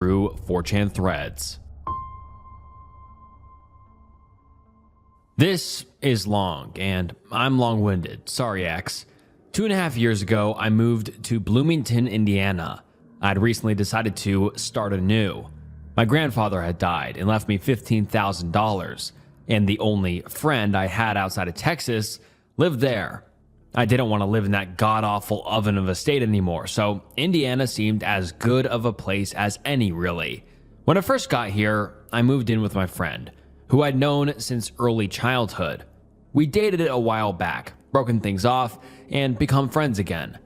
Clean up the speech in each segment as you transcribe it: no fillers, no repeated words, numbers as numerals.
through 4chan threads. This is long, and I'm long-winded. Sorry, X. 2.5 years ago, I moved to Bloomington, Indiana. I'd recently decided to start anew. My grandfather had died and left me $15,000, and the only friend I had outside of Texas lived there. I didn't want to live in that god-awful oven of a state anymore, so Indiana seemed as good of a place as any, really. When I first got here, I moved in with my friend, who I'd known since early childhood. We dated a while back, broken things off, and become friends again.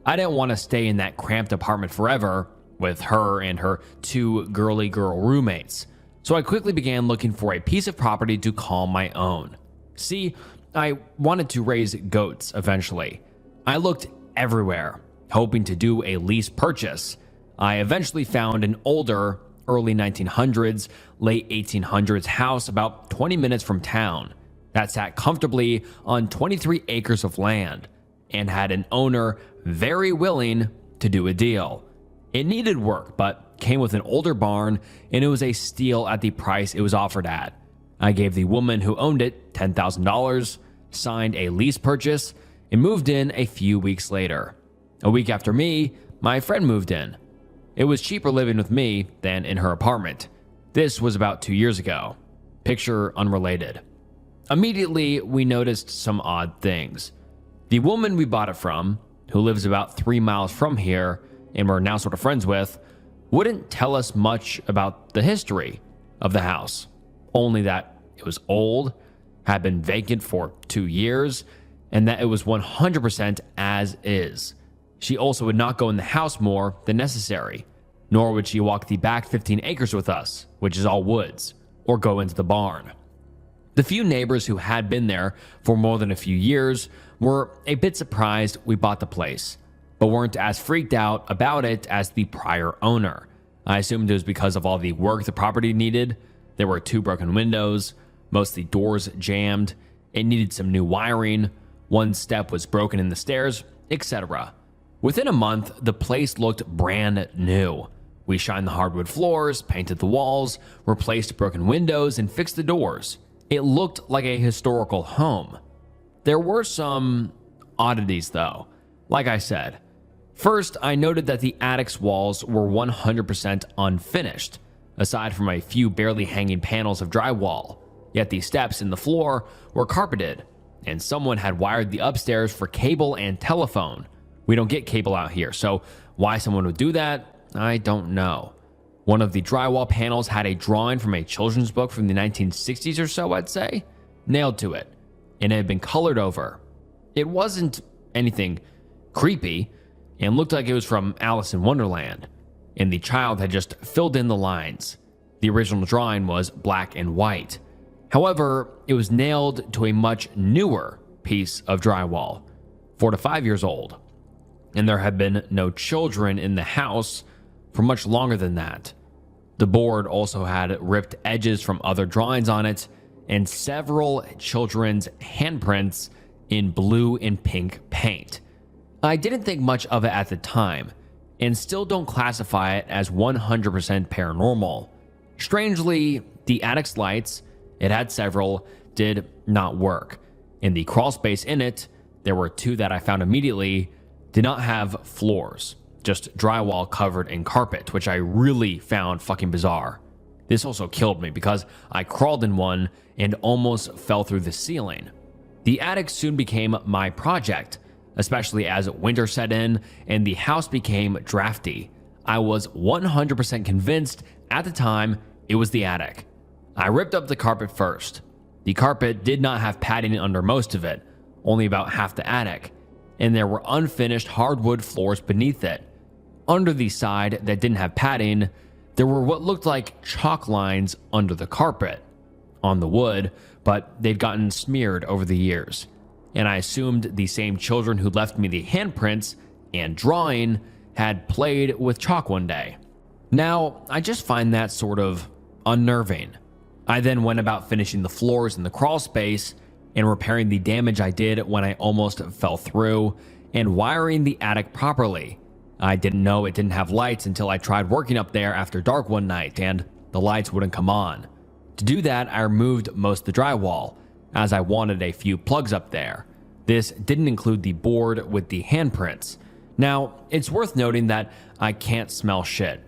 I didn't want to stay in that cramped apartment forever with her and her two girly girl roommates, so I quickly began looking for a piece of property to call my own. See, I wanted to raise goats eventually. I looked everywhere, hoping to do a lease purchase. I eventually found an older, early 1900s, late 1800s house about 20 minutes from town that sat comfortably on 23 acres of land and had an owner very willing to do a deal. It needed work, but came with an older barn, and it was a steal at the price it was offered at. I gave the woman who owned it $10,000, signed a lease purchase, and moved in a few weeks later. A week after me, my friend moved in. It was cheaper living with me than in her apartment. This was about 2 years ago. Picture unrelated. Immediately, we noticed some odd things. The woman we bought it from, who lives about 3 miles from here and we're now sort of friends with, wouldn't tell us much about the history of the house. Only that it was old, had been vacant for 2 years, and that it was 100% as is. She also would not go in the house more than necessary, nor would she walk the back 15 acres with us, which is all woods, or go into the barn. The few neighbors who had been there for more than a few years were a bit surprised we bought the place, but weren't as freaked out about it as the prior owner. I assumed it was because of all the work the property needed. There were 2 broken windows, most of the doors jammed, it needed some new wiring, 1 step was broken in the stairs, etc. Within a month, the place looked brand new. We shined the hardwood floors, painted the walls, replaced broken windows, and fixed the doors. It looked like a historical home. There were some oddities though. Like I said, first I noted that the attic's walls were 100% unfinished, aside from a few barely hanging panels of drywall. Yet the steps in the floor were carpeted, and someone had wired the upstairs for cable and telephone. We don't get cable out here, so why someone would do that, I don't know. One of the drywall panels had a drawing from a children's book from the 1960s or so, I'd say, nailed to it, and it had been colored over. It wasn't anything creepy, and looked like it was from Alice in Wonderland, and the child had just filled in the lines. The original drawing was black and white. However, it was nailed to a much newer piece of drywall, 4 to 5 years old, and there had been no children in the house for much longer than that. The board also had ripped edges from other drawings on it, and several children's handprints in blue and pink paint. I didn't think much of it at the time, and still don't classify it as 100% paranormal. Strangely, the attic's lights, it had several, did not work. In the crawl space in it, there were 2 that I found immediately, did not have floors, just drywall covered in carpet, which I really found fucking bizarre. This also killed me because I crawled in one and almost fell through the ceiling. The attic soon became my project, especially as winter set in and the house became drafty. I was 100% convinced at the time it was the attic. I ripped up the carpet first. The carpet did not have padding under most of it, only about half the attic, and there were unfinished hardwood floors beneath it. Under the side that didn't have padding, there were what looked like chalk lines under the carpet on the wood, but they'd gotten smeared over the years, and I assumed the same children who left me the handprints and drawing had played with chalk one day. Now, I just find that sort of unnerving. I then went about finishing the floors in the crawl space and repairing the damage I did when I almost fell through and wiring the attic properly. I didn't know it didn't have lights until I tried working up there after dark one night and the lights wouldn't come on. To do that, I removed most of the drywall, as I wanted a few plugs up there. This didn't include the board with the handprints. Now, it's worth noting that I can't smell shit.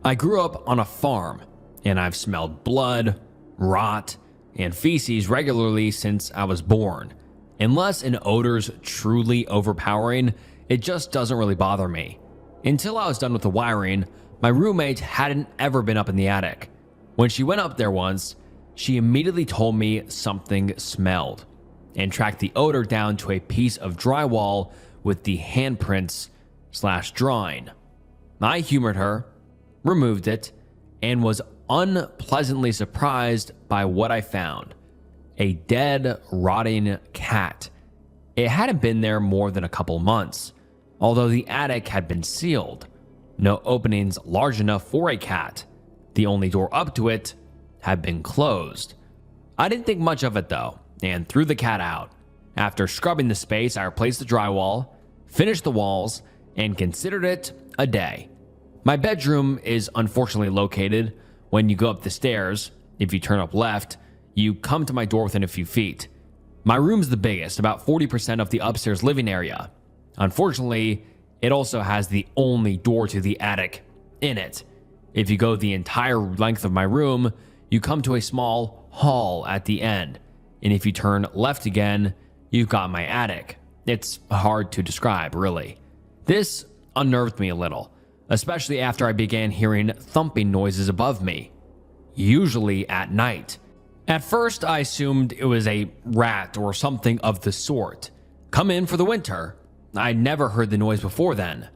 I grew up on a farm, and I've smelled blood, rot, and feces regularly since I was born. Unless an odor's truly overpowering, it just doesn't really bother me. Until I was done with the wiring, my roommate hadn't ever been up in the attic. When she went up there once, she immediately told me something smelled and tracked the odor down to a piece of drywall with the handprints/drawing. I humored her, removed it, and was unpleasantly surprised by what I found. A dead, rotting cat. It hadn't been there more than a couple months, although the attic had been sealed. No openings large enough for a cat. The only door up to it had been closed. I didn't think much of it though, and threw the cat out. After scrubbing the space, I replaced the drywall, finished the walls, and considered it a day. My bedroom is unfortunately located when you go up the stairs. If you turn up left, you come to my door within a few feet. My room's the biggest, about 40% of the upstairs living area. Unfortunately, it also has the only door to the attic in it. If you go the entire length of my room, you come to a small hall at the end. And if you turn left again, you've got my attic. It's hard to describe, really. This unnerved me a little, especially after I began hearing thumping noises above me, usually at night. At first, I assumed it was a rat or something of the sort. Come in for the winter. I'd never heard the noise before then.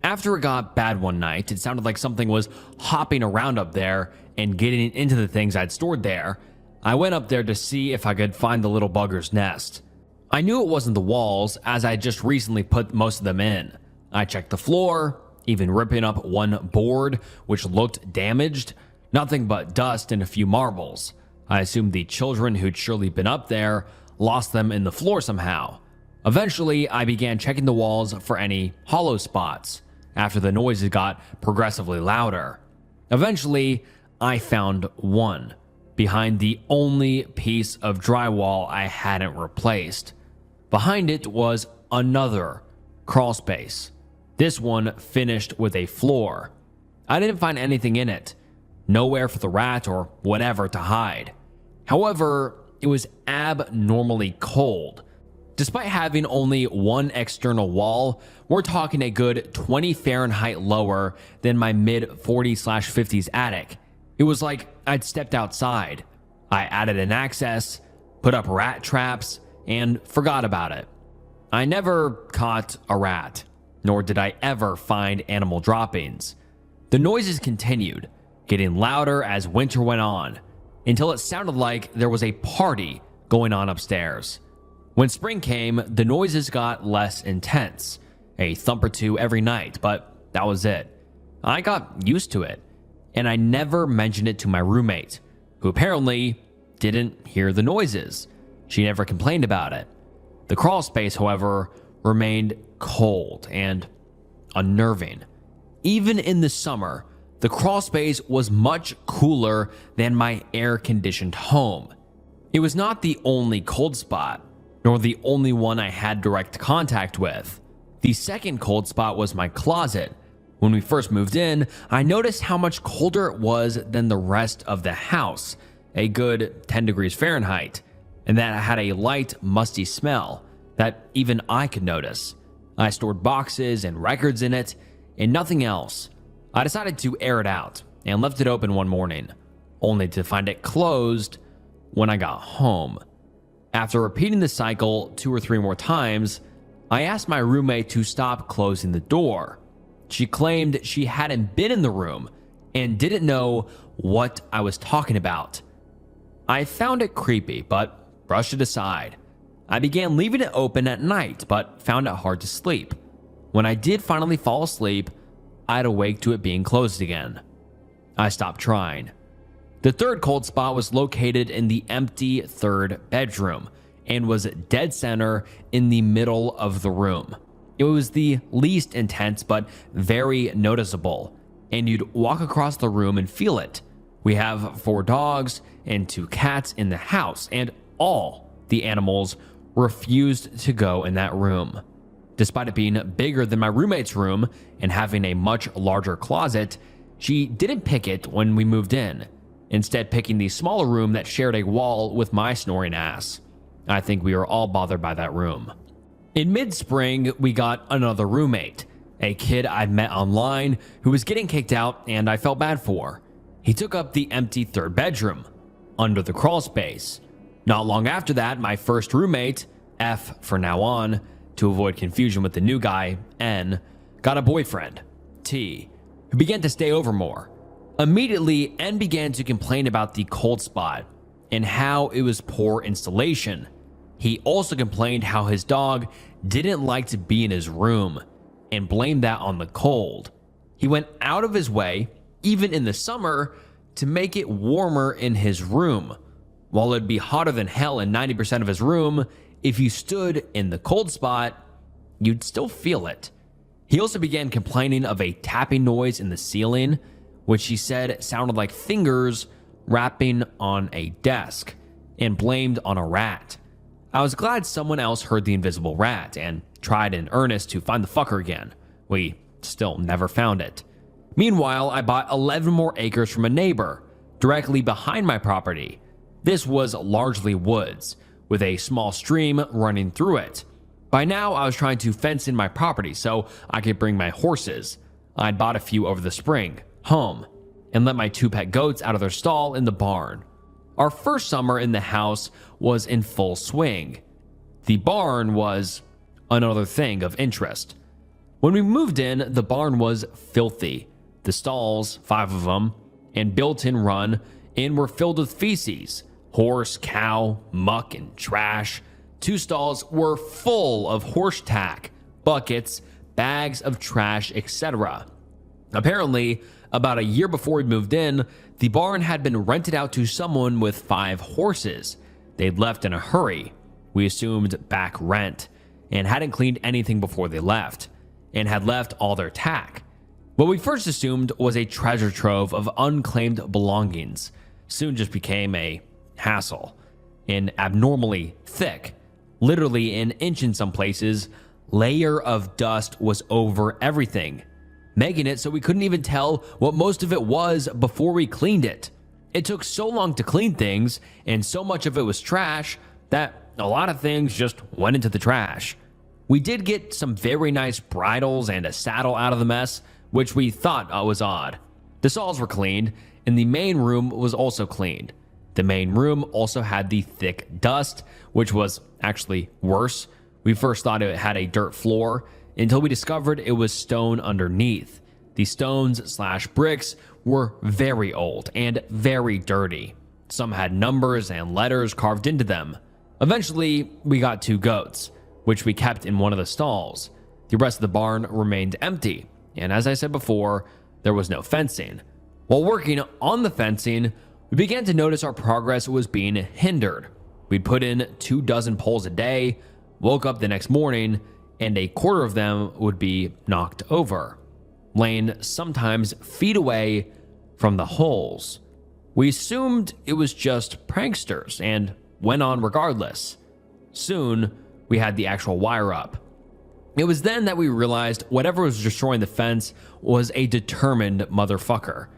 After it got bad one night, it sounded like something was hopping around up there and getting into the things I'd stored there. I went up there to see if I could find the little bugger's nest. I knew it wasn't the walls, as I just recently put most of them in. I checked the floor, even ripping up one board, which looked damaged. Nothing but dust and a few marbles. I assumed the children who'd surely been up there lost them in the floor somehow. Eventually, I began checking the walls for any hollow spots, after the noises got progressively louder. Eventually, I found one, behind the only piece of drywall I hadn't replaced. Behind it was another crawl space, this one finished with a floor. I didn't find anything in it, nowhere for the rat or whatever to hide. However, it was abnormally cold. Despite having only one external wall, we're talking a good 20 Fahrenheit lower than my mid 40s/50s attic. It was like I'd stepped outside. I added an access, put up rat traps, and forgot about it. I never caught a rat, nor did I ever find animal droppings. The noises continued, getting louder as winter went on, until it sounded like there was a party going on upstairs. When spring came, the noises got less intense, a thump or two every night, but that was it. I got used to it, and I never mentioned it to my roommate, who apparently didn't hear the noises. She never complained about it. The crawl space, however, remained cold and unnerving. Even in the summer, the crawl space was much cooler than my air-conditioned home. It was not the only cold spot, nor the only one I had direct contact with. The second cold spot was my closet. When we first moved in, I noticed how much colder it was than the rest of the house, a good 10 degrees Fahrenheit, and that it had a light, musty smell that even I could notice. I stored boxes and records in it, and nothing else. I decided to air it out and left it open one morning, only to find it closed when I got home. After repeating the cycle 2 or 3 more times, I asked my roommate to stop closing the door. She claimed she hadn't been in the room and didn't know what I was talking about. I found it creepy, but brushed it aside. I began leaving it open at night, but found it hard to sleep. When I did finally fall asleep, I'd awake to it being closed again. I stopped trying. The third cold spot was located in the empty third bedroom and was dead center in the middle of the room. It was the least intense but very noticeable, and you'd walk across the room and feel it. We have 4 dogs and 2 cats in the house, and all the animals refused to go in that room. Despite it being bigger than my roommate's room and having a much larger closet, she didn't pick it when we moved in, instead picking the smaller room that shared a wall with my snoring ass. I think we were all bothered by that room. In mid-spring, we got another roommate, a kid I'd met online who was getting kicked out and I felt bad for. He took up the empty 3rd bedroom, under the crawl space. Not long after that, my first roommate, F for now on, to avoid confusion with the new guy, N, got a boyfriend, T, who began to stay over more. Immediately, N began to complain about the cold spot and how it was poor installation. He also complained how his dog didn't like to be in his room and blamed that on the cold. He went out of his way, even in the summer, to make it warmer in his room. While it'd be hotter than hell in 90% of his room, if you stood in the cold spot, you'd still feel it. He also began complaining of a tapping noise in the ceiling, which he said sounded like fingers rapping on a desk, and blamed on a rat. I was glad someone else heard the invisible rat and tried in earnest to find the fucker again. We still never found it. Meanwhile, I bought 11 more acres from a neighbor, directly behind my property. This was largely woods, with a small stream running through it. By now, I was trying to fence in my property so I could bring my horses. I'd bought a few over the spring, home, and let my 2 pet goats out of their stall in the barn. Our first summer in the house was in full swing. The barn was another thing of interest. When we moved in, the barn was filthy. The stalls, 5 of them, and built-in run in were filled with feces, horse, cow, muck, and trash. 2 stalls were full of horse tack, buckets, bags of trash, etc. Apparently, about a year before we moved in, the barn had been rented out to someone with 5 horses. They'd left in a hurry. We assumed back rent, and hadn't cleaned anything before they left, and had left all their tack. What we first assumed was a treasure trove of unclaimed belongings soon just became a hassle, and abnormally thick, literally an inch in some places. Layer of dust was over everything, making it so we couldn't even tell what most of it was before we cleaned it. It took so long to clean things, and so much of it was trash, that a lot of things just went into the trash. We did get some very nice bridles and a saddle out of the mess, which we thought was odd. The stalls were cleaned, and the main room was also cleaned. The main room also had the thick dust, which was actually worse. We first thought it had a dirt floor, until we discovered it was stone underneath. The stones/bricks were very old and very dirty. Some had numbers and letters carved into them. Eventually, we got 2 goats, which we kept in one of the stalls. The rest of the barn remained empty, and as I said before, there was no fencing. While working on the fencing, we began to notice our progress was being hindered. We'd put in 24 poles a day, woke up the next morning, and a quarter of them would be knocked over, laying sometimes feet away from the holes. We assumed it was just pranksters and went on regardless. Soon, we had the actual wire up. It was then that we realized whatever was destroying the fence was a determined motherfucker.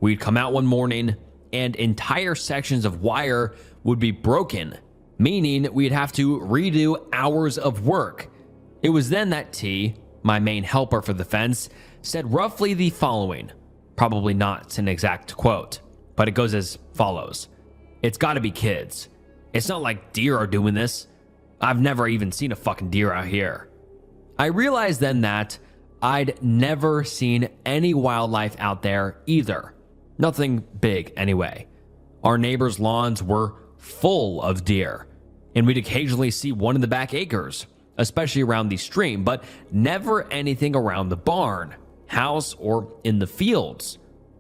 We'd come out one morning and entire sections of wire would be broken, meaning we'd have to redo hours of work. It was then that T, my main helper for the fence, said roughly the following. Probably not an exact quote, but it goes as follows. "It's gotta be kids. It's not like deer are doing this. I've never even seen a fucking deer out here." I realized then that I'd never seen any wildlife out there either. Nothing big anyway. Our neighbors' lawns were full of deer, and we'd occasionally see one in the back acres, especially around the stream, but never anything around the barn, house, or in the fields.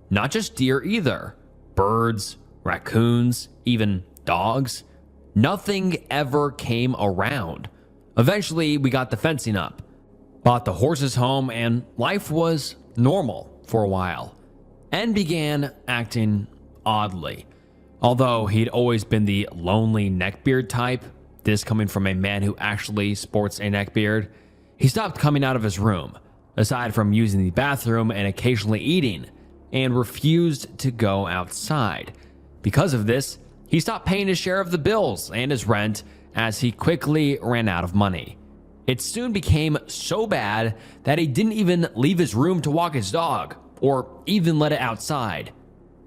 Not just deer either. Birds, raccoons, even dogs. Nothing ever came around. Eventually, we got the fencing up. bought the horses home, and life was normal for a while. N began acting oddly. Although he'd always been the lonely neckbeard type, this coming from a man who actually sports a neckbeard, he stopped coming out of his room, aside from using the bathroom and occasionally eating, and refused to go outside. Because of this, he stopped paying his share of the bills and his rent as he quickly ran out of money. It soon became so bad that he didn't even leave his room to walk his dog, or even let it outside.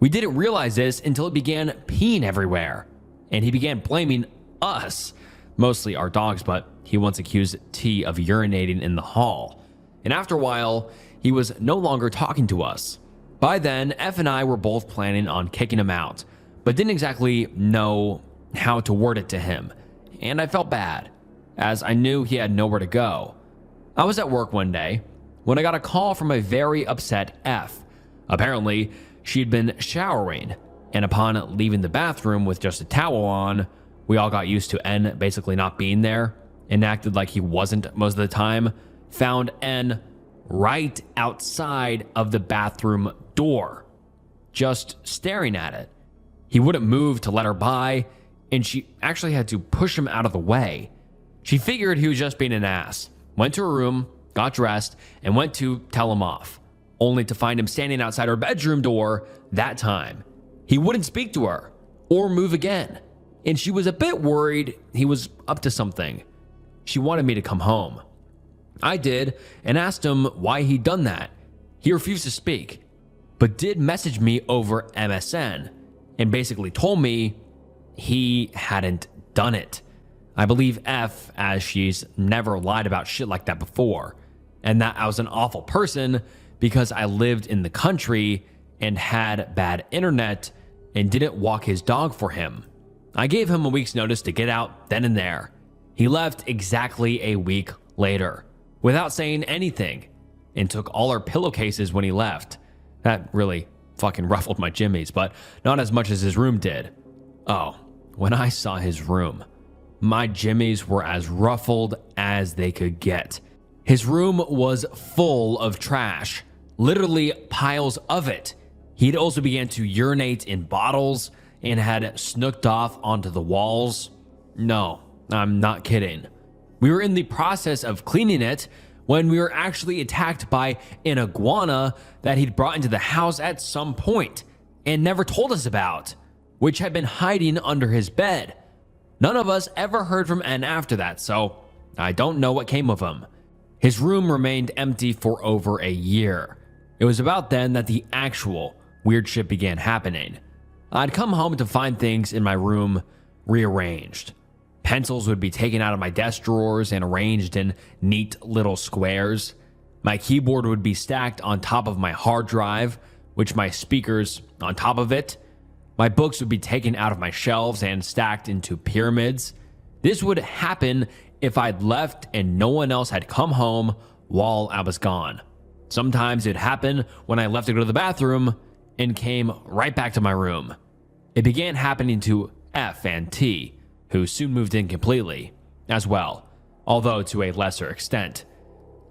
We didn't realize this until it began peeing everywhere, and he began blaming us, mostly our dogs, but he once accused T of urinating in the hall. And after a while, he was no longer talking to us. By then, F and I were both planning on kicking him out, but didn't exactly know how to word it to him, and I felt bad, as I knew he had nowhere to go. I was at work one day when I got a call from a very upset F. Apparently, she had been showering, and upon leaving the bathroom with just a towel on, we all got used to N basically not being there and acted like he wasn't most of the time, found N right outside of the bathroom door, just staring at it. He wouldn't move to let her by, and she actually had to push him out of the way. She figured he was just being an ass, went to her room, got dressed, and went to tell him off, only to find him standing outside her bedroom door that time. He wouldn't speak to her or move again, and she was a bit worried he was up to something. She wanted me to come home. I did and asked him why he'd done that. He refused to speak, but did message me over MSN and basically told me he hadn't done it. I believe F, as she's never lied about shit like that before, and that I was an awful person because I lived in the country and had bad internet and didn't walk his dog for him. I gave him a week's notice to get out then and there. He left exactly a week later without saying anything and took all our pillowcases when he left. That really fucking ruffled my jimmies, but not as much as his room did. Oh, when I saw his room, my jimmies were as ruffled as they could get. His room was full of trash, literally piles of it. He'd also began to urinate in bottles and had snooked off onto the walls. No, I'm not kidding. We were in the process of cleaning it when we were actually attacked by an iguana that he'd brought into the house at some point and never told us about, which had been hiding under his bed. None of us ever heard from N after that, so I don't know what came of him. His room remained empty for over a year. It was about then that the actual weird shit began happening. I'd come home to find things in my room rearranged. Pencils would be taken out of my desk drawers and arranged in neat little squares. My keyboard would be stacked on top of my hard drive, with my speakers on top of it. My books would be taken out of my shelves and stacked into pyramids. This would happen if I'd left and no one else had come home while I was gone. Sometimes it'd happen when I left to go to the bathroom and came right back to my room. It began happening to F and T, who soon moved in completely, as well, although to a lesser extent.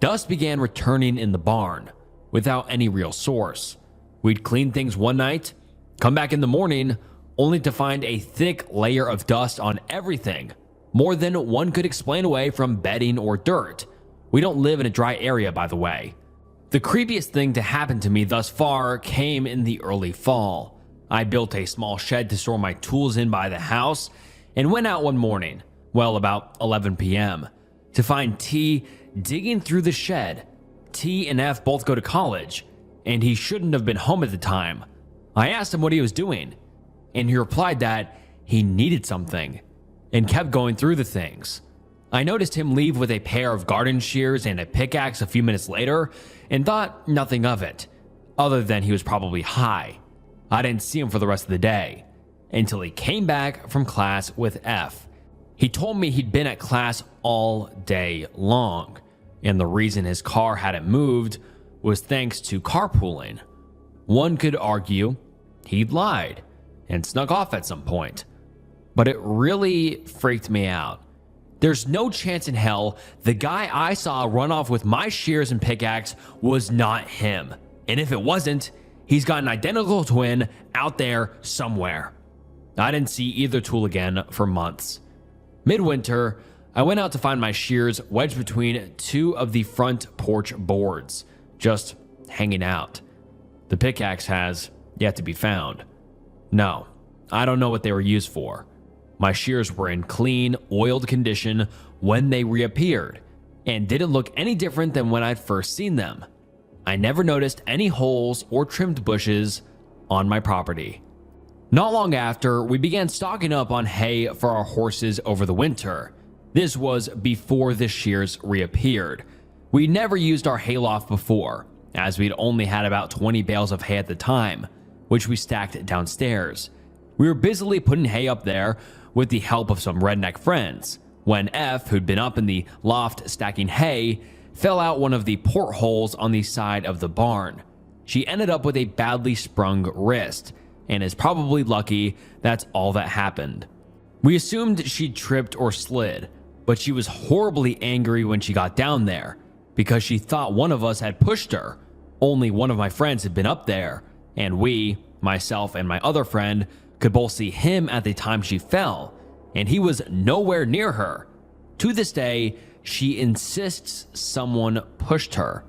Dust began returning in the barn, without any real source. We'd clean things one night, come back in the morning, only to find a thick layer of dust on everything, more than one could explain away from bedding or dirt. We don't live in a dry area, by the way. The creepiest thing to happen to me thus far came in the early fall. I built a small shed to store my tools in by the house and went out one morning, well about 11 p.m., to find T digging through the shed. T and F both go to college, and he shouldn't have been home at the time. I asked him what he was doing, and he replied that he needed something, and kept going through the things. I noticed him leave with a pair of garden shears and a pickaxe a few minutes later, and thought nothing of it, other than he was probably high. I didn't see him for the rest of the day, until he came back from class with F. He told me he'd been at class all day long, and the reason his car hadn't moved was thanks to carpooling. One could argue he'd lied and snuck off at some point, but it really freaked me out. There's no chance in hell the guy I saw run off with my shears and pickaxe was not him. And if it wasn't, he's got an identical twin out there somewhere. I didn't see either tool again for months. Midwinter, I went out to find my shears wedged between two of the front porch boards, just hanging out. The pickaxe has yet to be found. No, I don't know what they were used for. My shears were in clean, oiled condition when they reappeared, and didn't look any different than when I'd first seen them. I never noticed any holes or trimmed bushes on my property. Not long after, we began stocking up on hay for our horses over the winter. This was before the shears reappeared. We never used our hayloft before, as we'd only had about 20 bales of hay at the time, which we stacked downstairs. We were busily putting hay up there with the help of some redneck friends, when F, who'd been up in the loft stacking hay, fell out one of the portholes on the side of the barn. She ended up with a badly sprung wrist, and is probably lucky that's all that happened. We assumed she tripped or slid, but she was horribly angry when she got down there, because she thought one of us had pushed her. Only one of my friends had been up there, and we, myself and my other friend, could both see him at the time she fell, and he was nowhere near her. To this day, she insists someone pushed her.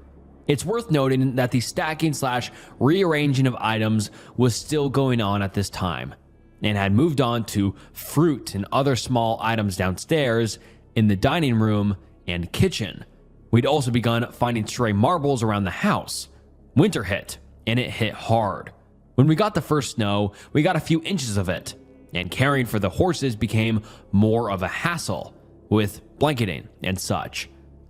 It's worth noting that the stacking / rearranging of items was still going on at this time, and had moved on to fruit and other small items downstairs in the dining room and kitchen. We'd also begun finding stray marbles around the house. Winter hit, and it hit hard. When we got the first snow, we got a few inches of it, and caring for the horses became more of a hassle, with blanketing and such.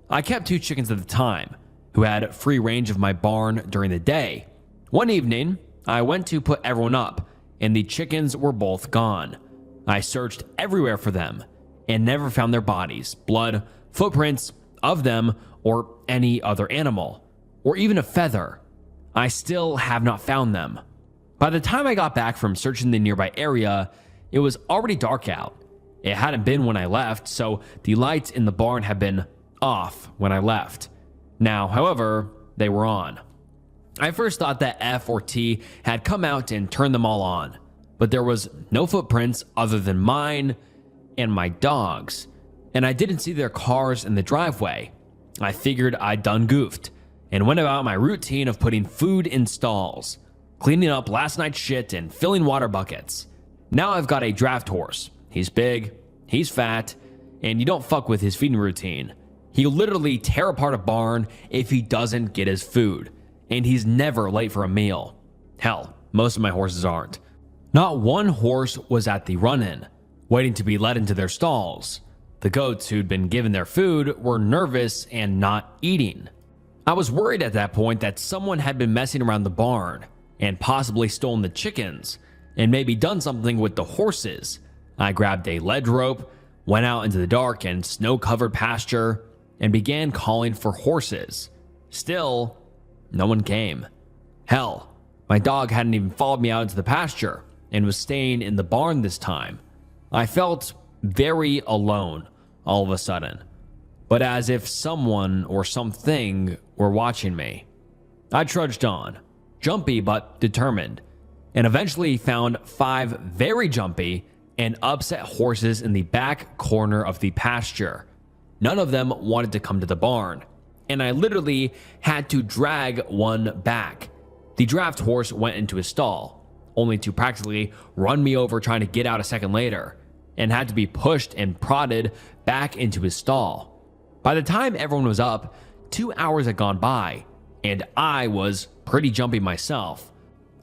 I kept 2 chickens at the time, who had free range of my barn during the day. One evening, I went to put everyone up, and the chickens were both gone. I searched everywhere for them, and never found their bodies, blood, footprints of them, or any other animal, or even a feather. I still have not found them. By the time I got back from searching the nearby area, it was already dark out. It hadn't been when I left, so the lights in the barn had been off when I left. Now, however, they were on. I first thought that F or T had come out and turned them all on, but there was no footprints other than mine and my dog's, and I didn't see their cars in the driveway. I figured I'd done goofed, and went about my routine of putting food in stalls, cleaning up last night's shit, and filling water buckets. Now I've got a draft horse. He's big, he's fat, and you don't fuck with his feeding routine. He'll literally tear apart a barn if he doesn't get his food, and he's never late for a meal. Hell, most of my horses aren't. Not one horse was at the run-in, waiting to be led into their stalls. The goats who'd been given their food were nervous and not eating. I was worried at that point that someone had been messing around the barn, and possibly stolen the chickens, and maybe done something with the horses. I grabbed a ledge rope, went out into the dark and snow-covered pasture, and began calling for horses. Still, no one came. Hell, my dog hadn't even followed me out into the pasture and was staying in the barn this time. I felt very alone all of a sudden, but as if someone or something were watching me. I trudged on, jumpy but determined, and eventually found 5 very jumpy and upset horses in the back corner of the pasture. None of them wanted to come to the barn, and I literally had to drag one back. The draft horse went into his stall, only to practically run me over trying to get out a second later, and had to be pushed and prodded back into his stall. By the time everyone was up, 2 hours had gone by, and I was pretty jumpy myself.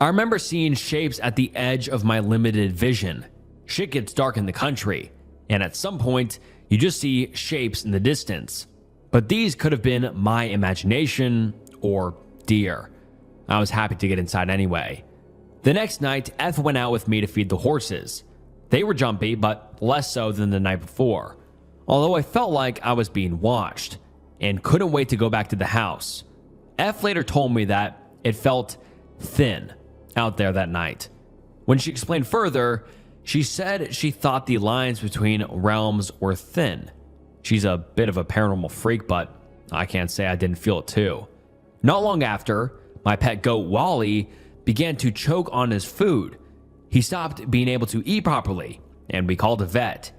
I remember seeing shapes at the edge of my limited vision. Shit gets dark in the country, and at some point, you just see shapes in the distance. But these could have been my imagination or deer. I was happy to get inside anyway. The next night, F went out with me to feed the horses. They were jumpy, but less so than the night before, although I felt like I was being watched and couldn't wait to go back to the house. F later told me that it felt thin out there that night. When she explained further, she said she thought the lines between realms were thin, She's a bit of a paranormal freak, but I can't say I didn't feel it too. Not long after, my pet goat Wally began to choke on his food. He stopped being able to eat properly, and we called a vet.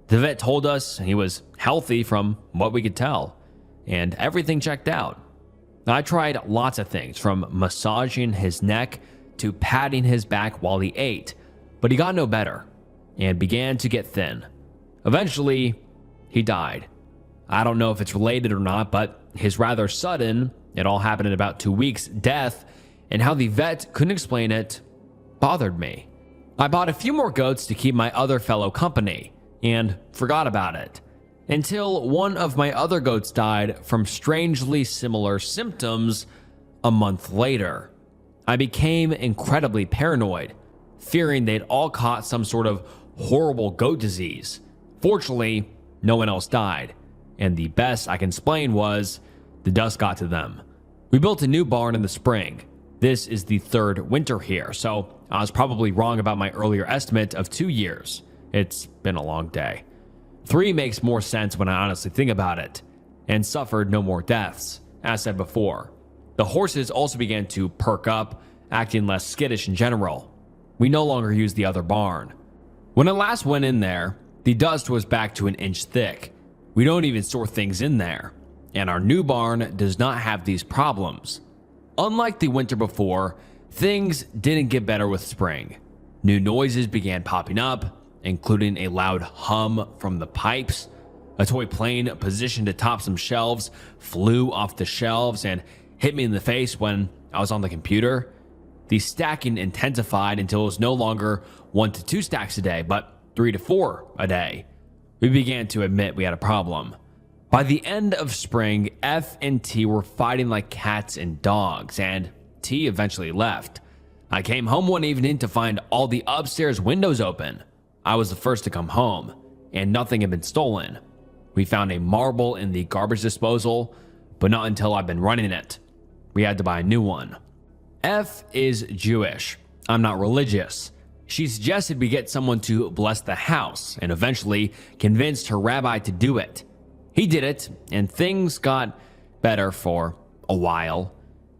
The vet told us he was healthy from what we could tell, and everything checked out. I tried lots of things, from massaging his neck to patting his back while he ate, but he got no better and began to get thin. Eventually, he died. I don't know if it's related or not, but his rather sudden, it all happened in about 2 weeks, death, and how the vet couldn't explain it, bothered me. I bought a few more goats to keep my other fellow company, and forgot about it, until one of my other goats died from strangely similar symptoms a month later. I became incredibly paranoid, fearing they'd all caught some sort of horrible goat disease. Fortunately, no one else died, and the best I can explain was the dust got to them. We built a new barn in the spring. This is the third winter here, so I was probably wrong about my earlier estimate of 2 years. It's been a long day. 3 makes more sense when I honestly think about it, and suffered no more deaths, as said before. The horses also began to perk up, acting less skittish in general. We no longer used the other barn. When I last went in there, the dust was back to an inch thick. We don't even store things in there, and our new barn does not have these problems. Unlike the winter before, things didn't get better with spring. New noises began popping up, including a loud hum from the pipes. A toy plane positioned atop some shelves flew off the shelves and hit me in the face when I was on the computer. The stacking intensified until it was no longer 1 to 2 stacks a day, but 3 to 4 a day. We began to admit we had a problem. By the end of spring, F and T were fighting like cats and dogs, and T eventually left. I came home one evening to find all the upstairs windows open. I was the first to come home, and nothing had been stolen. We found a marble in the garbage disposal, but not until I've been running it. We had to buy a new one. F is Jewish. I'm not religious. She suggested we get someone to bless the house, and eventually convinced her rabbi to do it. He did it, and things got better for a while.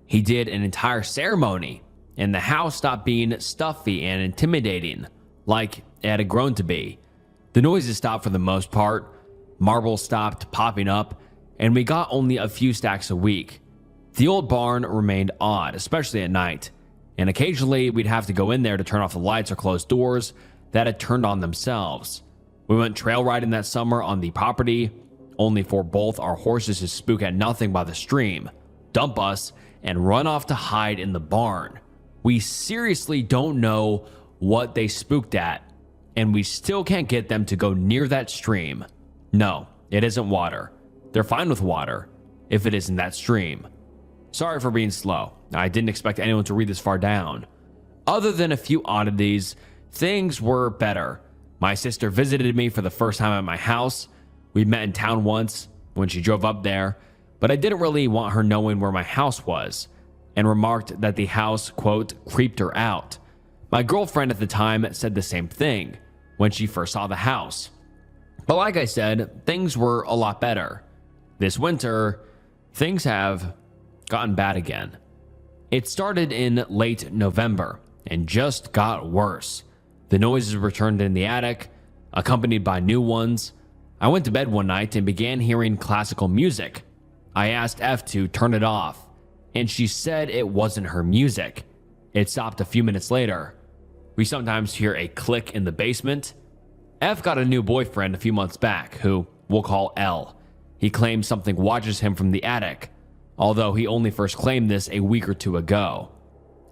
He did an entire ceremony, and the house stopped being stuffy and intimidating, like it had grown to be. The noises stopped for the most part, marble stopped popping up, and we got only a few stacks a week. The old barn remained odd, especially at night, and occasionally we'd have to go in there to turn off the lights or close doors that had turned on themselves. We went trail riding that summer on the property, only for both our horses to spook at nothing by the stream, dump us, and run off to hide in the barn. We seriously don't know what they spooked at, and we still can't get them to go near that stream. No, it isn't water. They're fine with water, if it isn't that stream. Sorry for being slow. I didn't expect anyone to read this far down. Other than a few oddities, things were better. My sister visited me for the first time at my house. We met in town once when she drove up there, but I didn't really want her knowing where my house was, and remarked that the house, quote, creeped her out. My girlfriend at the time said the same thing when she first saw the house. But like I said, things were a lot better. This winter, things have gotten bad again. It started in late November and just got worse. The noises returned in the attic, accompanied by new ones. I went to bed one night and began hearing classical music. I asked F to turn it off, and she said it wasn't her music. It stopped a few minutes later. We sometimes hear a click in the basement. F got a new boyfriend a few months back, who we'll call L. He claims something watches him from the attic, although he only first claimed this a week or 2 ago.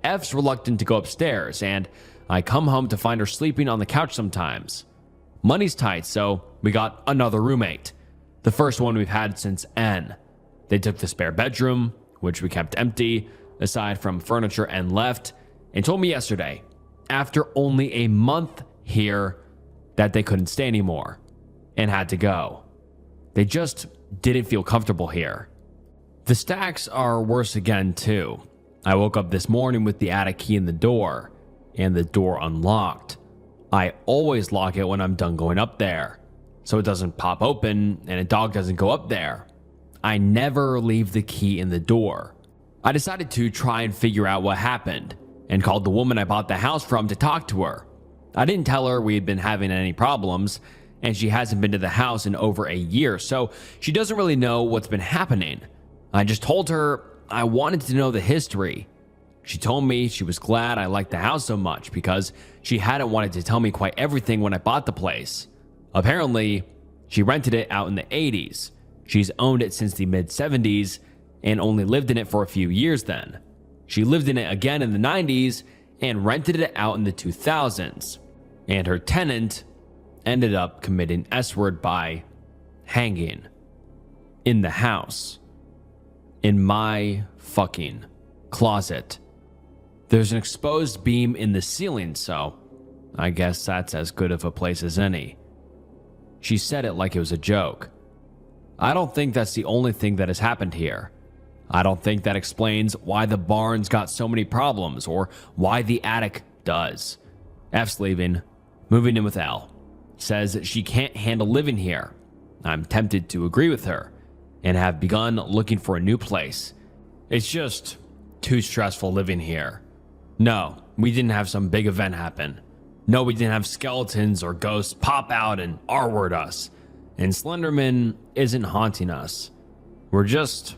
F's reluctant to go upstairs, and I come home to find her sleeping on the couch sometimes. Money's tight, so we got another roommate, the first one we've had since N. They took the spare bedroom, which we kept empty, aside from furniture, and left, and told me yesterday, after only a month here, that they couldn't stay anymore and had to go. They just didn't feel comfortable here. The stacks are worse again too. I woke up this morning with the attic key in the door, and the door unlocked. I always lock it when I'm done going up there. so it doesn't pop open and a dog doesn't go up there. I never leave the key in the door. I decided to try and figure out what happened and called the woman I bought the house from to talk to her. I didn't tell her we had been having any problems, and she hasn't been to the house in over a year, so she doesn't really know what's been happening. I just told her I wanted to know the history. She told me she was glad I liked the house so much because she hadn't wanted to tell me quite everything when I bought the place. Apparently, she rented it out in the 80s. She's owned it since the mid-70s and only lived in it for a few years then. She lived in it again in the 90s and rented it out in the 2000s. And her tenant ended up committing S-word by hanging in the house. In my fucking closet. There's an exposed beam in the ceiling, so I guess that's as good of a place as any. She said it like it was a joke. I don't think that's the only thing that has happened here. I don't think that explains why the barn's got so many problems or why the attic does. F's leaving, moving in with L. Says she can't handle living here. I'm tempted to agree with her and have begun looking for a new place. It's just too stressful living here. No, we didn't have some big event happen. No, we didn't have skeletons or ghosts pop out and R-word us. And Slenderman isn't haunting us. We're just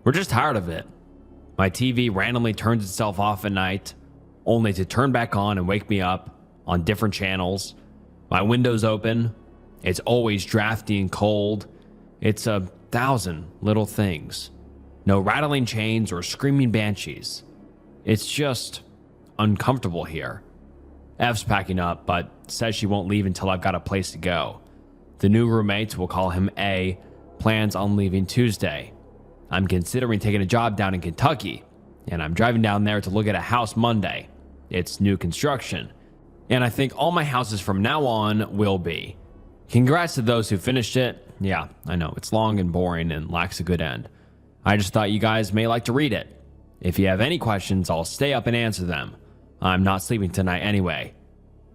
tired of it. My TV randomly turns itself off at night, only to turn back on and wake me up on different channels. My window's open. It's always drafty and cold. It's 1,000 little things. No rattling chains or screaming banshees. It's just uncomfortable here. F's packing up, but says she won't leave until I've got a place to go. The new roommate, we'll call him A, plans on leaving Tuesday. I'm considering taking a job down in Kentucky, and I'm driving down there to look at a house Monday. It's new construction, and I think all my houses from now on will be. Congrats to those who finished it. Yeah, I know, it's long and boring and lacks a good end. I just thought you guys may like to read it. If you have any questions, I'll stay up and answer them. I'm not sleeping tonight anyway.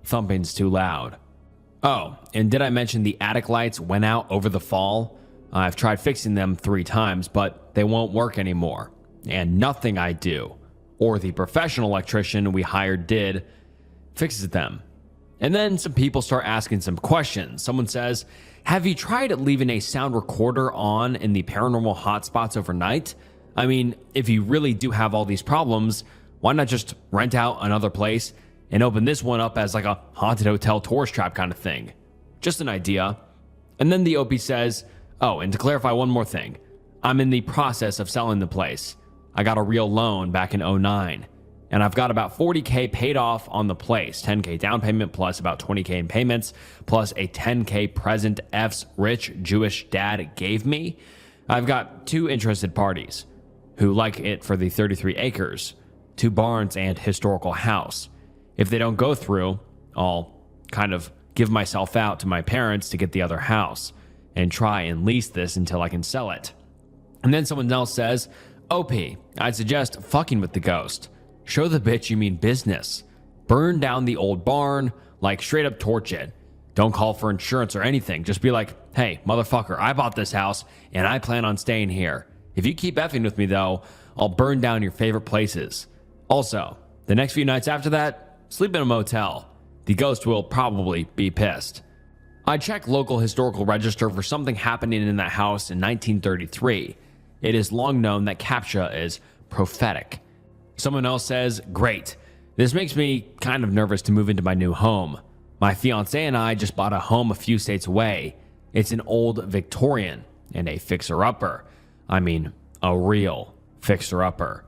Thumping's too loud. Oh, and did I mention the attic lights went out over the fall? I've tried fixing them 3 times, but they won't work anymore. And nothing I do, or the professional electrician we hired did, fixes them. And then some people start asking some questions. Someone says, have you tried leaving a sound recorder on in the paranormal hotspots overnight? I mean, if you really do have all these problems, why not just rent out another place and open this one up as like a haunted hotel tourist trap kind of thing? Just an idea. And then the OP says, oh, and to clarify one more thing, I'm in the process of selling the place. I got a real loan back in 2009, and I've got about $40K paid off on the place, $10K down payment plus about $20K in payments, plus a $10K present F's rich Jewish dad gave me. I've got 2 interested parties who like it for the 33 acres, 2 barns and historical house. If they don't go through, I'll kind of give myself out to my parents to get the other house and try and lease this until I can sell it. And then someone else says, OP, I'd suggest fucking with the ghost. Show the bitch you mean business. Burn down the old barn, like straight up torch it. Don't call for insurance or anything. Just be like, hey, motherfucker, I bought this house and I plan on staying here. If you keep effing with me though, I'll burn down your favorite places. Also, the next few nights after that, sleep in a motel. The ghost will probably be pissed. I checked local historical register for something happening in that house in 1933. It is long known that CAPTCHA is prophetic. Someone else says, great. This makes me kind of nervous to move into my new home. My fiance and I just bought a home a few states away. It's an old Victorian and a fixer-upper. I mean, a real fixer-upper.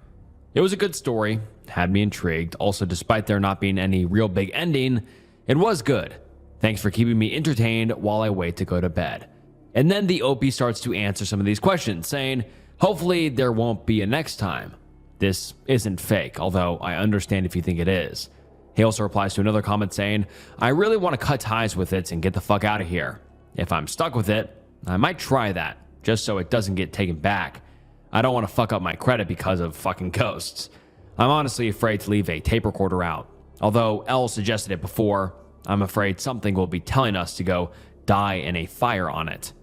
It was a good story, had me intrigued. Also, despite there not being any real big ending, it was good. Thanks for keeping me entertained while I wait to go to bed. And then the OP starts to answer some of these questions, saying, hopefully there won't be a next time. This isn't fake, although I understand if you think it is. He also replies to another comment saying, I really want to cut ties with it and get the fuck out of here. If I'm stuck with it, I might try that, just so it doesn't get taken back. I don't want to fuck up my credit because of fucking ghosts. I'm honestly afraid to leave a tape recorder out. Although L suggested it before, I'm afraid something will be telling us to go die in a fire on it.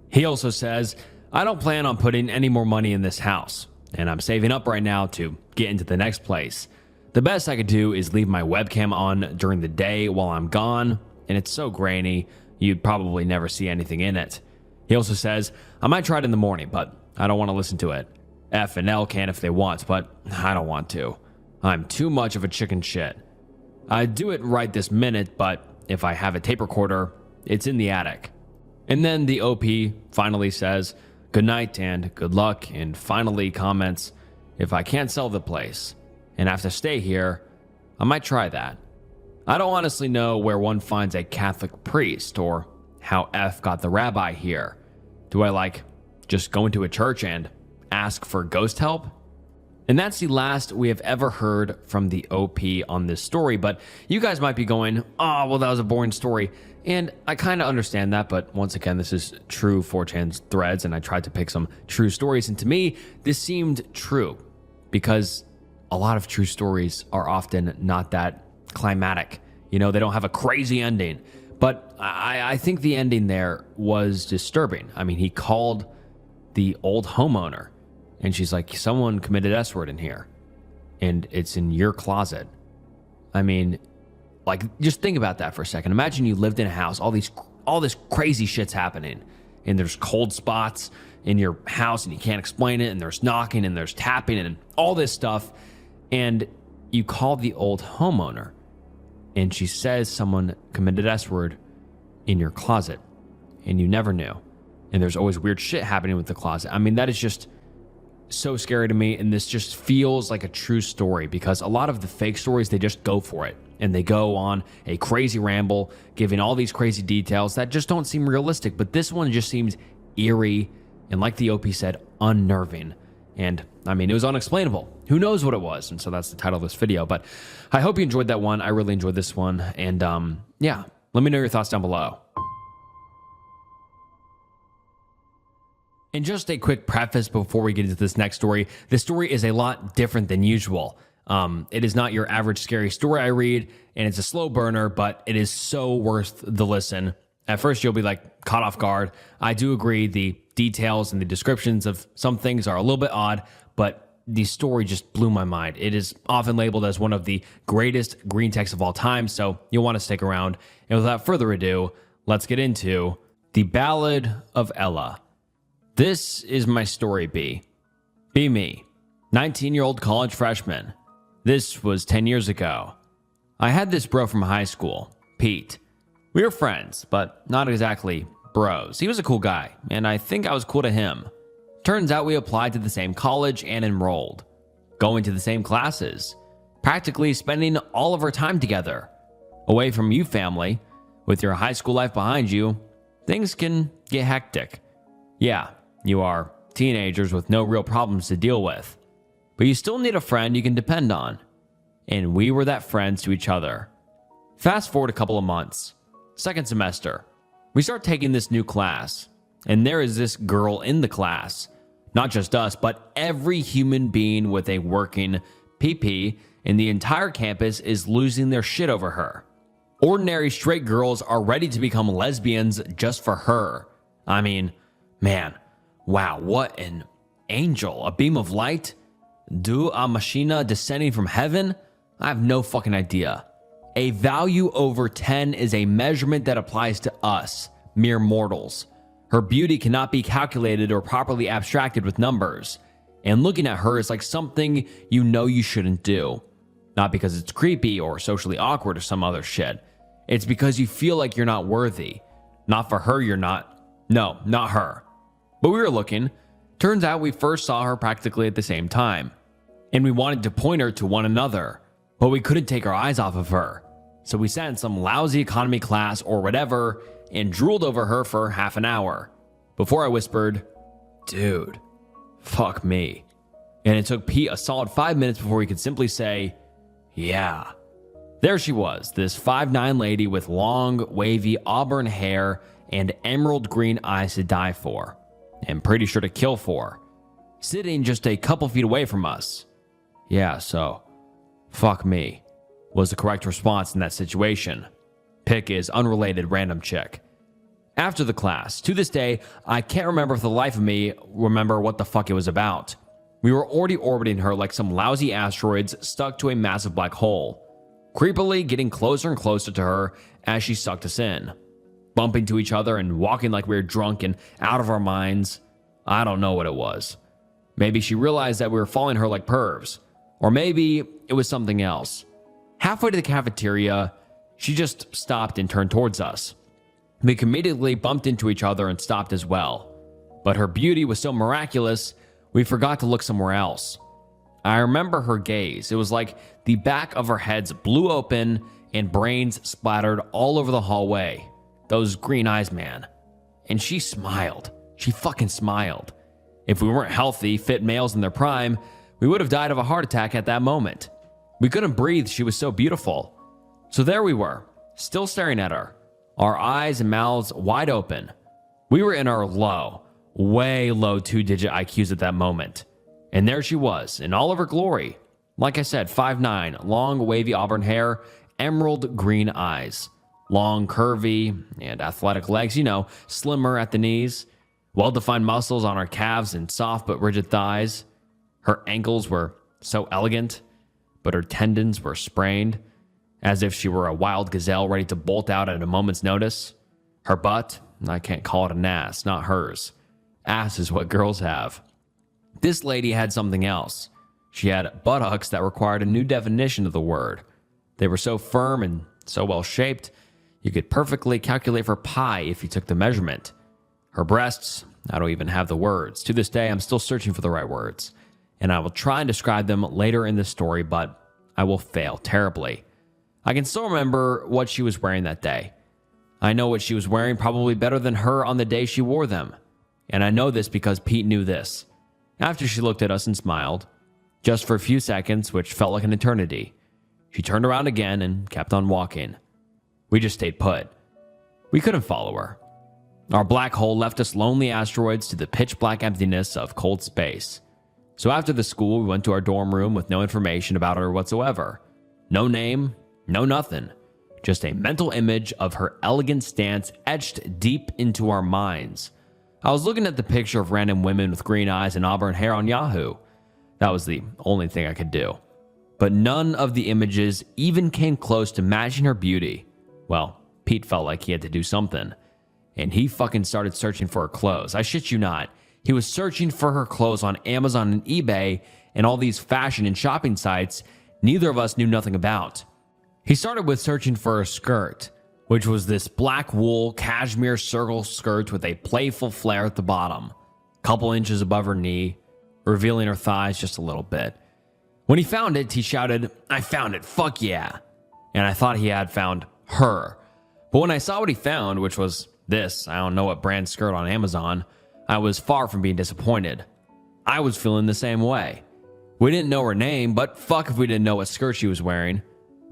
He also says, I don't plan on putting any more money in this house, and I'm saving up right now to get into the next place. The best I could do is leave my webcam on during the day while I'm gone, and it's so grainy, you'd probably never see anything in it. He also says, I might try it in the morning, but I don't want to listen to it. F and L can if they want, but I don't want to. I'm too much of a chicken shit. I'd do it right this minute, but if I have a tape recorder, it's in the attic. And then the OP finally says, good night and good luck, and finally comments, if I can't sell the place and have to stay here, I might try that. I don't honestly know where one finds a Catholic priest or how F got the rabbi here. Do I just go into a church and ask for ghost help? And that's the last we have ever heard from the OP on this story, but you guys might be going, oh, well, that was a boring story. And I kind of understand that, but once again, this is true 4chan's threads, and I tried to pick some true stories, and to me, this seemed true, because a lot of true stories are often not that climatic. They don't have a crazy ending, but I think the ending there was disturbing. I mean, he called the old homeowner, and she's like, someone committed S-word in here, and it's in your closet. I mean, just think about that for a second. Imagine you lived in a house, all this crazy shit's happening, and there's cold spots in your house, and you can't explain it, and there's knocking, and there's tapping, and all this stuff, and you call the old homeowner, and she says someone committed S-word in your closet, and you never knew, and there's always weird shit happening with the closet. I mean, that is just so scary to me, and this just feels like a true story, because a lot of the fake stories, they just go for it, and they go on a crazy ramble, giving all these crazy details that just don't seem realistic, but this one just seems eerie, and like the OP said, unnerving. And I mean, it was unexplainable. Who knows what it was? And so that's the title of this video, but I hope you enjoyed that one. I really enjoyed this one, and yeah, let me know your thoughts down below. And just a quick preface before we get into this next story. This story is a lot different than usual. It is not your average scary story I read, and it's a slow burner, but it is so worth the listen. At first, you'll be caught off guard. I do agree the details and the descriptions of some things are a little bit odd, but the story just blew my mind. It is often labeled as one of the greatest green texts of all time, so you'll want to stick around. And without further ado, let's get into The Ballad of Ella. This is my story, B. Be me, 19-year-old college freshman. This was 10 years ago. I had this bro from high school, Pete. We were friends, but not exactly bros. He was a cool guy, and I think I was cool to him. Turns out we applied to the same college and enrolled, going to the same classes, practically spending all of our time together. Away from you, family, with your high school life behind you, things can get hectic. Yeah, you are teenagers with no real problems to deal with, but you still need a friend you can depend on. And we were that friends to each other. Fast forward a couple of months. Second semester. We start taking this new class, and there is this girl in the class. Not just us, but every human being with a working PP in the entire campus is losing their shit over her. Ordinary straight girls are ready to become lesbians just for her. I mean, man, wow, what an angel, a beam of light? Do a machina descending from heaven? I have no fucking idea. A value over 10 is a measurement that applies to us, mere mortals. Her beauty cannot be calculated or properly abstracted with numbers. And looking at her is like something you know you shouldn't do. Not because it's creepy or socially awkward or some other shit. It's because you feel like you're not worthy. Not for her, you're not. No, not her. But we were looking. Turns out we first saw her practically at the same time. And we wanted to point her to one another, but we couldn't take our eyes off of her. So we sat in some lousy economy class or whatever and drooled over her for half an hour before I whispered, dude, fuck me. And it took Pete a solid 5 minutes before he could simply say, yeah. There she was, this 5'9" lady with long, wavy auburn hair and emerald green eyes to die for, and pretty sure to kill for, sitting just a couple feet away from us. Yeah, so, fuck me, was the correct response in that situation. Pick is unrelated random chick. After the class, to this day, I can't remember for the life of me what the fuck it was about. We were already orbiting her like some lousy asteroids stuck to a massive black hole, creepily getting closer and closer to her as she sucked us in, bumping to each other and walking like we were drunk and out of our minds. I don't know what it was. Maybe she realized that we were following her like pervs, or maybe it was something else. Halfway to the cafeteria, she just stopped and turned towards us. We immediately bumped into each other and stopped as well. But her beauty was so miraculous, we forgot to look somewhere else. I remember her gaze. It was like the back of her heads blew open and brains splattered all over the hallway. Those green eyes, man. And she smiled. She fucking smiled. If we weren't healthy, fit males in their prime, we would have died of a heart attack at that moment. We couldn't breathe. She was so beautiful. So there we were, still staring at her, our eyes and mouths wide open. We were in our low, way low 2-digit IQs at that moment. And there she was, in all of her glory. Like I said, 5'9", long wavy auburn hair, emerald green eyes, long curvy and athletic legs, slimmer at the knees, well-defined muscles on her calves and soft but rigid thighs. Her ankles were so elegant, but her tendons were sprained, as if she were a wild gazelle ready to bolt out at a moment's notice. Her butt, I can't call it an ass, not hers. Ass is what girls have. This lady had something else. She had buttocks that required a new definition of the word. They were so firm and so well shaped, you could perfectly calculate for pi if you took the measurement. Her breasts, I don't even have the words. To this day, I'm still searching for the right words, and I will try and describe them later in the story, but I will fail terribly. I can still remember what she was wearing that day. I know what she was wearing probably better than her on the day she wore them. And I know this because Pete knew this. After she looked at us and smiled, just for a few seconds, which felt like an eternity, she turned around again and kept on walking. We just stayed put. We couldn't follow her. Our black hole left us lonely asteroids to the pitch black emptiness of cold space. So after the school, we went to our dorm room with no information about her whatsoever. No name, no nothing. Just a mental image of her elegant stance etched deep into our minds. I was looking at the picture of random women with green eyes and auburn hair on Yahoo. That was the only thing I could do. But none of the images even came close to matching her beauty. Well, Pete felt like he had to do something. And he fucking started searching for her clothes. I shit you not. He was searching for her clothes on Amazon and eBay and all these fashion and shopping sites neither of us knew nothing about. He started with searching for her skirt, which was this black wool cashmere circle skirt with a playful flare at the bottom, couple inches above her knee, revealing her thighs just a little bit. When he found it, he shouted, "I found it, fuck yeah." And I thought he had found her. But when I saw what he found, which was this, I don't know what brand skirt on Amazon, I was far from being disappointed. I was feeling the same way. We didn't know her name, but fuck if we didn't know what skirt she was wearing.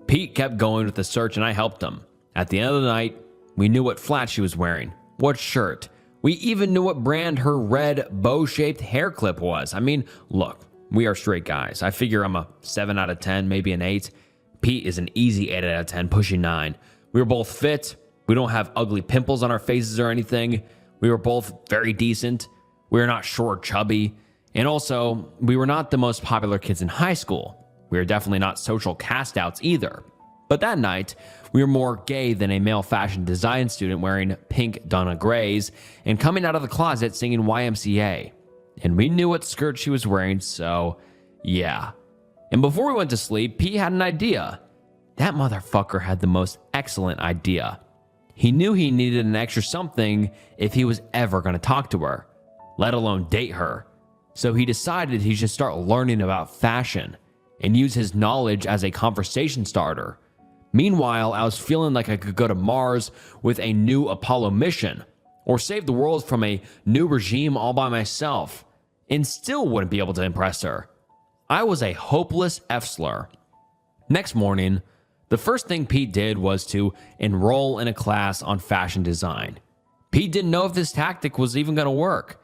Pete kept going with the search and I helped him. At the end of the night, we knew what flat she was wearing, what shirt. We even knew what brand her red bow-shaped hair clip was. I mean, look, we are straight guys. I figure I'm a 7 out of 10, maybe an 8. Pete is an easy 8 out of 10, pushing 9. We were both fit. We don't have ugly pimples on our faces or anything. We were both very decent. We were not short, chubby. And also, we were not the most popular kids in high school. We were definitely not social cast-outs either. But that night, we were more gay than a male fashion design student wearing pink Donna Grays and coming out of the closet singing YMCA. And we knew what skirt she was wearing, so yeah. And before we went to sleep, Pete had an idea. That motherfucker had the most excellent idea. He knew he needed an extra something if he was ever going to talk to her, let alone date her. So he decided he should start learning about fashion and use his knowledge as a conversation starter. Meanwhile, I was feeling like I could go to Mars with a new Apollo mission, or save the world from a new regime all by myself, and still wouldn't be able to impress her. I was a hopeless F-slur. Next morning, the first thing Pete did was to enroll in a class on fashion design. Pete didn't know if this tactic was even going to work.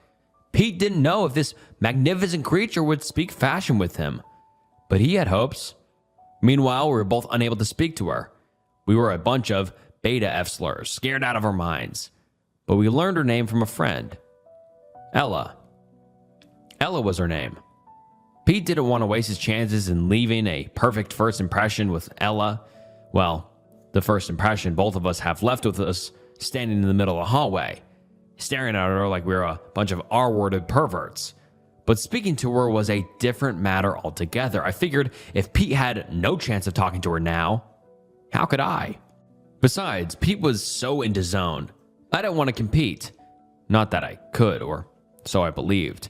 Pete didn't know if this magnificent creature would speak fashion with him. But he had hopes. Meanwhile, we were both unable to speak to her. We were a bunch of beta F-slurs, scared out of our minds. but we learned her name from a friend. Ella. Ella was her name. Pete didn't want to waste his chances in leaving a perfect first impression with Ella. Well, the first impression both of us have left with us standing in the middle of the hallway, staring at her like we were a bunch of R-worded perverts. But speaking to her was a different matter altogether. I figured if Pete had no chance of talking to her now, how could I? Besides, Pete was so into zone. I didn't want to compete. Not that I could, or so I believed.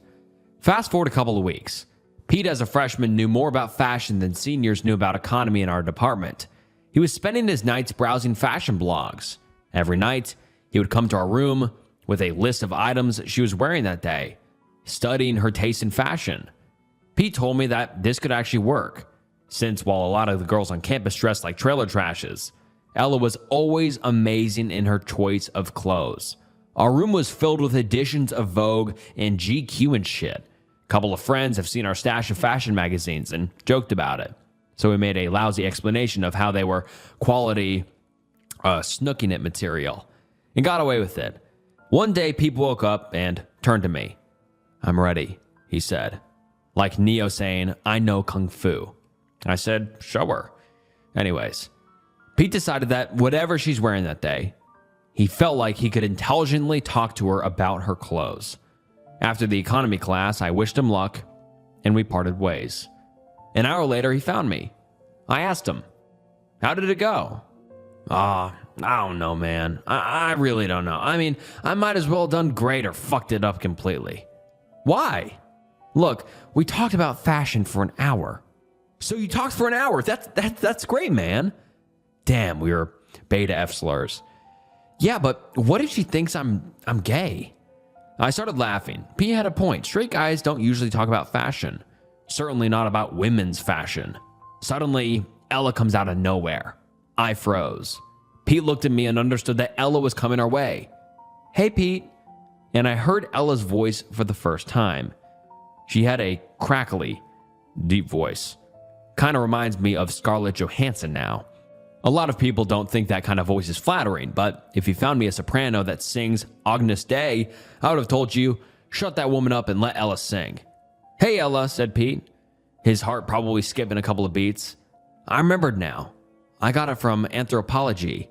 Fast forward a couple of weeks. Pete, as a freshman, knew more about fashion than seniors knew about economy in our department. He was spending his nights browsing fashion blogs. Every night, he would come to our room with a list of items she was wearing that day, studying her taste in fashion. Pete told me that this could actually work, since while a lot of the girls on campus dressed like trailer trashes, Ella was always amazing in her choice of clothes. Our room was filled with editions of Vogue and GQ and shit. A couple of friends have seen our stash of fashion magazines and joked about it. So we made a lousy explanation of how they were quality snooking it material and got away with it. One day, Pete woke up and turned to me. "I'm ready," he said. Like Neo saying, "I know Kung Fu." I said, "Show her." Anyways, Pete decided that whatever she's wearing that day, he felt like he could intelligently talk to her about her clothes. After the economy class, I wished him luck, and we parted ways. An hour later, he found me. I asked him, "How did it go?" I don't know, man. I really don't know. I mean, I might as well have done great or fucked it up completely." "Why?" "Look, we talked about fashion for an hour." "So you talked for an hour? That's great, man." Damn, we were beta F slurs. "Yeah, but what if she thinks I'm gay?" I started laughing. Pete had a point. Straight guys don't usually talk about fashion. Certainly not about women's fashion. Suddenly, Ella comes out of nowhere. I froze. Pete looked at me and understood that Ella was coming our way. "Hey, Pete." And I heard Ella's voice for the first time. She had a crackly, deep voice. Kind of reminds me of Scarlett Johansson now. A lot of people don't think that kind of voice is flattering, but if you found me a soprano that sings Agnus Dei, I would have told you, shut that woman up and let Ella sing. "Hey, Ella," said Pete, his heart probably skipping a couple of beats. I remembered now. I got it from Anthropology.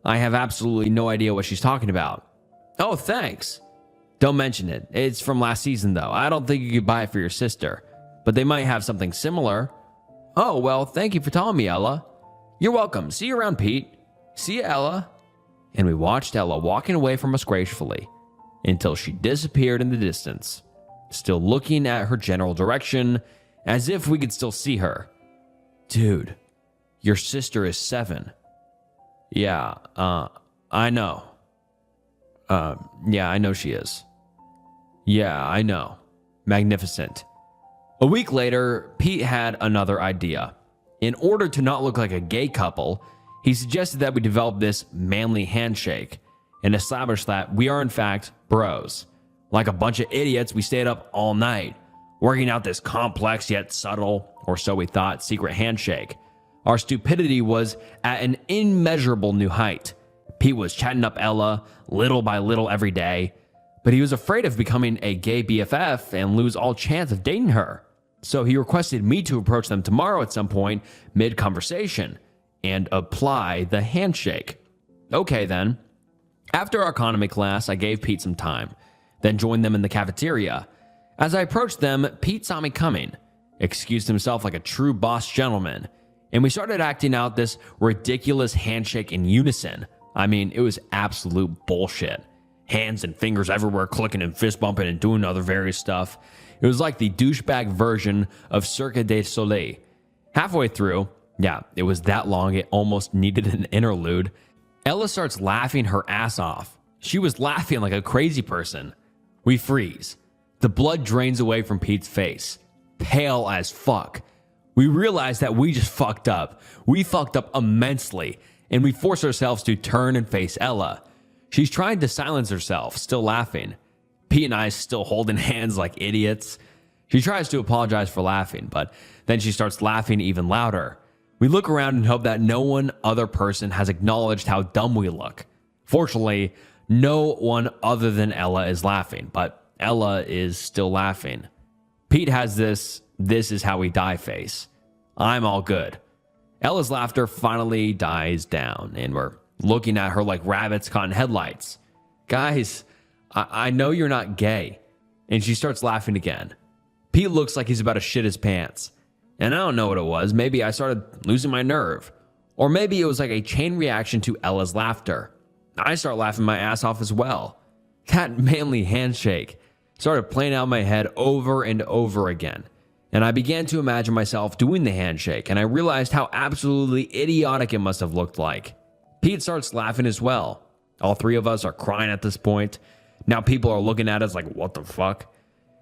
I have absolutely no idea what she's talking about. "Oh, thanks." "Don't mention it. It's from last season, though. I don't think you could buy it for your sister, but they might have something similar." "Oh, well, thank you for telling me, Ella." "You're welcome. See you around, Pete." "See you, Ella." And we watched Ella walking away from us gracefully until she disappeared in the distance, still looking at her general direction as if we could still see her. "Dude, your sister is 7. Yeah, I know. Yeah, I know she is." "Yeah, I know. Magnificent." A week later, Pete had another idea. In order to not look like a gay couple, he suggested that we develop this manly handshake and establish that we are in fact bros. Like a bunch of idiots, we stayed up all night, working out this complex yet subtle, or so we thought, secret handshake. Our stupidity was at an immeasurable new height. Pete was chatting up Ella little by little every day, but he was afraid of becoming a gay BFF and lose all chance of dating her. So he requested me to approach them tomorrow at some point mid-conversation and apply the handshake. Okay then. After our economy class, I gave Pete some time, then joined them in the cafeteria. As I approached them, Pete saw me coming, excused himself like a true boss gentleman, and we started acting out this ridiculous handshake in unison. I mean, it was absolute bullshit. Hands and fingers everywhere, clicking and fist bumping and doing other various stuff. It was like the douchebag version of Cirque du Soleil. Halfway through, yeah, it was that long it almost needed an interlude, Ella starts laughing her ass off. She was laughing like a crazy person. We freeze. The blood drains away from Pete's face. Pale as fuck. We realize that we just fucked up. We fucked up immensely, and we force ourselves to turn and face Ella. She's trying to silence herself, still laughing. Pete and I still holding hands like idiots. She tries to apologize for laughing, but then she starts laughing even louder. We look around and hope that no one other person has acknowledged how dumb we look. Fortunately, No one other than Ella is laughing, but Ella is still laughing. Pete has this is how we die face. I'm all good. Ella's laughter finally dies down, and we're looking at her like rabbits caught in headlights. Guys, I know you're not gay. And she starts laughing again. Pete looks like he's about to shit his pants. And I don't know what it was. Maybe I started losing my nerve. Or maybe it was like a chain reaction to Ella's laughter. I start laughing my ass off as well. That manly handshake started playing out in my head over and over again. And I began to imagine myself doing the handshake, and I realized how absolutely idiotic it must have looked like. Pete starts laughing as well. All three of us are crying at this point. Now people are looking at us like, what the fuck?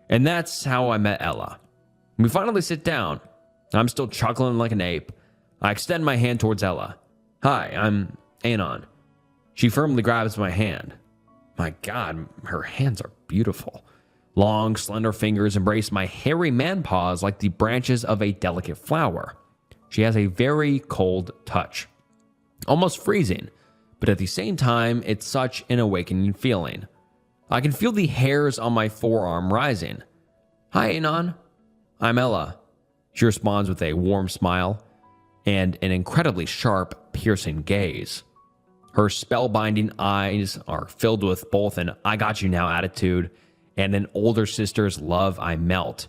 And that's how I met Ella. We finally sit down. I'm still chuckling like an ape. I extend my hand towards Ella. Hi, I'm Anon. She firmly grabs my hand. My God, her hands are beautiful. Long, slender fingers embrace my hairy man paws like the branches of a delicate flower. She has a very cold touch. Almost freezing, but at the same time, it's such an awakening feeling. I can feel the hairs on my forearm rising. Hi, Anon. I'm Ella. She responds with a warm smile and an incredibly sharp, piercing gaze. Her spellbinding eyes are filled with both an I got you now attitude and an older sister's love I melt.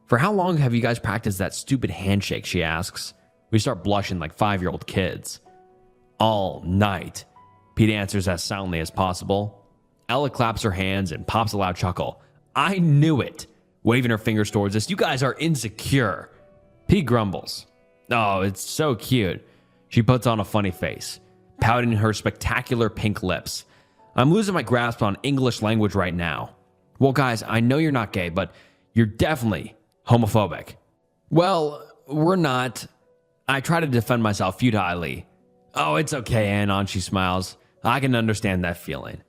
For how long have you guys practiced that stupid handshake, she asks. We start blushing like 5-year-old kids. All night, Pete answers as silently as possible. Ella claps her hands and pops a loud chuckle. I knew it, waving her fingers towards us. You guys are insecure. Pete grumbles. Oh, it's so cute. She puts on a funny face, pouting her spectacular pink lips. I'm losing my grasp on English language right now. Well, guys, I know you're not gay, but you're definitely homophobic. Well, we're not. I try to defend myself futilely. Oh, it's okay, Anon, she smiles. I can understand that feeling.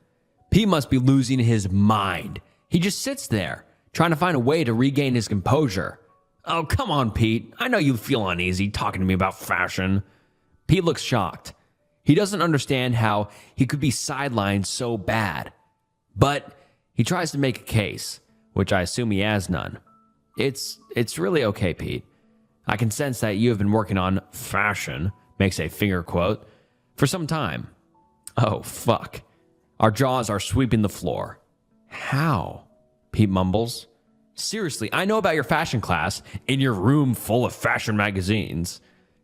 Pete must be losing his mind. He just sits there, trying to find a way to regain his composure. Oh, come on, Pete. I know you feel uneasy talking to me about fashion. Pete looks shocked. He doesn't understand how he could be sidelined so bad. But he tries to make a case, which I assume he has none. It's really okay, Pete. I can sense that you have been working on fashion, makes a finger quote, for some time. Oh, fuck. Our jaws are sweeping the floor. How? Pete mumbles. Seriously, I know about your fashion class in your room full of fashion magazines.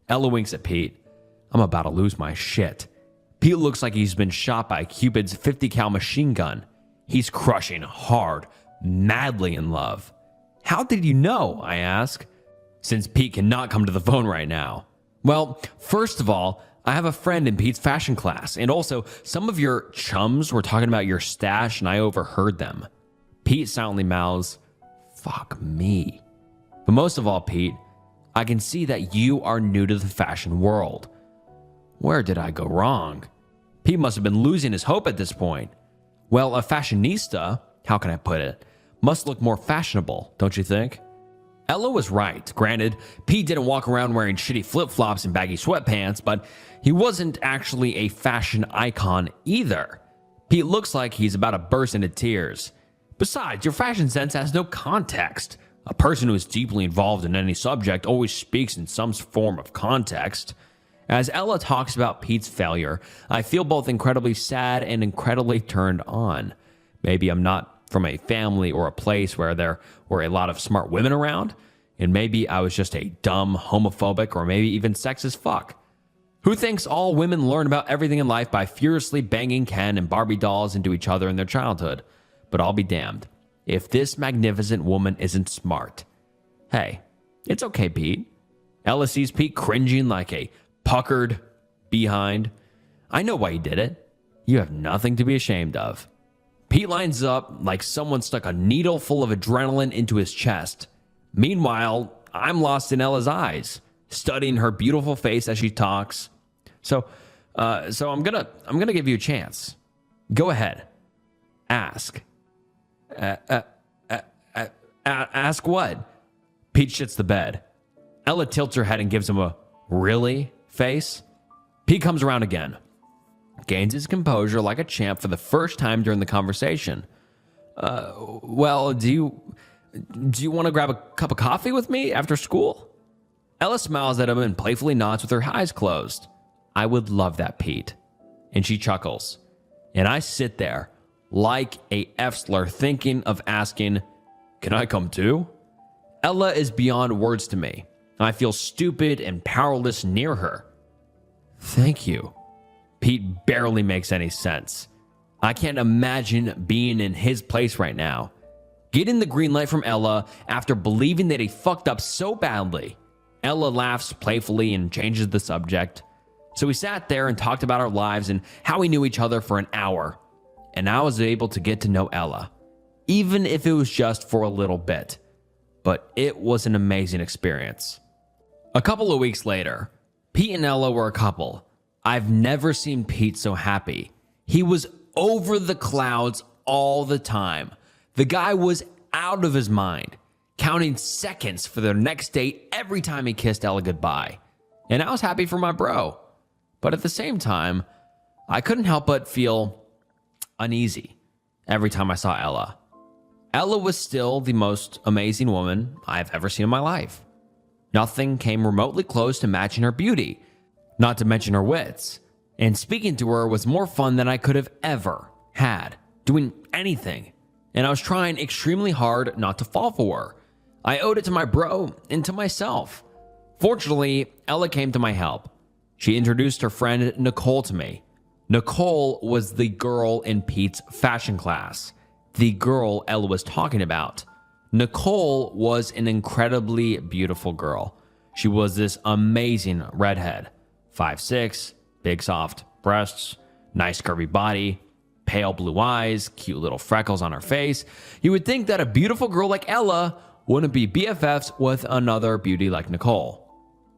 Ella winks at Pete. I'm about to lose my shit. Pete looks like he's been shot by Cupid's 50 cal machine gun. He's crushing hard, madly in love. How did you know? I ask, since Pete cannot come to the phone right now. Well, first of all, I have a friend in Pete's fashion class, and also some of your chums were talking about your stash and I overheard them. Pete silently mouths, fuck me. But most of all, Pete, I can see that you are new to the fashion world. Where did I go wrong? Pete must have been losing his hope at this point. Well, a fashionista, how can I put it, must look more fashionable, don't you think? Ella was right. Granted, Pete didn't walk around wearing shitty flip-flops and baggy sweatpants, but he wasn't actually a fashion icon either. Pete looks like he's about to burst into tears. Besides, your fashion sense has no context. A person who is deeply involved in any subject always speaks in some form of context. As Ella talks about Pete's failure, I feel both incredibly sad and incredibly turned on. Maybe I'm not from a family or a place where there were a lot of smart women around, and maybe I was just a dumb, homophobic, or maybe even sexist fuck. Who thinks all women learn about everything in life by furiously banging Ken and Barbie dolls into each other in their childhood? But I'll be damned if this magnificent woman isn't smart. Hey, it's okay, Pete. Ella sees Pete cringing like a puckered behind. I know why you did it. You have nothing to be ashamed of. Pete lines up like someone stuck a needle full of adrenaline into his chest. Meanwhile, I'm lost in Ella's eyes, studying her beautiful face as she talks. So I'm gonna give you a chance. Go ahead. Ask. Ask what? Pete shits the bed. Ella tilts her head and gives him a really face. Pete comes around again. gains his composure like a champ for the first time during the conversation. Well, do you want to grab a cup of coffee with me after school? Ella smiles at him and playfully nods with her eyes closed. I would love that, Pete. And she chuckles. And I sit there like a F-slur thinking of asking, can I come too? Ella is beyond words to me. I feel stupid and powerless near her. Thank you. Pete barely makes any sense. I can't imagine being in his place right now. Getting the green light from Ella after believing that he fucked up so badly. Ella laughs playfully and changes the subject. So we sat there and talked about our lives and how we knew each other for an hour. And I was able to get to know Ella, even if it was just for a little bit. But it was an amazing experience. A couple of weeks later, Pete and Ella were a couple. I've never seen Pete so happy. He was over the clouds all the time. The guy was out of his mind, counting seconds for their next date every time he kissed Ella goodbye. And I was happy for my bro. But at the same time, I couldn't help but feel uneasy every time I saw Ella. Ella was still the most amazing woman I've ever seen in my life. Nothing came remotely close to matching her beauty, not to mention her wits. And speaking to her was more fun than I could have ever had, doing anything. And I was trying extremely hard not to fall for her. I owed it to my bro and to myself. Fortunately, Ella came to my help. She introduced her friend Nicole to me. Nicole was the girl in Pete's fashion class, the girl Ella was talking about. Nicole was an incredibly beautiful girl. She was this amazing redhead, 5'6", big soft breasts, nice curvy body, pale blue eyes, cute little freckles on her face. You would think that a beautiful girl like Ella wouldn't be BFFs with another beauty like Nicole.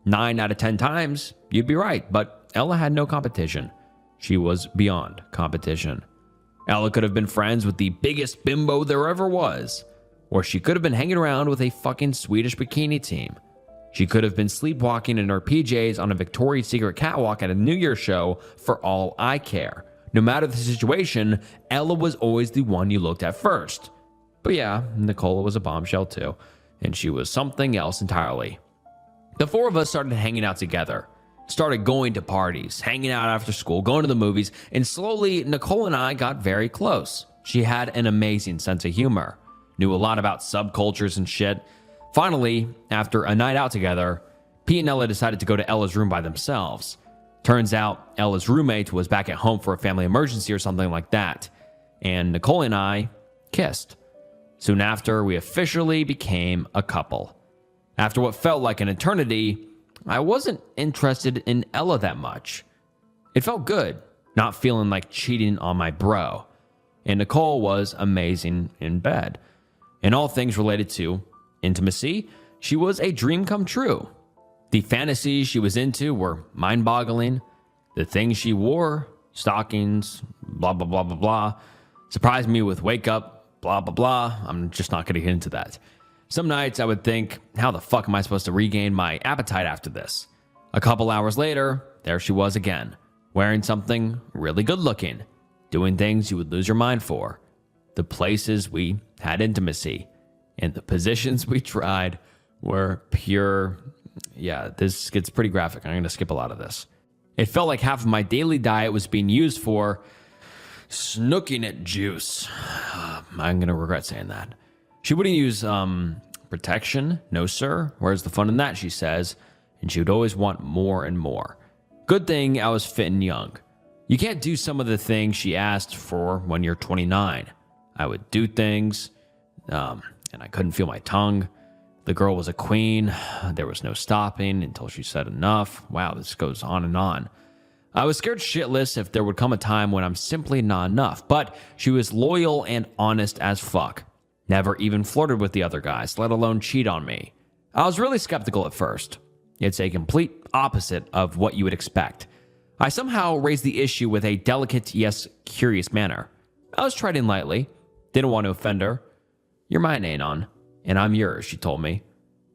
9 out of 10 times, you'd be right, but Ella had no competition. She was beyond competition. Ella could have been friends with the biggest bimbo there ever was, or she could have been hanging around with a fucking Swedish bikini team. She could have been sleepwalking in her PJs on a Victoria's Secret catwalk at a New Year's show for all I care. No matter the situation, Ella was always the one you looked at first. But yeah, Nicola was a bombshell too, and she was something else entirely. The four of us started hanging out together, started going to parties, hanging out after school, going to the movies, and slowly Nicole and I got very close. She had an amazing sense of humor, knew a lot about subcultures and shit. Finally, after a night out together, Pete and Ella decided to go to Ella's room by themselves. Turns out Ella's roommate was back at home for a family emergency or something like that, and Nicole and I kissed. Soon after, we officially became a couple. After what felt like an eternity, I wasn't interested in Ella that much. It felt good, not feeling like cheating on my bro. And Nicole was amazing in bed. In all things related to intimacy, she was a dream come true. The fantasies she was into were mind-boggling. The things she wore, stockings, blah, blah, blah, blah, blah, surprised me with wake up, blah, blah, blah. I'm just not going to get into that. Some nights I would think, how the fuck am I supposed to regain my appetite after this? A couple hours later, there she was again, wearing something really good looking, doing things you would lose your mind for. The places we had intimacy and the positions we tried were pure. Yeah, this gets pretty graphic. I'm going to skip a lot of this. It felt like half of my daily diet was being used for snooking it juice. I'm going to regret saying that. She wouldn't use protection. No, sir. Where's the fun in that, she says. And she would always want more and more. Good thing I was fit and young. You can't do some of the things she asked for when you're 29. I would do things, and I couldn't feel my tongue. The girl was a queen. There was no stopping until she said enough. Wow, this goes on and on. I was scared shitless if there would come a time when I'm simply not enough, but she was loyal and honest as fuck. Never even flirted with the other guys, let alone cheat on me. I was really skeptical at first. It's a complete opposite of what you would expect. I somehow raised the issue with a delicate, yes, curious manner. I was treading lightly. Didn't want to offend her. You're mine, Anon, and I'm yours, she told me.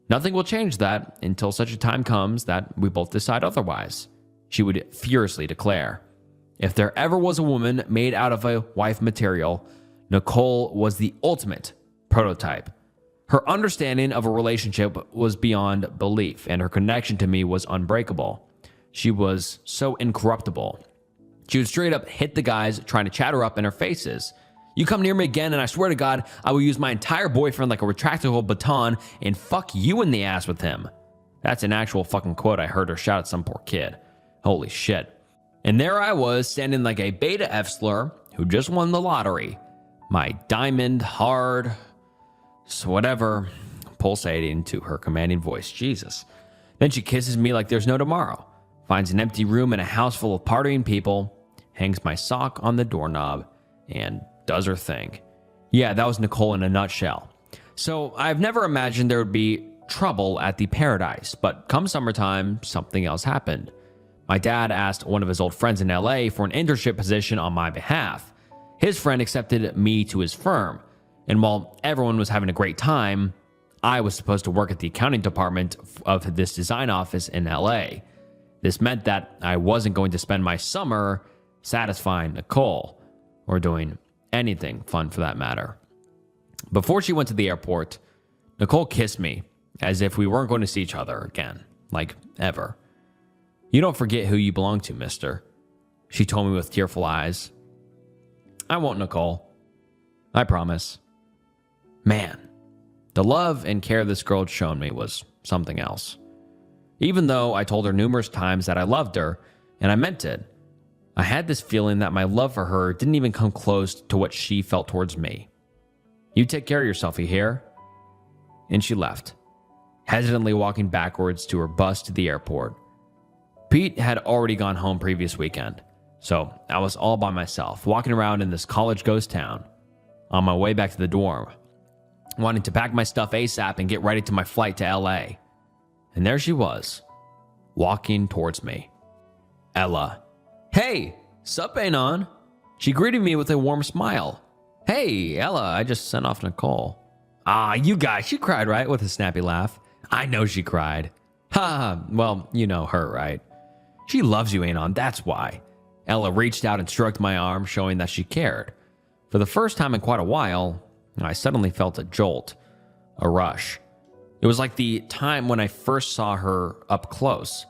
Nothing will change that until such a time comes that we both decide otherwise, she would furiously declare. If there ever was a woman made out of a wife material, Nicole was the ultimate prototype. Her understanding of a relationship was beyond belief, and her connection to me was unbreakable. She was so incorruptible. She would straight up hit the guys trying to chat her up in her faces. You come near me again, and I swear to God, I will use my entire boyfriend like a retractable baton and fuck you in the ass with him. That's an actual fucking quote I heard her shout at some poor kid. Holy shit. And there I was, standing like a beta F-slur who just won the lottery. My diamond, hard, whatever, pulsating to her commanding voice. Jesus. Then she kisses me like there's no tomorrow, finds an empty room in a house full of partying people, hangs my sock on the doorknob, and does her thing. Yeah, that was Nicole in a nutshell. So I've never imagined there would be trouble at the Paradise, but come summertime, something else happened. My dad asked one of his old friends in LA for an internship position on my behalf. His friend accepted me to his firm, and while everyone was having a great time, I was supposed to work at the accounting department of this design office in LA. This meant that I wasn't going to spend my summer satisfying Nicole, or doing anything fun for that matter. Before she went to the airport, Nicole kissed me as if we weren't going to see each other again, like ever. You don't forget who you belong to, mister, she told me with tearful eyes. I won't, Nicole. I promise. Man, the love and care this girl had shown me was something else. Even though I told her numerous times that I loved her, and I meant it, I had this feeling that my love for her didn't even come close to what she felt towards me. You take care of yourself, you hear? And she left, hesitantly walking backwards to her bus to the airport. Pete had already gone home previous weekend, so I was all by myself, walking around in this college ghost town, on my way back to the dorm, wanting to pack my stuff ASAP and get ready to my flight to LA. And there she was, walking towards me. Ella. Hey, sup, Anon? She greeted me with a warm smile. Hey, Ella, I just sent off Nicole. Ah, you guys, she cried, right? With a snappy laugh. I know she cried. Ha, well, you know her, right? She loves you, Anon, that's why. Ella reached out and stroked my arm, showing that she cared. For the first time in quite a while, I suddenly felt a jolt, a rush. It was like the time when I first saw her up close.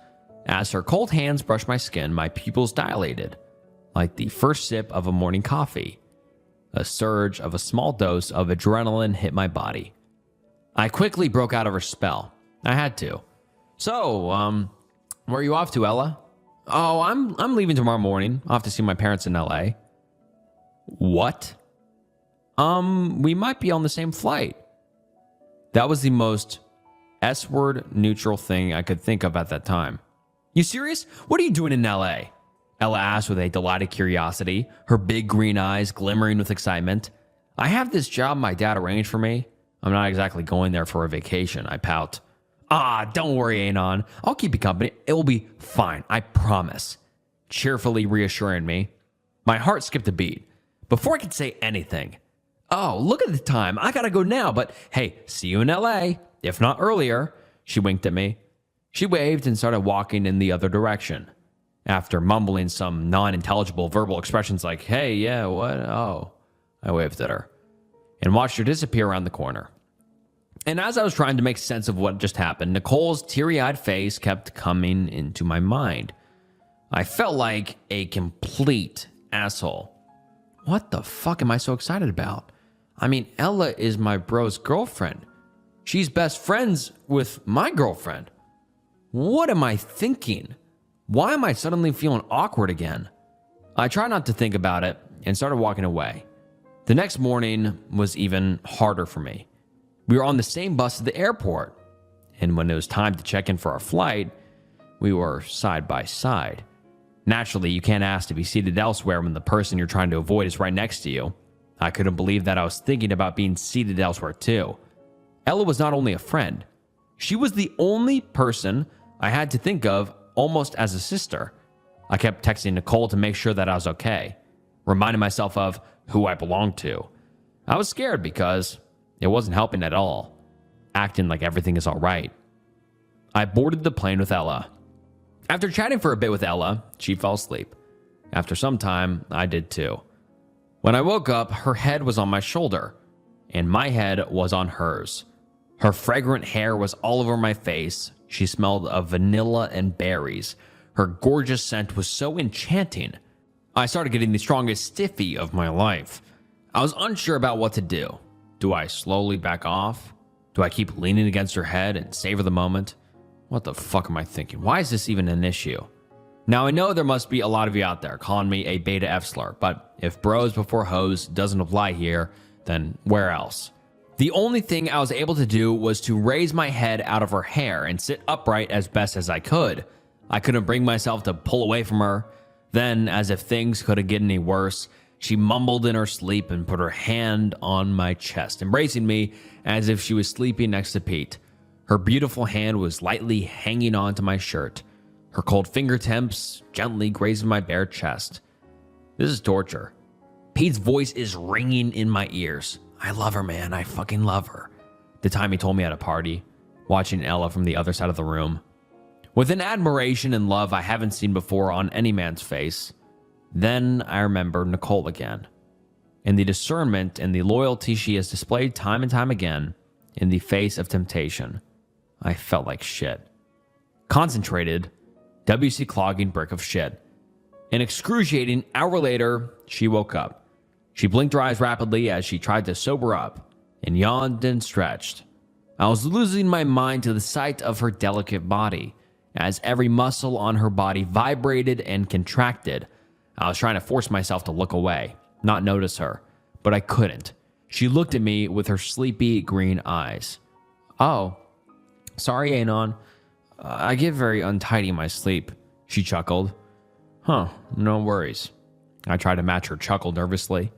As her cold hands brushed my skin, my pupils dilated, like the first sip of a morning coffee. A surge of a small dose of adrenaline hit my body. I quickly broke out of her spell. I had to. So, where are you off to, Ella? Oh, I'm leaving tomorrow morning, off to see my parents in LA. What? We might be on the same flight. That was the most S-word neutral thing I could think of at that time. You serious? What are you doing in LA? Ella asked with a delighted curiosity, her big green eyes glimmering with excitement. I have this job my dad arranged for me. I'm not exactly going there for a vacation, I pout. Ah, don't worry, Anon. I'll keep you company. It will be fine, I promise. Cheerfully reassuring me. My heart skipped a beat. Before I could say anything. Oh, look at the time. I gotta go now, but hey, see you in LA. If not earlier. She winked at me. She waved and started walking in the other direction. After mumbling some non-intelligible verbal expressions like, hey, yeah, what? Oh, I waved at her and watched her disappear around the corner. And as I was trying to make sense of what just happened, Nicole's teary-eyed face kept coming into my mind. I felt like a complete asshole. What the fuck am I so excited about? I mean, Ella is my bro's girlfriend. She's best friends with my girlfriend. What am I thinking? Why am I suddenly feeling awkward again? I tried not to think about it and started walking away. The next morning was even harder for me. We were on the same bus to the airport, and when it was time to check in for our flight, we were side by side. Naturally, you can't ask to be seated elsewhere when the person you're trying to avoid is right next to you. I couldn't believe that I was thinking about being seated elsewhere too. Ella was not only a friend, she was the only person I had to think of almost as a sister. I kept texting Nicole to make sure that I was okay, reminding myself of who I belonged to. I was scared because it wasn't helping at all, acting like everything is all right. I boarded the plane with Ella. After chatting for a bit with Ella, she fell asleep. After some time, I did too. When I woke up, her head was on my shoulder, and my head was on hers. Her fragrant hair was all over my face. She smelled of vanilla and berries. Her gorgeous scent was so enchanting. I started getting the strongest stiffy of my life. I was unsure about what to do. Do I slowly back off? Do I keep leaning against her head and savor the moment? What the fuck am I thinking? Why is this even an issue? Now, I know there must be a lot of you out there calling me a beta F slur, but if bros before hoes doesn't apply here, then where else? The only thing I was able to do was to raise my head out of her hair and sit upright as best as I could. I couldn't bring myself to pull away from her. Then, as if things couldn't get any worse, she mumbled in her sleep and put her hand on my chest, embracing me as if she was sleeping next to Pete. Her beautiful hand was lightly hanging onto my shirt. Her cold fingertips gently grazing my bare chest. This is torture. Pete's voice is ringing in my ears. I love her, man. I fucking love her. The time he told me at a party, watching Ella from the other side of the room. With an admiration and love I haven't seen before on any man's face. Then I remember Nicole again, and the discernment and the loyalty she has displayed time and time again in the face of temptation. I felt like shit. Concentrated, WC clogging brick of shit. An excruciating hour later, she woke up. She blinked her eyes rapidly as she tried to sober up, and yawned and stretched. I was losing my mind to the sight of her delicate body, as every muscle on her body vibrated and contracted. I was trying to force myself to look away, not notice her, but I couldn't. She looked at me with her sleepy green eyes. Oh, sorry, Anon. I get very untidy in my sleep, she chuckled. Huh, no worries. I tried to match her chuckle nervously.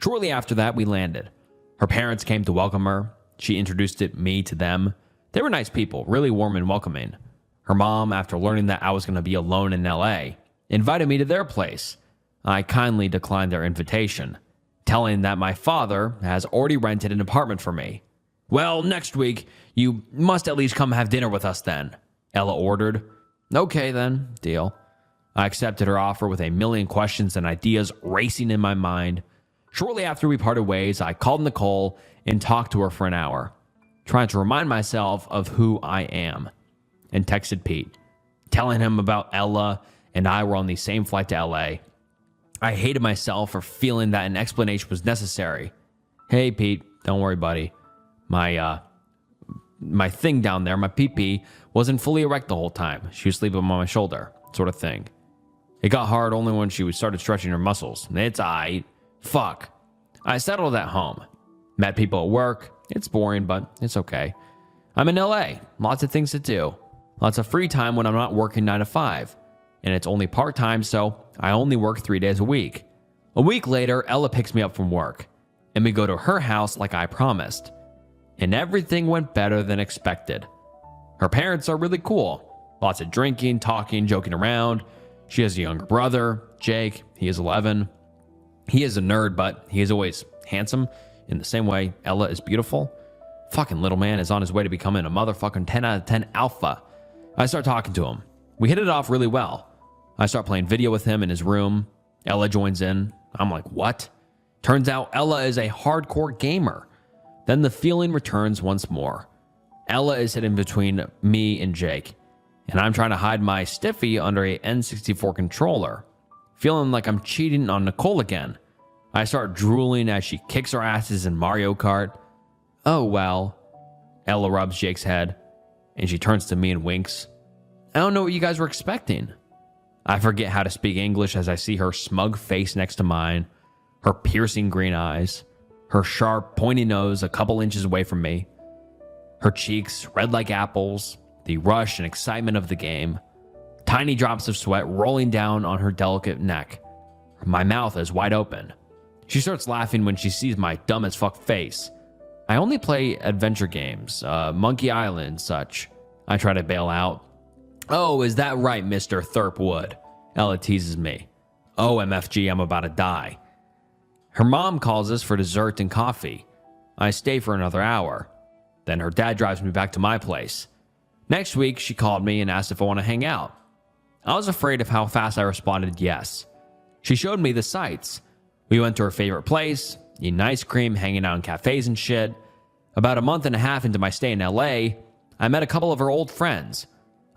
Shortly after that, we landed. Her parents came to welcome her. She introduced me to them. They were nice people, really warm and welcoming. Her mom, after learning that I was going to be alone in LA, invited me to their place. I kindly declined their invitation, telling that my father has already rented an apartment for me. Well, next week, you must at least come have dinner with us then, Ella ordered. Okay then, deal. I accepted her offer with a million questions and ideas racing in my mind. Shortly after we parted ways, I called Nicole and talked to her for an hour, trying to remind myself of who I am, and texted Pete, telling him about Ella and I were on the same flight to LA. I hated myself for feeling that an explanation was necessary. Hey, Pete, don't worry, buddy. My thing down there, my pee-pee, wasn't fully erect the whole time. She was sleeping on my shoulder, sort of thing. It got hard only when she started stretching her muscles. It's aight. Fuck. I settled at home. Met people at work. It's boring, but it's okay. I'm in LA. Lots of things to do. Lots of free time when I'm not working 9 to 5. And it's only part-time, so I only work 3 days a week. A week later, Ella picks me up from work, and we go to her house like I promised. And everything went better than expected. Her parents are really cool. Lots of drinking, talking, joking around. She has a younger brother, Jake. He is 11. He is a nerd, but he is always handsome in the same way Ella is beautiful. Fucking little man is on his way to becoming a motherfucking 10 out of 10 alpha. I start talking to him. We hit it off really well. I start playing video with him in his room. Ella joins in. I'm like, what? Turns out Ella is a hardcore gamer. Then the feeling returns once more. Ella is sitting between me and Jake, and I'm trying to hide my stiffy under a N64 controller, feeling like I'm cheating on Nicole again. I start drooling as she kicks our asses in Mario Kart. Oh well. Ella rubs Jake's head, and she turns to me and winks. I don't know what you guys were expecting. I forget how to speak English as I see her smug face next to mine, her piercing green eyes, her sharp, pointy nose a couple inches away from me, her cheeks red like apples, the rush and excitement of the game, tiny drops of sweat rolling down on her delicate neck. My mouth is wide open. She starts laughing when she sees my dumb as fuck face. I only play adventure games, Monkey Island, such. I try to bail out. Oh, is that right, Mr. Thurpwood? Ella teases me. Oh, MFG, I'm about to die. Her mom calls us for dessert and coffee. I stay for another hour. Then her dad drives me back to my place. Next week, she called me and asked if I want to hang out. I was afraid of how fast I responded yes. She showed me the sights. We went to her favorite place, eating ice cream, hanging out in cafes and shit. About a month and a half into my stay in LA, I met a couple of her old friends.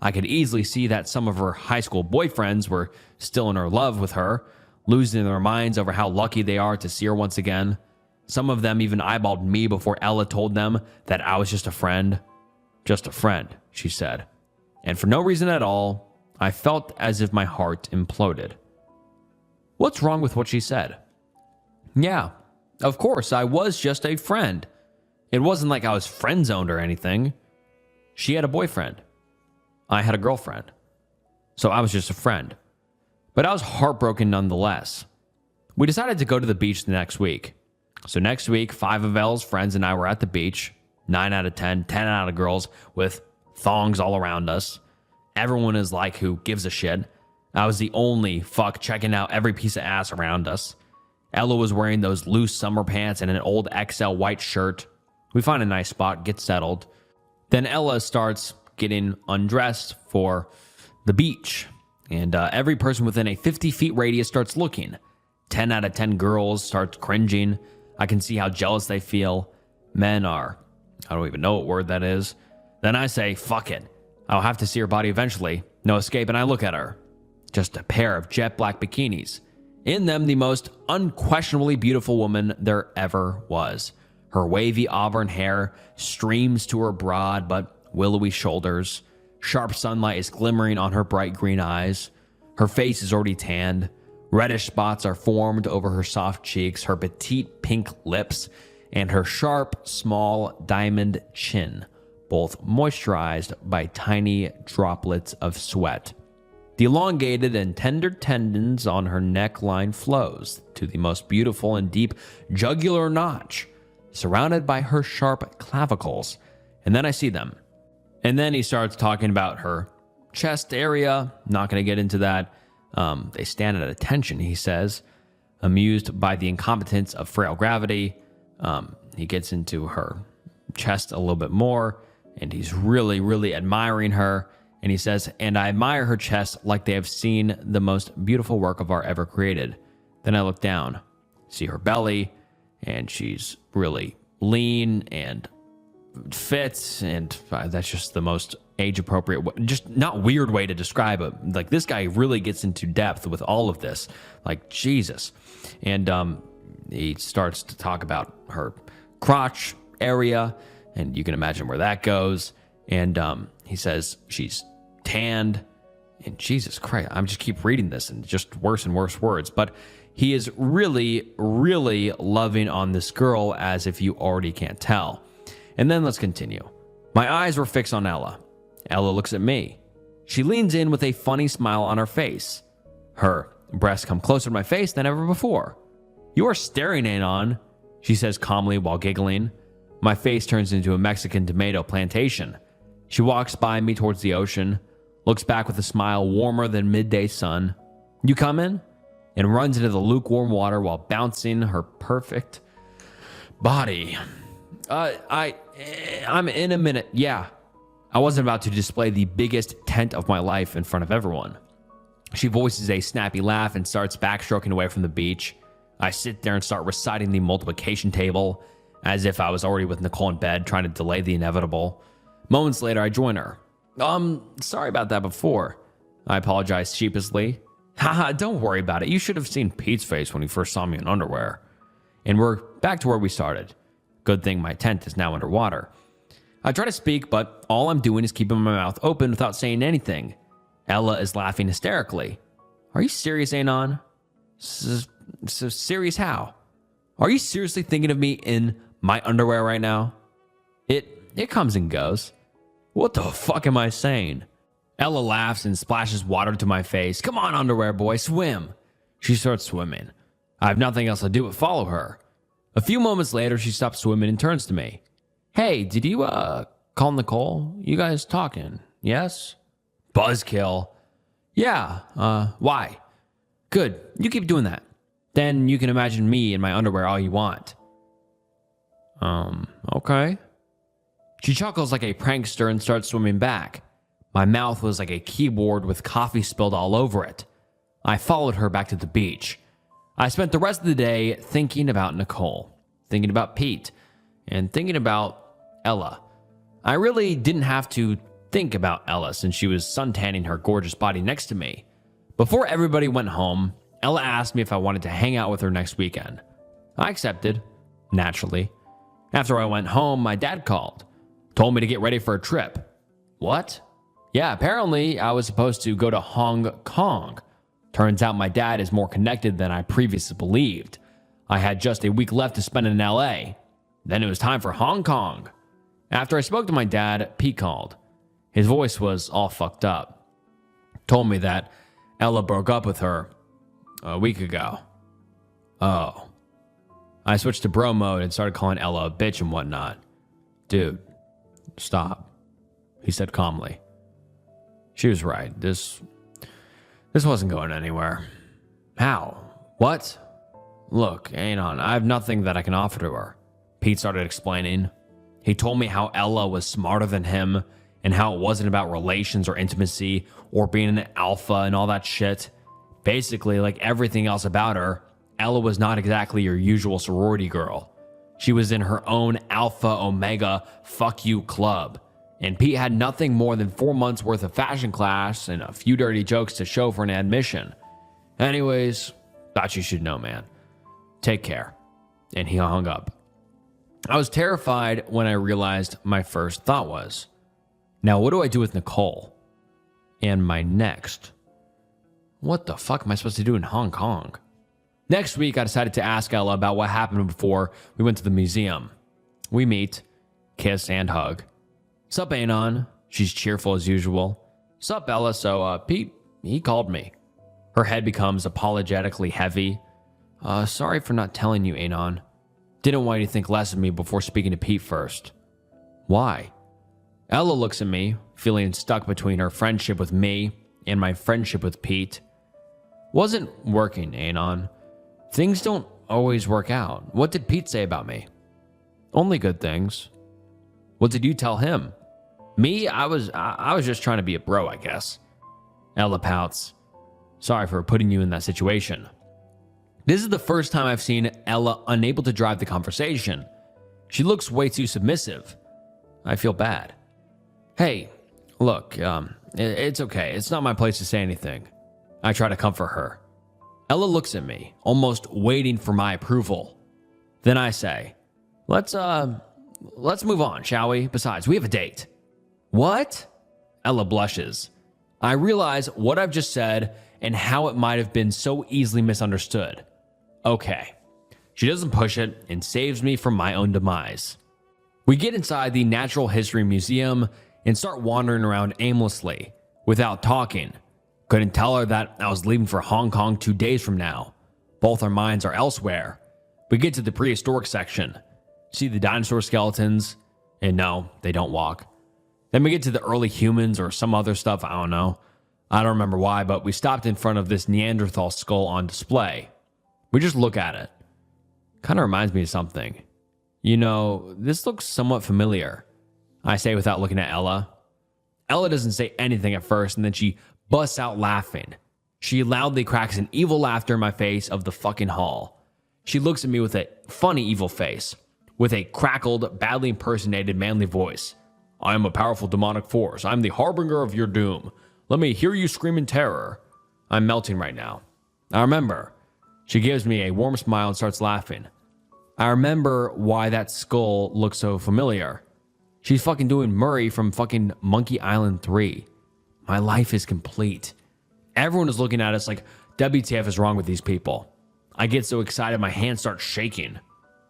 I could easily see that some of her high school boyfriends were still in her love with her, losing their minds over how lucky they are to see her once again. Some of them even eyeballed me before Ella told them that I was just a friend. Just a friend, she said. And for no reason at all, I felt as if my heart imploded. What's wrong with what she said? Yeah, of course, I was just a friend. It wasn't like I was friend-zoned or anything. She had a boyfriend. I had a girlfriend. So I was just a friend. But I was heartbroken nonetheless. We decided to go to the beach the next week. So next week, 5 of Elle's friends and I were at the beach. 9 out of 10, 10 out of girls with thongs all around us. Everyone is like, who gives a shit? I was the only fuck checking out every piece of ass around us. Ella was wearing those loose summer pants and an old XL white shirt. We find a nice spot, get settled. Then Ella starts getting undressed for the beach. And every person within a 50 feet radius starts looking. 10 out of 10 girls start cringing. I can see how jealous they feel. Men are, I don't even know what word that is. Then I say, fuck it. I'll have to see her body eventually. No escape, and I look at her. Just a pair of jet black bikinis. In them, the most unquestionably beautiful woman there ever was. Her wavy auburn hair streams to her broad but willowy shoulders. Sharp sunlight is glimmering on her bright green eyes. Her face is already tanned. Reddish spots are formed over her soft cheeks, her petite pink lips, and her sharp, small diamond chin, both moisturized by tiny droplets of sweat. The elongated and tender tendons on her neckline flows to the most beautiful and deep jugular notch, surrounded by her sharp clavicles. And then I see them. And then he starts talking about her chest area. Not going to get into that. They stand at attention, he says, amused by the incompetence of frail gravity. He gets into her chest a little bit more, and he's really, really admiring her. And he says, and I admire her chest like they have seen the most beautiful work of art ever created. Then I look down, see her belly, and she's really lean and fit, and that's just the most age-appropriate, just not weird way to describe it. Like, this guy really gets into depth with all of this. Like, Jesus. And he starts to talk about her crotch area, and you can imagine where that goes. And he says she's tanned, and Jesus Christ, I'm just keep reading this and just worse and worse words. But he is really, really loving on this girl, as if you already can't tell. And then let's continue. My eyes were fixed on Ella. Ella looks at me. She leans in with a funny smile on her face. Her breasts come closer to my face than ever before. You are staring, Anon, she says calmly while giggling. My face turns into a Mexican tomato plantation. She walks by me towards the ocean, looks back with a smile warmer than midday sun. You coming? And runs into the lukewarm water while bouncing her perfect body. I'm in a minute. Yeah. I wasn't about to display the biggest tent of my life in front of everyone. She voices a snappy laugh and starts backstroking away from the beach. I sit there and start reciting the multiplication table, as if I was already with Nicole in bed, trying to delay the inevitable. Moments later, I join her. Sorry about that before. I apologize sheepishly. Haha, don't worry about it. You should have seen Pete's face when he first saw me in underwear. And we're back to where we started. Good thing my tent is now underwater. I try to speak, but all I'm doing is keeping my mouth open without saying anything. Ella is laughing hysterically. Are you serious, Anon? So serious how? Are you seriously thinking of me in my underwear right now? It comes and goes. What the fuck am I saying? Ella laughs and splashes water to my face. Come on, underwear boy, swim. She starts swimming. I have nothing else to do but follow her. A few moments later, she stops swimming and turns to me. Hey, did you, call Nicole? You guys talking? Yes? Buzzkill. Yeah, why? Good, you keep doing that. Then you can imagine me in my underwear all you want. Okay. She chuckles like a prankster and starts swimming back. My mouth was like a keyboard with coffee spilled all over it. I followed her back to the beach. I spent the rest of the day thinking about Nicole, thinking about Pete, and thinking about Ella. I really didn't have to think about Ella since she was suntanning her gorgeous body next to me. Before everybody went home, Ella asked me if I wanted to hang out with her next weekend. I accepted, naturally. After I went home, my dad called, told me to get ready for a trip. What? Yeah, apparently I was supposed to go to Hong Kong. Turns out my dad is more connected than I previously believed. I had just a week left to spend in LA. Then it was time for Hong Kong. After I spoke to my dad, Pete called. His voice was all fucked up. Told me that Ella broke up with her a week ago. Oh. I switched to bro mode and started calling Ella a bitch and whatnot. Dude, stop, he said calmly. She was right. This wasn't going anywhere. How? What? Look, Anon, I have nothing that I can offer to her. Pete started explaining. He told me how Ella was smarter than him and how it wasn't about relations or intimacy or being an alpha and all that shit. Basically, like everything else about her, Ella was not exactly your usual sorority girl. She was in her own alpha omega fuck you club. And Pete had nothing more than 4 months worth of fashion class and a few dirty jokes to show for an admission. Anyways, thought you should know, man. Take care. And he hung up. I was terrified when I realized my first thought was, now what do I do with Nicole? And my next, what the fuck am I supposed to do in Hong Kong? Next week, I decided to ask Ella about what happened before we went to the museum. We meet, kiss, and hug. Sup, Anon? She's cheerful as usual. Sup, Ella? So, Pete, he called me. Her head becomes apologetically heavy. Sorry for not telling you, Anon. Didn't want you to think less of me before speaking to Pete first. Why? Ella looks at me, feeling stuck between her friendship with me and my friendship with Pete. Wasn't working, Anon. Things don't always work out. What did Pete say about me? Only good things. What did you tell him? Me? I was just trying to be a bro, I guess. Ella pouts. Sorry for putting you in that situation. This is the first time I've seen Ella unable to drive the conversation. She looks way too submissive. I feel bad. Hey, look, it's okay. It's not my place to say anything. I try to comfort her. Ella looks at me, almost waiting for my approval. Then I say, let's move on, shall we? Besides, we have a date. What? Ella blushes. I realize what I've just said and how it might have been so easily misunderstood. Okay. She doesn't push it and saves me from my own demise. We get inside the Natural History Museum and start wandering around aimlessly, without talking. Couldn't tell her that I was leaving for Hong Kong 2 days from now. Both our minds are elsewhere. We get to the prehistoric section, see the dinosaur skeletons, and no, they don't walk. Then we get to the early humans or some other stuff, I don't know. I don't remember why, but we stopped in front of this Neanderthal skull on display. We just look at it. Kind of reminds me of something. You know, this looks somewhat familiar, I say without looking at Ella. Ella doesn't say anything at first, and then she busts out laughing. She loudly cracks an evil laughter in my face of the fucking hall. She looks at me with a funny evil face, with a crackled, badly impersonated manly voice. I am a powerful demonic force. I'm the harbinger of your doom. Let me hear you scream in terror. I'm melting right now. I remember. She gives me a warm smile and starts laughing. I remember why that skull looks so familiar. She's fucking doing Murray from fucking Monkey Island 3. My life is complete. Everyone is looking at us like, WTF is wrong with these people? I get so excited my hands start shaking.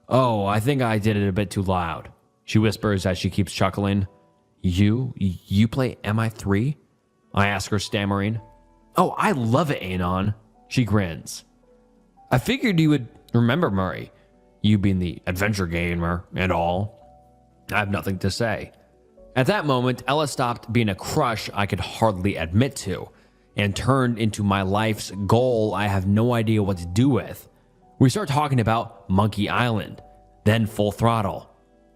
Oh, I think I did it a bit too loud, she whispers as she keeps chuckling. You play MI3? I ask her, stammering. Oh, I love it, Anon. She grins. I figured you would remember Murray, you being the adventure gamer and all. I have nothing to say. At that moment, Ella stopped being a crush I could hardly admit to and turned into my life's goal I have no idea what to do with. We start talking about Monkey Island, then Full Throttle,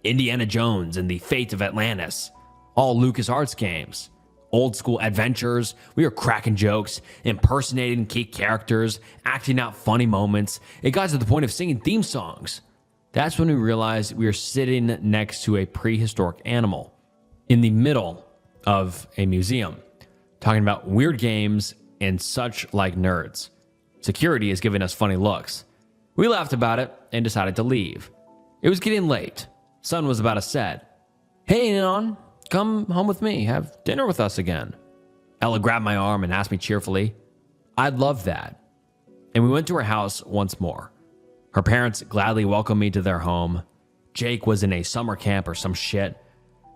Indiana Jones and the Fate of Atlantis, all LucasArts games, old school adventures. We were cracking jokes, impersonating key characters, acting out funny moments. It got to the point of singing theme songs. That's when we realized we were sitting next to a prehistoric animal in the middle of a museum, talking about weird games and such like nerds. Security is giving us funny looks. We laughed about it and decided to leave. It was getting late. Sun was about to set. Hey, Anon, come home with me. Have dinner with us again. Ella grabbed my arm and asked me cheerfully, I'd love that. And we went to her house once more. Her parents gladly welcomed me to their home. Jake was in a summer camp or some shit.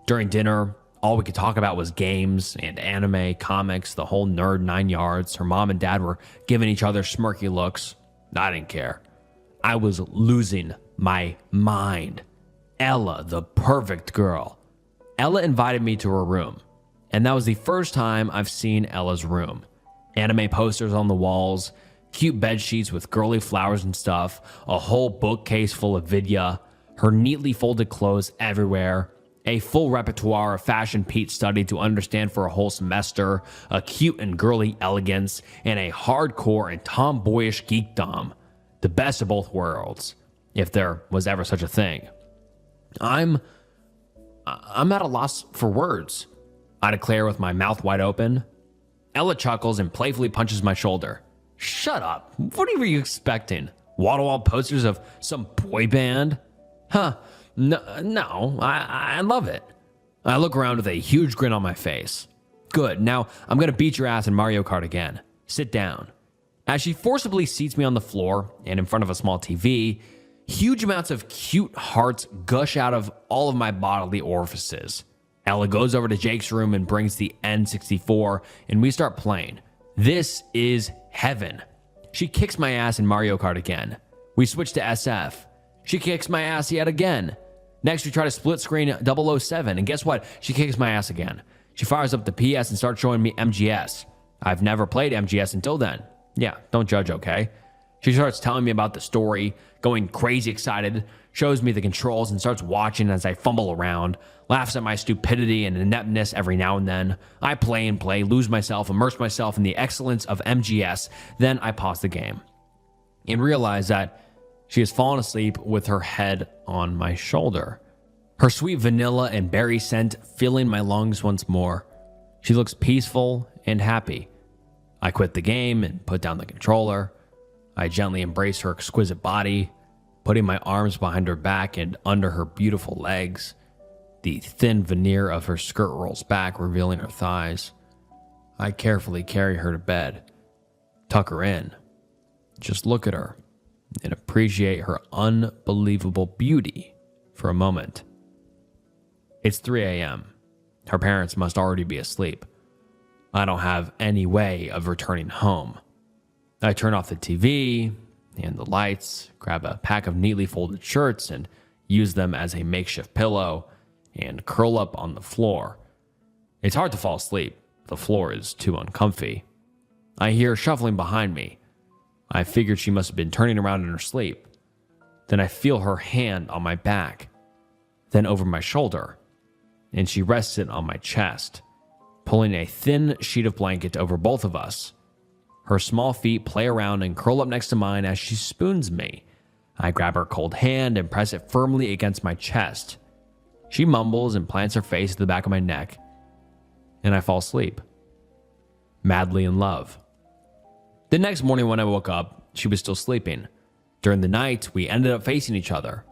During dinner, all we could talk about was games and anime, comics, the whole nerd 9 yards. Her mom and dad were giving each other smirky looks. I didn't care. I was losing my mind. Ella, the perfect girl. Ella invited me to her room, and that was the first time I've seen Ella's room. Anime posters on the walls, cute bed sheets with girly flowers and stuff, a whole bookcase full of vidya, her neatly folded clothes everywhere, a full repertoire of fashion Pete studied to understand for a whole semester, a cute and girly elegance, and a hardcore and tomboyish geekdom. The best of both worlds, if there was ever such a thing. I'm at a loss for words, I declare with my mouth wide open. Ella chuckles and playfully punches my shoulder. Shut up. What were you expecting? Wall-to-wall posters of some boy band? Huh. No, I love it. I look around with a huge grin on my face. Good, now I'm going to beat your ass in Mario Kart again. Sit down. As she forcibly seats me on the floor and in front of a small TV, huge amounts of cute hearts gush out of all of my bodily orifices. Ella goes over to Jake's room and brings the N64, and we start playing. This is heaven. She kicks my ass in Mario Kart again. We switch to SF. She kicks my ass yet again. Next, we try to split screen 007, and guess what? She kicks my ass again. She fires up the PS and starts showing me MGS. I've never played MGS until then. Yeah, don't judge, okay? She starts telling me about the story, going crazy excited, shows me the controls and starts watching as I fumble around, laughs at my stupidity and ineptness every now and then. I play and play, lose myself, immerse myself in the excellence of MGS, then I pause the game and realize that she has fallen asleep with her head on my shoulder. Her sweet vanilla and berry scent filling my lungs once more. She looks peaceful and happy. I quit the game and put down the controller. I gently embrace her exquisite body, putting my arms behind her back and under her beautiful legs. The thin veneer of her skirt rolls back, revealing her thighs. I carefully carry her to bed, tuck her in, just look at her, and appreciate her unbelievable beauty for a moment. It's 3 a.m. Her parents must already be asleep. I don't have any way of returning home. I turn off the TV and the lights, grab a pack of neatly folded shirts and use them as a makeshift pillow, and curl up on the floor. It's hard to fall asleep. The floor is too uncomfy. I hear shuffling behind me. I figured she must have been turning around in her sleep. Then I feel her hand on my back, then over my shoulder, and she rests it on my chest, pulling a thin sheet of blanket over both of us. Her small feet play around and curl up next to mine as she spoons me. I grab her cold hand and press it firmly against my chest. She mumbles and plants her face to the back of my neck, and I fall asleep, madly in love. The next morning when I woke up, she was still sleeping. During the night, we ended up facing each other.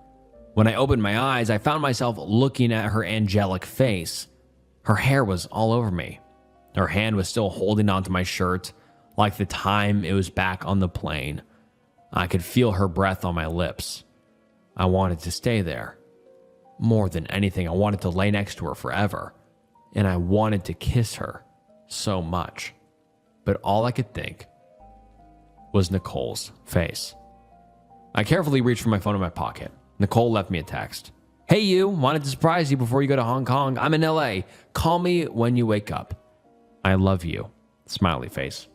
When I opened my eyes, I found myself looking at her angelic face. Her hair was all over me. Her hand was still holding onto my shirt, like the time it was back on the plane. I could feel her breath on my lips. I wanted to stay there. More than anything, I wanted to lay next to her forever. And I wanted to kiss her so much. But all I could think was Nicole's face. I carefully reached for my phone in my pocket. Nicole left me a text. Hey you, wanted to surprise you before you go to Hong Kong. I'm in LA. Call me when you wake up. I love you. Smiley face.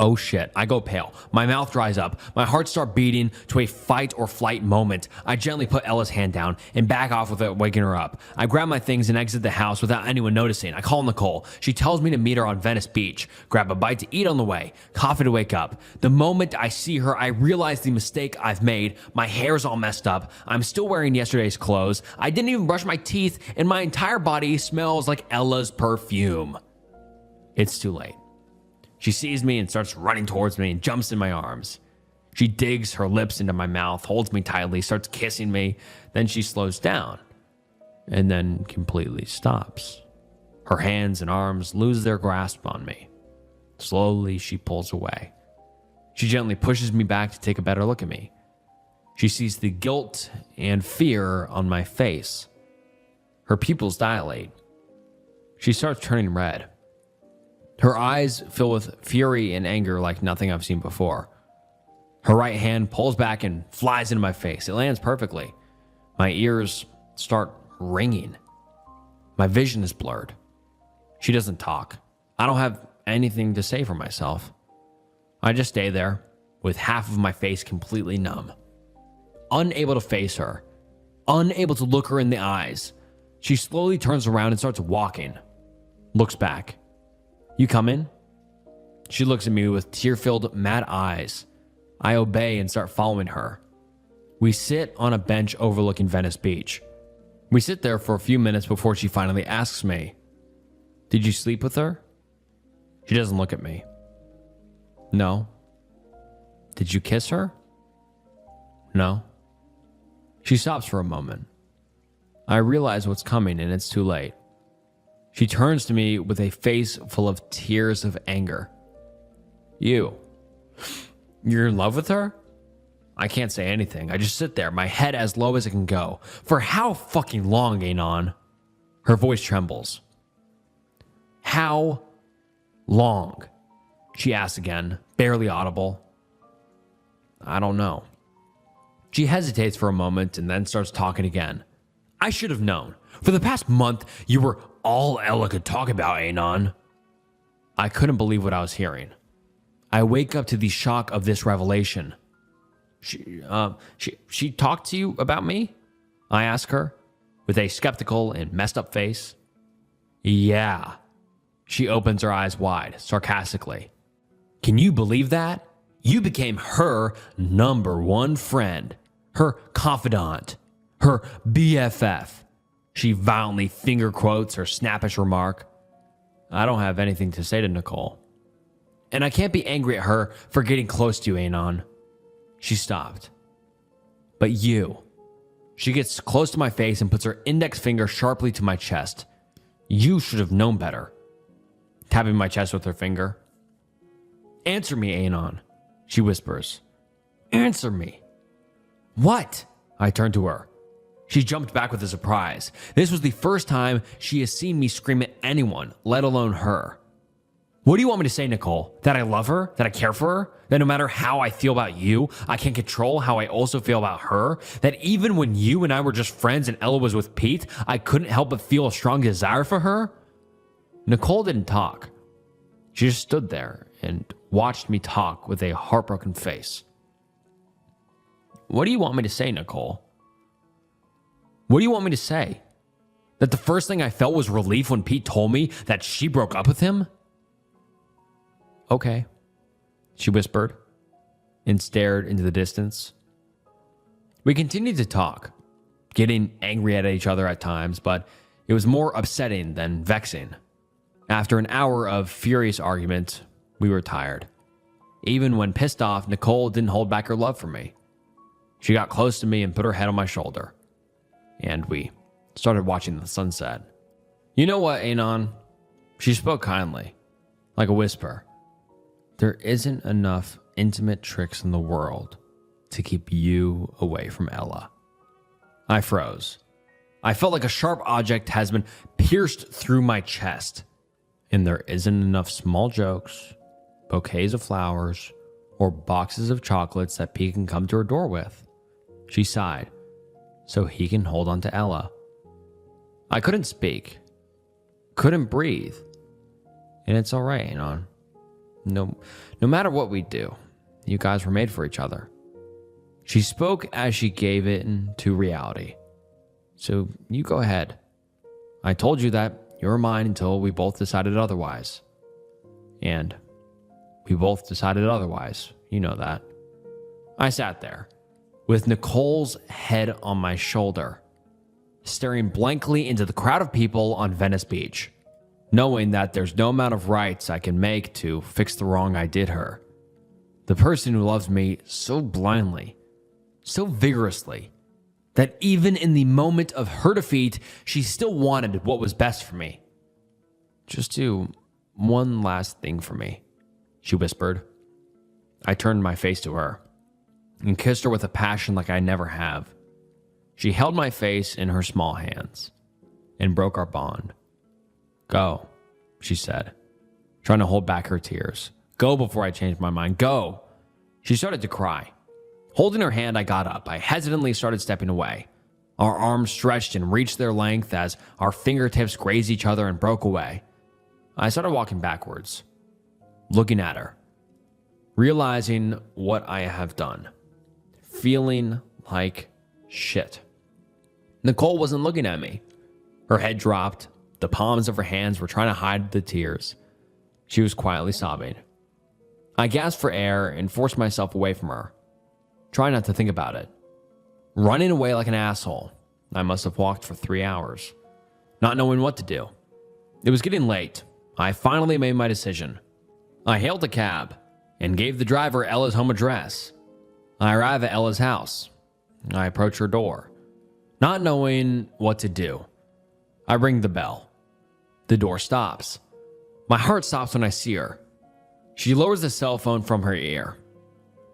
Oh shit, I go pale. My mouth dries up. My heart starts beating to a fight or flight moment. I gently put Ella's hand down and back off without waking her up. I grab my things and exit the house without anyone noticing. I call Nicole. She tells me to meet her on Venice Beach. Grab a bite to eat on the way. Coffee to wake up. The moment I see her, I realize the mistake I've made. My hair's all messed up. I'm still wearing yesterday's clothes. I didn't even brush my teeth, and my entire body smells like Ella's perfume. It's too late. She sees me and starts running towards me and jumps in my arms. She digs her lips into my mouth, holds me tightly, starts kissing me. Then she slows down and then completely stops. Her hands and arms lose their grasp on me. Slowly, she pulls away. She gently pushes me back to take a better look at me. She sees the guilt and fear on my face. Her pupils dilate. She starts turning red. Her eyes fill with fury and anger like nothing I've seen before. Her right hand pulls back and flies into my face. It lands perfectly. My ears start ringing. My vision is blurred. She doesn't talk. I don't have anything to say for myself. I just stay there with half of my face completely numb. Unable to face her. Unable to look her in the eyes. She slowly turns around and starts walking. Looks back. You come in? She looks at me with tear-filled, mad eyes. I obey and start following her. We sit on a bench overlooking Venice Beach. We sit there for a few minutes before she finally asks me, "Did you sleep with her?" She doesn't look at me. No. Did you kiss her? No. She stops for a moment. I realize what's coming and it's too late. She turns to me with a face full of tears of anger. You're in love with her? I can't say anything. I just sit there, my head as low as it can go. For how fucking long, Anon? Her voice trembles. How long? She asks again, barely audible. I don't know. She hesitates for a moment and then starts talking again. I should have known. For the past month, you were all Ella could talk about, Anon. I couldn't believe what I was hearing. I wake up to the shock of this revelation. She talked to you about me? I ask her, with a skeptical and messed up face. Yeah. She opens her eyes wide, sarcastically. Can you believe that? You became her #1 friend, her confidant, her BFF. She violently finger quotes her snappish remark. I don't have anything to say to Nicole. And I can't be angry at her for getting close to you, Anon. She stopped. But you. She gets close to my face and puts her index finger sharply to my chest. You should have known better. Tapping my chest with her finger. Answer me, Anon, she whispers. Answer me. What? I turn to her. She jumped back with a surprise. This was the first time she has seen me scream at anyone, let alone her. What do you want me to say, Nicole? That I love her? That I care for her? That no matter how I feel about you, I can control how I also feel about her? That even when you and I were just friends and Ella was with Pete, I couldn't help but feel a strong desire for her? Nicole didn't talk. She just stood there and watched me talk with a heartbroken face. What do you want me to say, Nicole? What do you want me to say? That the first thing I felt was relief when Pete told me that she broke up with him? Okay, she whispered and stared into the distance. We continued to talk, getting angry at each other at times, but it was more upsetting than vexing. After an hour of furious argument, we were tired. Even when pissed off, Nicole didn't hold back her love for me. She got close to me and put her head on my shoulder. And we started watching the sunset. You know what, Anon? She spoke kindly, like a whisper. There isn't enough intimate tricks in the world to keep you away from Ella. I froze. I felt like a sharp object has been pierced through my chest. And there isn't enough small jokes, bouquets of flowers, or boxes of chocolates that Pete can come to her door with. She sighed, so he can hold on to Ella. I couldn't speak, couldn't breathe, and it's all right, Anon. No matter what we do, you guys were made for each other. She spoke as she gave it into reality. So you go ahead. I told you that you were mine until we both decided otherwise. And we both decided otherwise. You know that. I sat there, with Nicole's head on my shoulder, staring blankly into the crowd of people on Venice Beach, knowing that there's no amount of rights I can make to fix the wrong I did her. The person who loves me so blindly, so vigorously, that even in the moment of her defeat, she still wanted what was best for me. Just do one last thing for me, she whispered. I turned my face to her and kissed her with a passion like I never have. She held my face in her small hands and broke our bond. Go, she said, trying to hold back her tears. Go before I change my mind. Go. She started to cry. Holding her hand, I got up. I hesitantly started stepping away. Our arms stretched and reached their length as our fingertips grazed each other and broke away. I started walking backwards, looking at her, realizing what I have done, feeling like shit. Nicole wasn't looking at me. Her head dropped. The palms of her hands were trying to hide the tears. She was quietly sobbing. I gasped for air and forced myself away from her, trying not to think about it. Running away like an asshole. I must have walked for 3 hours, not knowing what to do. It was getting late. I finally made my decision. I hailed a cab and gave the driver Ella's home address. I arrive at Ella's house. I approach her door, not knowing what to do. I ring the bell. The door stops. My heart stops when I see her. She lowers the cell phone from her ear,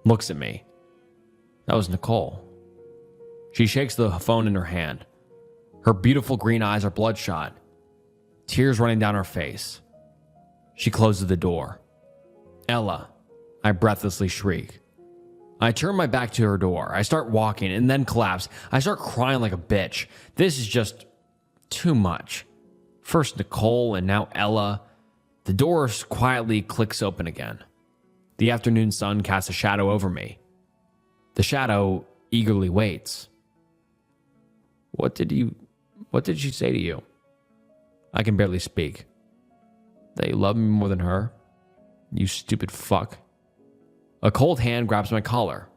looks at me. That was Nicole. She shakes the phone in her hand. Her beautiful green eyes are bloodshot, tears running down her face. She closes the door. Ella, I breathlessly shriek. I turn my back to her door. I start walking and then collapse. I start crying like a bitch. This is just too much. First Nicole and now Ella. The door quietly clicks open again. The afternoon sun casts a shadow over me. The shadow eagerly waits. What did she say to you? I can barely speak. That you love me more than her? You stupid fuck. A cold hand grabs my collar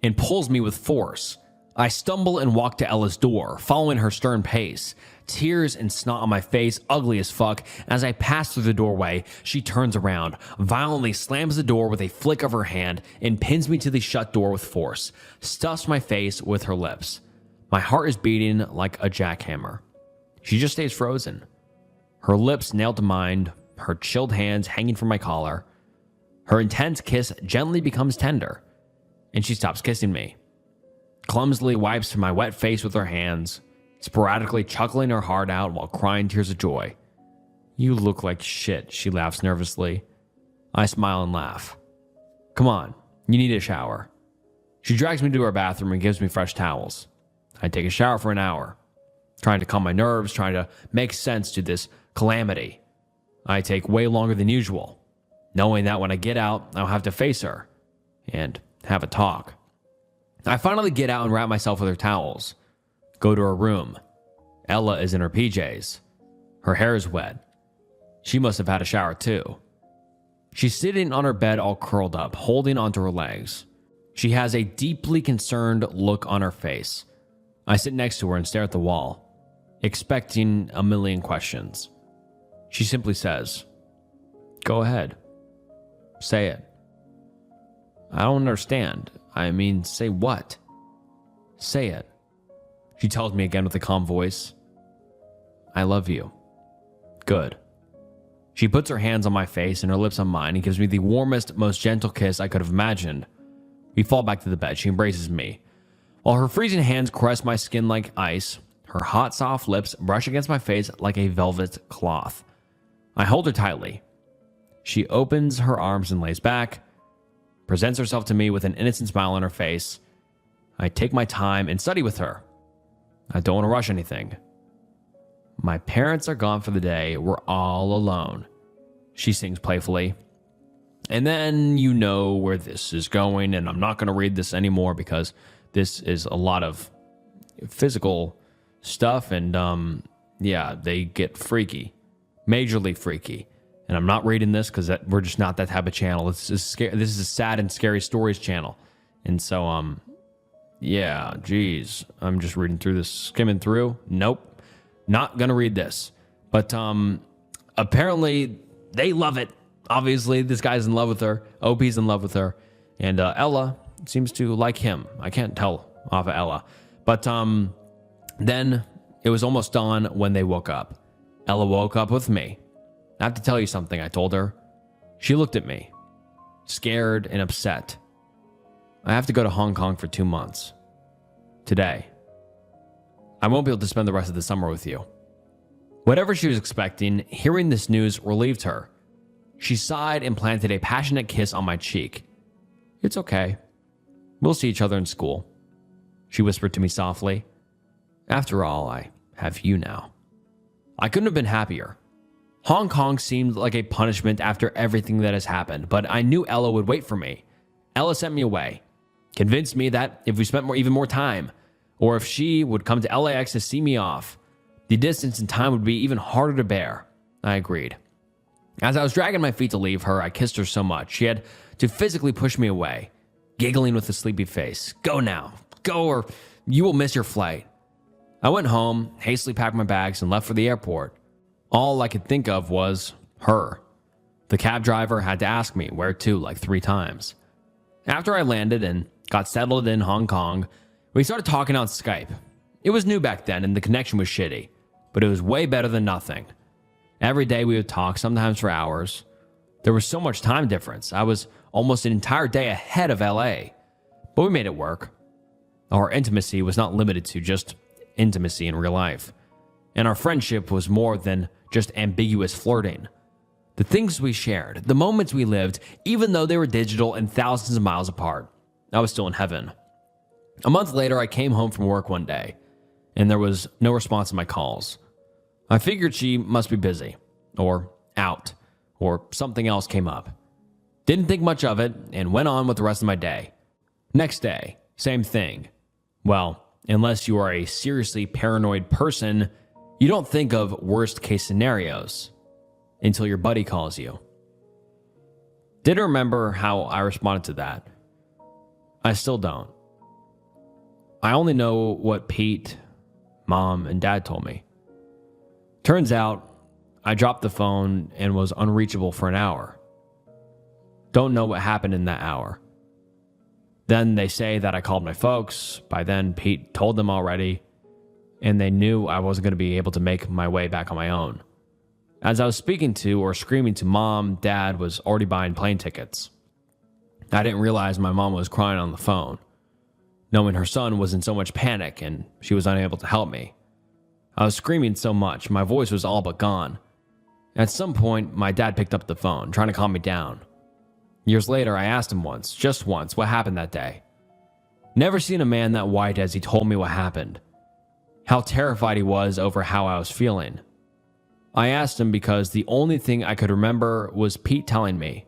and pulls me with force. I stumble and walk to Ella's door, following her stern pace. Tears and snot on my face, ugly as fuck. As I pass through the doorway, she turns around, violently slams the door with a flick of her hand, and pins me to the shut door with force, stuffs my face with her lips. My heart is beating like a jackhammer. She just stays frozen. Her lips nailed to mine, her chilled hands hanging from my collar. Her intense kiss gently becomes tender, and she stops kissing me. Clumsily wipes my wet face with her hands, sporadically chuckling her heart out while crying tears of joy. You look like shit, she laughs nervously. I smile and laugh. Come on, you need a shower. She drags me to her bathroom and gives me fresh towels. I take a shower for an hour, trying to calm my nerves, trying to make sense to this calamity. I take way longer than usual, knowing that when I get out, I'll have to face her and have a talk. I finally get out and wrap myself with her towels. Go to her room. Ella is in her PJs. Her hair is wet. She must have had a shower too. She's sitting on her bed all curled up, holding onto her legs. She has a deeply concerned look on her face. I sit next to her and stare at the wall, expecting a million questions. She simply says, "Go ahead. Say it." I don't understand. I mean, say what? Say it. She tells me again with a calm voice. I love you. Good. She puts her hands on my face and her lips on mine and gives me the warmest, most gentle kiss I could have imagined. We fall back to the bed. She embraces me. While her freezing hands caress my skin like ice, her hot, soft lips brush against my face like a velvet cloth. I hold her tightly. She opens her arms and lays back, presents herself to me with an innocent smile on her face. I take my time and study with her. I don't want to rush anything. My parents are gone for the day. We're all alone. She sings playfully. And then you know where this is going, and I'm not going to read this anymore because this is a lot of physical stuff, and yeah, they get freaky, majorly freaky. And I'm not reading this because we're just not that type of channel. This is a sad and scary stories channel, and so yeah, geez, I'm just reading through this, skimming through. Nope, not gonna read this. But apparently they love it. Obviously, this guy's in love with her. OP's in love with her, and Ella seems to like him. I can't tell off of Ella, but then it was almost dawn when they woke up. Ella woke up with me. I have to tell you something, I told her. She looked at me, scared and upset. I have to go to Hong Kong for 2 months. Today. I won't be able to spend the rest of the summer with you. Whatever she was expecting, hearing this news relieved her. She sighed and planted a passionate kiss on my cheek. It's okay. We'll see each other in school, she whispered to me softly. After all, I have you now. I couldn't have been happier. Hong Kong seemed like a punishment after everything that has happened, but I knew Ella would wait for me. Ella sent me away, convinced me that if we spent even more time, or if she would come to LAX to see me off, the distance and time would be even harder to bear. I agreed. As I was dragging my feet to leave her, I kissed her so much she had to physically push me away, giggling with a sleepy face. Go now. Go or you will miss your flight. I went home, hastily packed my bags, and left for the airport. All I could think of was her. The cab driver had to ask me where to like 3 times. After I landed and got settled in Hong Kong, we started talking on Skype. It was new back then and the connection was shitty, but it was way better than nothing. Every day we would talk, sometimes for hours. There was so much time difference. I was almost an entire day ahead of LA, but we made it work. Our intimacy was not limited to just intimacy in real life, and our friendship was more than just ambiguous flirting. The things we shared, the moments we lived, even though they were digital and thousands of miles apart, I was still in heaven. A month later, I came home from work one day, and there was no response to my calls. I figured she must be busy, or out, or something else came up. Didn't think much of it, and went on with the rest of my day. Next day, same thing. Well, unless you are a seriously paranoid person, you don't think of worst case scenarios until your buddy calls you. Didn't remember how I responded to that. I still don't. I only know what Pete, Mom, and Dad told me. Turns out, I dropped the phone and was unreachable for an hour. Don't know what happened in that hour. Then they say that I called my folks. By then, Pete told them already, and they knew I wasn't going to be able to make my way back on my own. As I was speaking to or screaming to Mom, Dad was already buying plane tickets. I didn't realize my mom was crying on the phone, knowing her son was in so much panic and she was unable to help me. I was screaming so much, my voice was all but gone. At some point, my dad picked up the phone, trying to calm me down. Years later, I asked him once, just once, what happened that day. Never seen a man that white as he told me what happened. How terrified he was over how I was feeling. I asked him because the only thing I could remember was Pete telling me,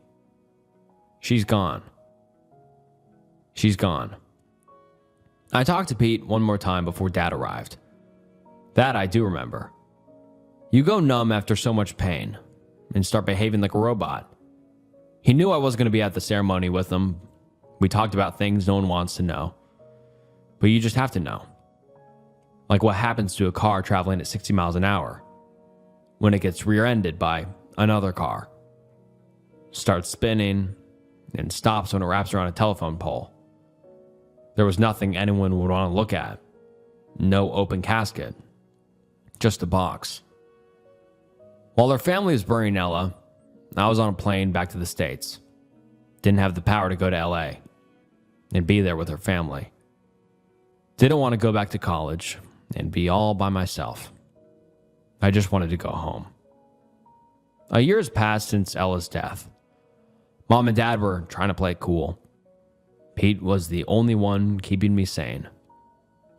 "She's gone. She's gone." I talked to Pete one more time before Dad arrived. That I do remember. You go numb after so much pain and start behaving like a robot. He knew I wasn't going to be at the ceremony with him. We talked about things no one wants to know. But you just have to know. Like what happens to a car traveling at 60 miles an hour when it gets rear-ended by another car. Starts spinning and stops when it wraps around a telephone pole. There was nothing anyone would want to look at. No open casket. Just a box. While her family was burying Ella, I was on a plane back to the States. Didn't have the power to go to LA and be there with her family. Didn't want to go back to college and be all by myself. I just wanted to go home. A year has passed since Ella's death. Mom and Dad were trying to play it cool. Pete was the only one keeping me sane.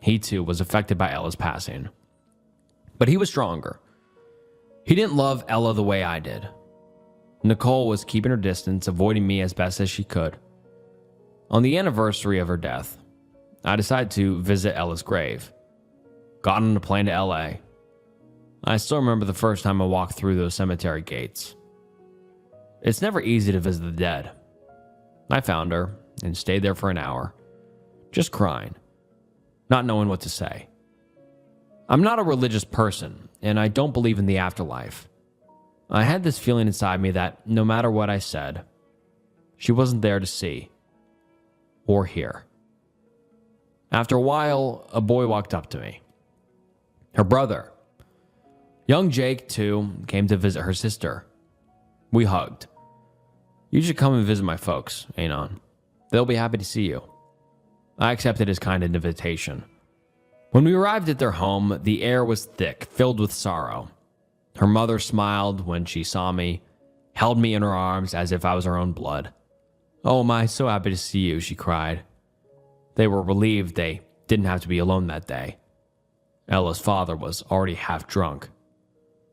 He too was affected by Ella's passing. But he was stronger. He didn't love Ella the way I did. Nicole was keeping her distance, avoiding me as best as she could. On the anniversary of her death, I decided to visit Ella's grave. Got on a plane to LA. I still remember the first time I walked through those cemetery gates. It's never easy to visit the dead. I found her and stayed there for an hour, just crying, not knowing what to say. I'm not a religious person, and I don't believe in the afterlife. I had this feeling inside me that no matter what I said, she wasn't there to see or hear. After a while, a boy walked up to me. Her brother. Young Jake, too, came to visit her sister. We hugged. You should come and visit my folks, Anon. They'll be happy to see you. I accepted his kind invitation. When we arrived at their home, the air was thick, filled with sorrow. Her mother smiled when she saw me, held me in her arms as if I was her own blood. "Oh, am I so happy to see you," she cried. They were relieved they didn't have to be alone that day. Ella's father was already half drunk,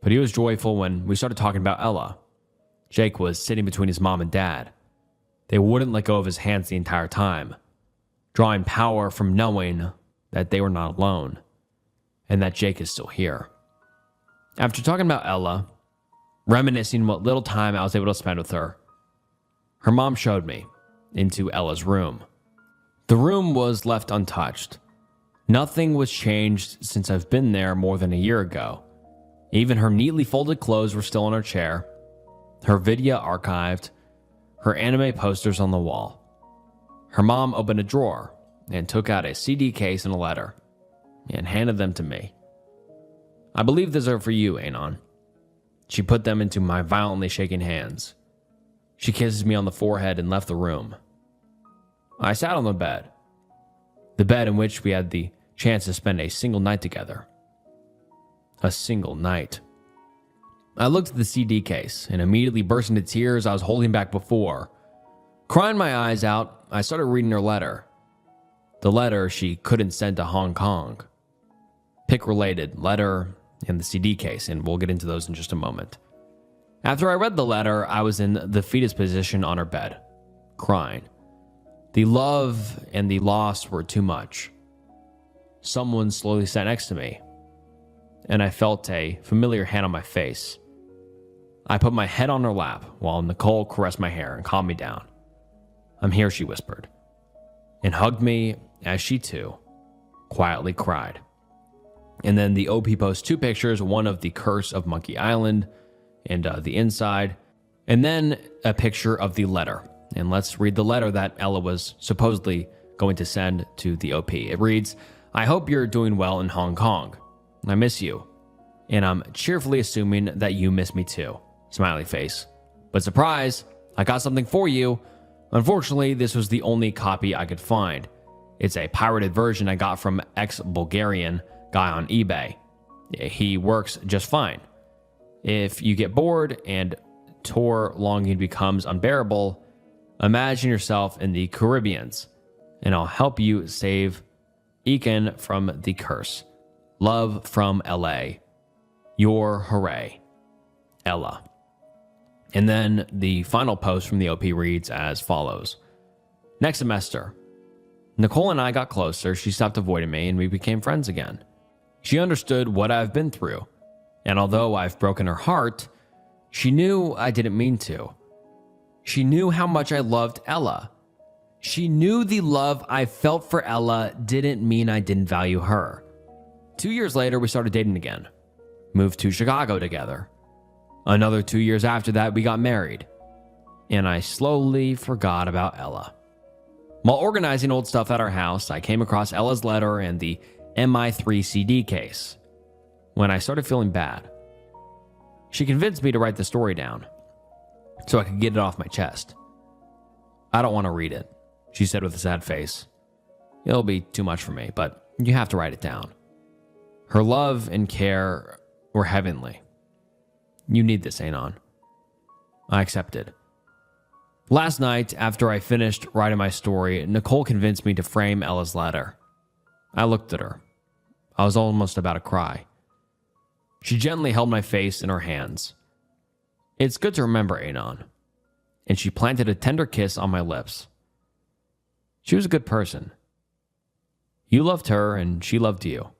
but he was joyful when we started talking about Ella. Jake was sitting between his mom and dad. They wouldn't let go of his hands the entire time, drawing power from knowing that they were not alone, and that Jake is still here. After talking about Ella, reminiscing what little time I was able to spend with her, her mom showed me into Ella's room. The room was left untouched. Nothing was changed since I've been there more than a year ago. Even her neatly folded clothes were still on her chair, her video archived, her anime posters on the wall. Her mom opened a drawer and took out a CD case and a letter and handed them to me. "I believe these are for you, Anon." She put them into my violently shaking hands. She kisses me on the forehead and left the room. I sat on the bed in which we had the chance to spend a single night together. A single night. I looked at the CD case and immediately burst into tears I was holding back before. Crying my eyes out, I started reading her letter. The letter she couldn't send to Hong Kong. Pick-related letter and the CD case, and we'll get into those in just a moment. After I read the letter, I was in the fetus position on her bed, crying. The love and the loss were too much. Someone slowly sat next to me, and I felt a familiar hand on my face. I put my head on her lap while Nicole caressed my hair and calmed me down. "I'm here," she whispered, and hugged me as she too quietly cried. And then the OP posts 2 pictures, one of the curse of Monkey Island and the inside, and then a picture of the letter. And let's read the letter that Ella was supposedly going to send to the OP. It reads, "I hope you're doing well in Hong Kong. I miss you, and I'm cheerfully assuming that you miss me too." Smiley face. "But surprise, I got something for you. Unfortunately, this was the only copy I could find. It's a pirated version I got from ex-Bulgarian guy on eBay. He works just fine. If you get bored and tour longing becomes unbearable, imagine yourself in the Caribbeans, and I'll help you save Ekin from the curse. Love from LA. Your hooray, Ella." And then the final post from the OP reads as follows. "Next semester, Nicole and I got closer. She stopped avoiding me, and we became friends again. She understood what I've been through, and although I've broken her heart, she knew I didn't mean to. She knew how much I loved Ella. She knew the love I felt for Ella didn't mean I didn't value her. 2 years later, we started dating again. Moved to Chicago together. Another 2 years after that, we got married. And I slowly forgot about Ella. While organizing old stuff at our house, I came across Ella's letter and the MI3 CD case. When I started feeling bad, she convinced me to write the story down so I could get it off my chest. "I don't want to read it," she said with a sad face. "It'll be too much for me, but you have to write it down." Her love and care were heavenly. "You need this, Anon." I accepted. Last night, after I finished writing my story, Nicole convinced me to frame Ella's letter. I looked at her. I was almost about to cry. She gently held my face in her hands. It's good to remember, Anon. And she planted a tender kiss on my lips. She was a good person. You loved her and she loved you.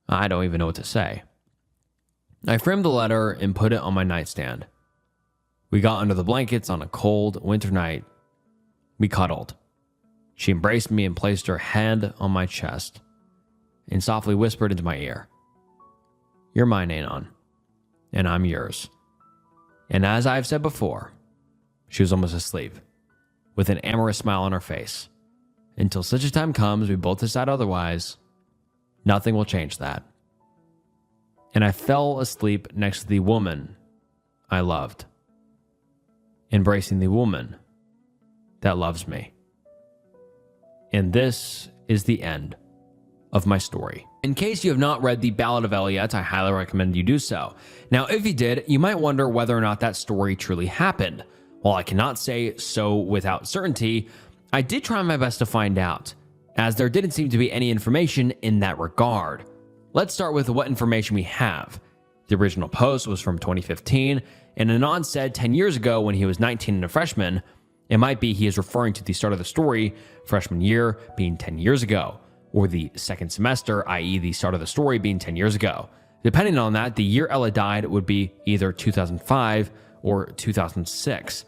I don't even know what to say. I framed the letter and put it on my nightstand. We got under the blankets on a cold winter night. We cuddled. She embraced me and placed her head on my chest and softly whispered into my ear, "You're mine, Anon, and I'm yours." And as I've said before, she was almost asleep, with an amorous smile on her face. Until such a time comes we both decide otherwise, nothing will change that. And I fell asleep next to the woman I loved, embracing the woman that loves me. And this is the end of my story. In case you have not read The Ballad of Ella yet, I highly recommend you do so. Now, if you did, you might wonder whether or not that story truly happened. While I cannot say so without certainty, I did try my best to find out, as there didn't seem to be any information in that regard. Let's start with what information we have. The original post was from 2015, and Anon said 10 years ago when he was 19 and a freshman. It might be he is referring to the start of the story, freshman year being 10 years ago, or the second semester, i.e. the start of the story being 10 years ago. Depending on that, the year Ella died would be either 2005 or 2006.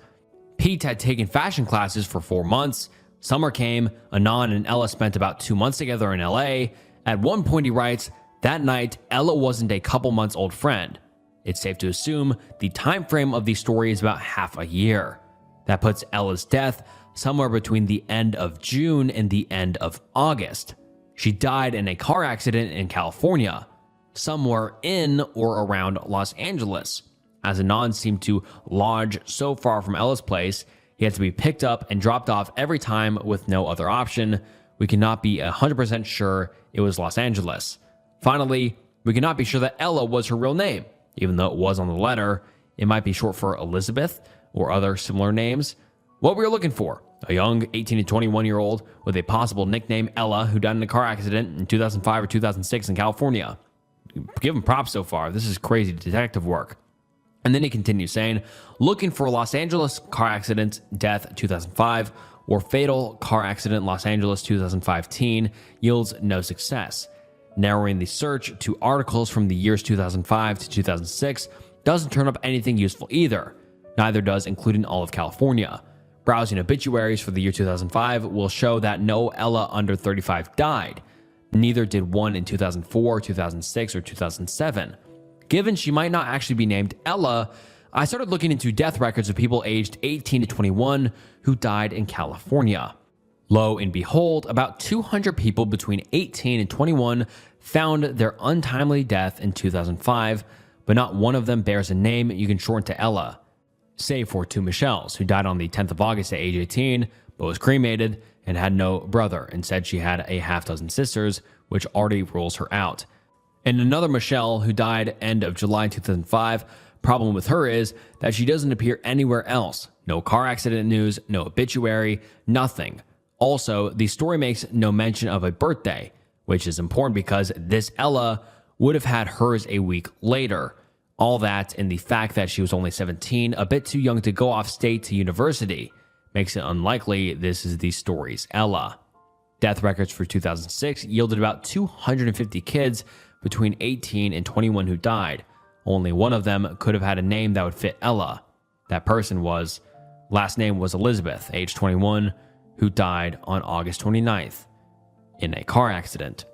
Pete had taken fashion classes for 4 months. Summer came, Anon and Ella spent about 2 months together in LA. At one point he writes, that night, Ella wasn't a couple months old friend. It's safe to assume the time frame of the story is about half a year. That puts Ella's death somewhere between the end of June and the end of August. She died in a car accident in California, somewhere in or around Los Angeles. As Anon seemed to lodge so far from Ella's place, he had to be picked up and dropped off every time with no other option. We cannot be 100% sure it was Los Angeles. Finally, we cannot be sure that Ella was her real name, even though it was on the letter. It might be short for Elizabeth or other similar names. What we were looking for, a young 18 to 21-year-old with a possible nickname Ella who died in a car accident in 2005 or 2006 in California. Give him props so far. This is crazy detective work. And then he continues saying, looking for Los Angeles car accident, death 2005, or fatal car accident Los Angeles 2015 yields no success. Narrowing the search to articles from the years 2005 to 2006 doesn't turn up anything useful either. Neither does including all of California. Browsing obituaries for the year 2005 will show that no Ella under 35 died. Neither did one in 2004, 2006, or 2007. Given she might not actually be named Ella, I started looking into death records of people aged 18 to 21 who died in California. Lo and behold, about 200 people between 18 and 21 found their untimely death in 2005, but not one of them bears a name you can shorten to Ella, save for 2 Michelles, who died on the 10th of August at age 18, but was cremated and had no brother, and said she had a half dozen sisters, which already rules her out. And another Michelle who died end of July 2005. Problem with her is that she doesn't appear anywhere else. No car accident news, no obituary, nothing. Also, the story makes no mention of a birthday, which is important because this Ella would have had hers a week later. All that and the fact that she was only 17, a bit too young to go off state to university, makes it unlikely this is the story's Ella. Death records for 2006 yielded about 250 kids between 18 and 21 who died. Only one of them could have had a name that would fit Ella. That person last name was Elizabeth, age 21, who died on August 29th in a car accident.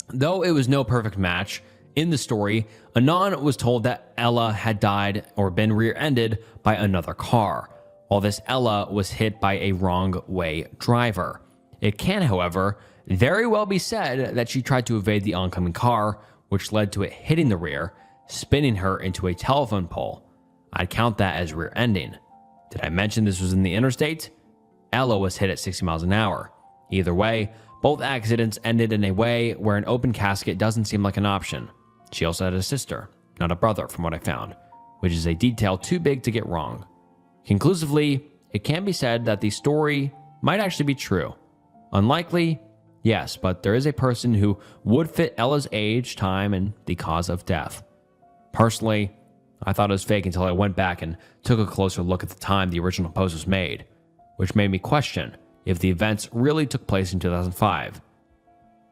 Though it was no perfect match, in the story, Anon was told that Ella had died or been rear-ended by another car, while this Ella was hit by a wrong-way driver. It can, however, very well be said that she tried to evade the oncoming car, which led to it hitting the rear, spinning her into a telephone pole. I'd count that as rear-ending. Did I mention this was in the interstate? Ella was hit at 60 miles an hour. Either way, both accidents ended in a way where an open casket doesn't seem like an option. She also had a sister, not a brother from what I found, which is a detail too big to get wrong. Conclusively, it can be said that the story might actually be true. Unlikely? Yes, but there is a person who would fit Ella's age, time, and the cause of death. Personally, I thought it was fake until I went back and took a closer look at the time the original post was made, which made me question if the events really took place in 2005.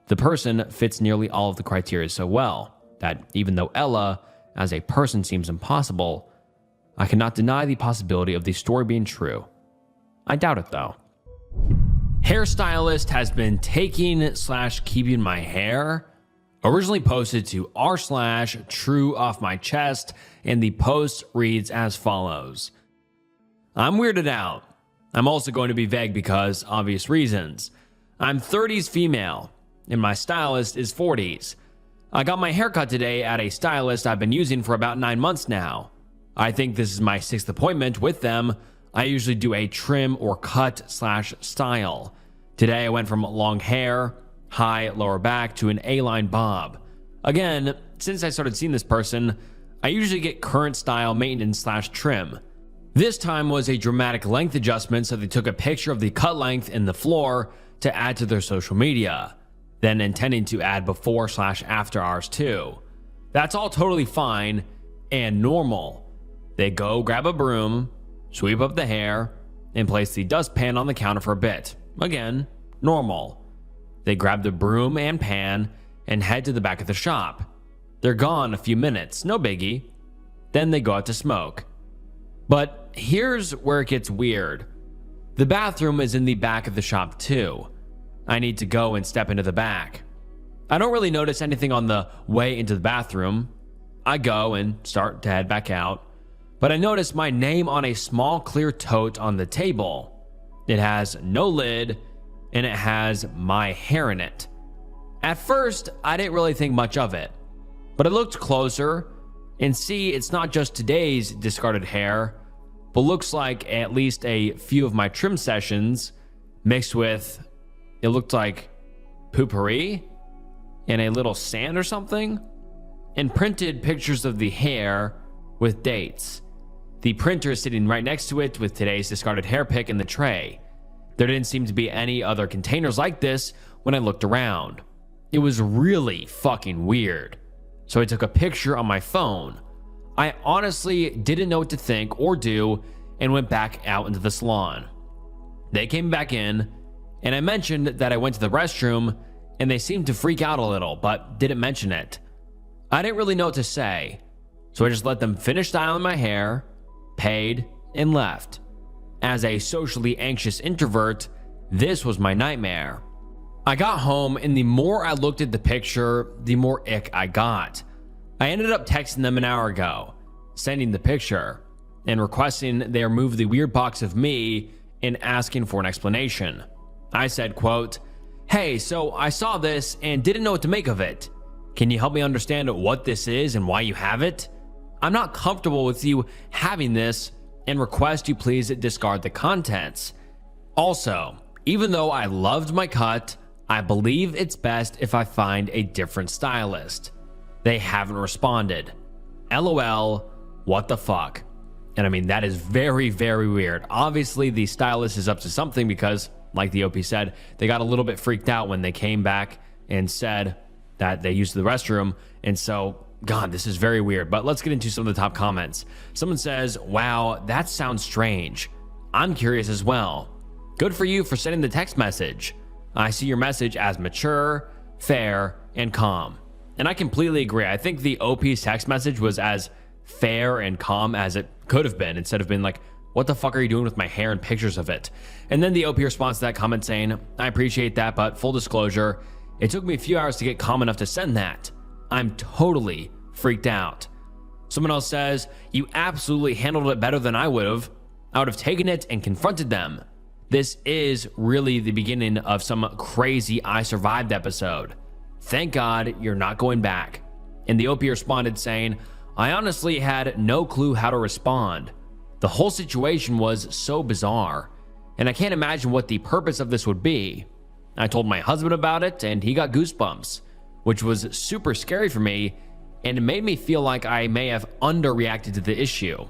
The person fits nearly all of the criteria so well that even though Ella as a person seems impossible, I cannot deny the possibility of the story being true. I doubt it though. Hairstylist has been taking/keeping my hair. Originally posted to r/true off my chest, and the post reads as follows. I'm weirded out. I'm also going to be vague because obvious reasons. I'm 30s female, and my stylist is 40s. I got my haircut today at a stylist I've been using for about 9 months now. I think this is my 6th appointment with them. I usually do a trim or cut/style. Today I went from long hair, high lower back to an A-line bob. Again, since I started seeing this person, I usually get current style maintenance/trim. This time was a dramatic length adjustment, so they took a picture of the cut length in the floor to add to their social media, then intending to add before/after hours too. That's all totally fine and normal. They go grab a broom, sweep up the hair, and place the dustpan on the counter for a bit. Again, normal. They grab the broom and pan and head to the back of the shop. They're gone a few minutes, no biggie. Then they go out to smoke. But here's where it gets weird. The bathroom is in the back of the shop too. I need to go and step into the back. I don't really notice anything on the way into the bathroom. I go and start to head back out, but I notice my name on a small clear tote on the table. It has no lid, and it has my hair in it. At first, I didn't really think much of it, but I looked closer and see it's not just today's discarded hair, but looks like at least a few of my trim sessions mixed with, it looked like poopery and a little sand or something, and printed pictures of the hair with dates. The printer is sitting right next to it with today's discarded hair pick in the tray. There didn't seem to be any other containers like this when I looked around. It was really fucking weird. So I took a picture on my phone. I honestly didn't know what to think or do and went back out into the salon. They came back in and I mentioned that I went to the restroom and they seemed to freak out a little but didn't mention it. I didn't really know what to say, so I just let them finish styling my hair, paid, and left. As a socially anxious introvert, this was my nightmare. I got home and the more I looked at the picture, the more ick I got. I ended up texting them an hour ago, sending the picture, and requesting they remove the weird box of me and asking for an explanation. I said, quote, "Hey, so I saw this and didn't know what to make of it. Can you help me understand what this is and why you have it? I'm not comfortable with you having this and request you please discard the contents. Also, even though I loved my cut, I believe it's best if I find a different stylist." They haven't responded. LOL, what the fuck? And I mean, that is very, very weird. Obviously, the stylist is up to something because, like the OP said, they got a little bit freaked out when they came back and said that they used the restroom. And so, God, this is very weird. But let's get into some of the top comments. Someone says, "Wow, that sounds strange. I'm curious as well. Good for you for sending the text message. I see your message as mature, fair, and calm." And I completely agree. I think the OP's text message was as fair and calm as it could have been, instead of being like, "What the fuck are you doing with my hair and pictures of it?" And then the OP responds to that comment saying, "I appreciate that, but full disclosure, it took me a few hours to get calm enough to send that. I'm totally freaked out." Someone else says, "You absolutely handled it better than I would have. I would have taken it and confronted them. This is really the beginning of some crazy I survived episode. Thank God you're not going back." And the OP responded saying, "I honestly had no clue how to respond. The whole situation was so bizarre, and I can't imagine what the purpose of this would be. I told my husband about it, and he got goosebumps, which was super scary for me, and it made me feel like I may have underreacted to the issue.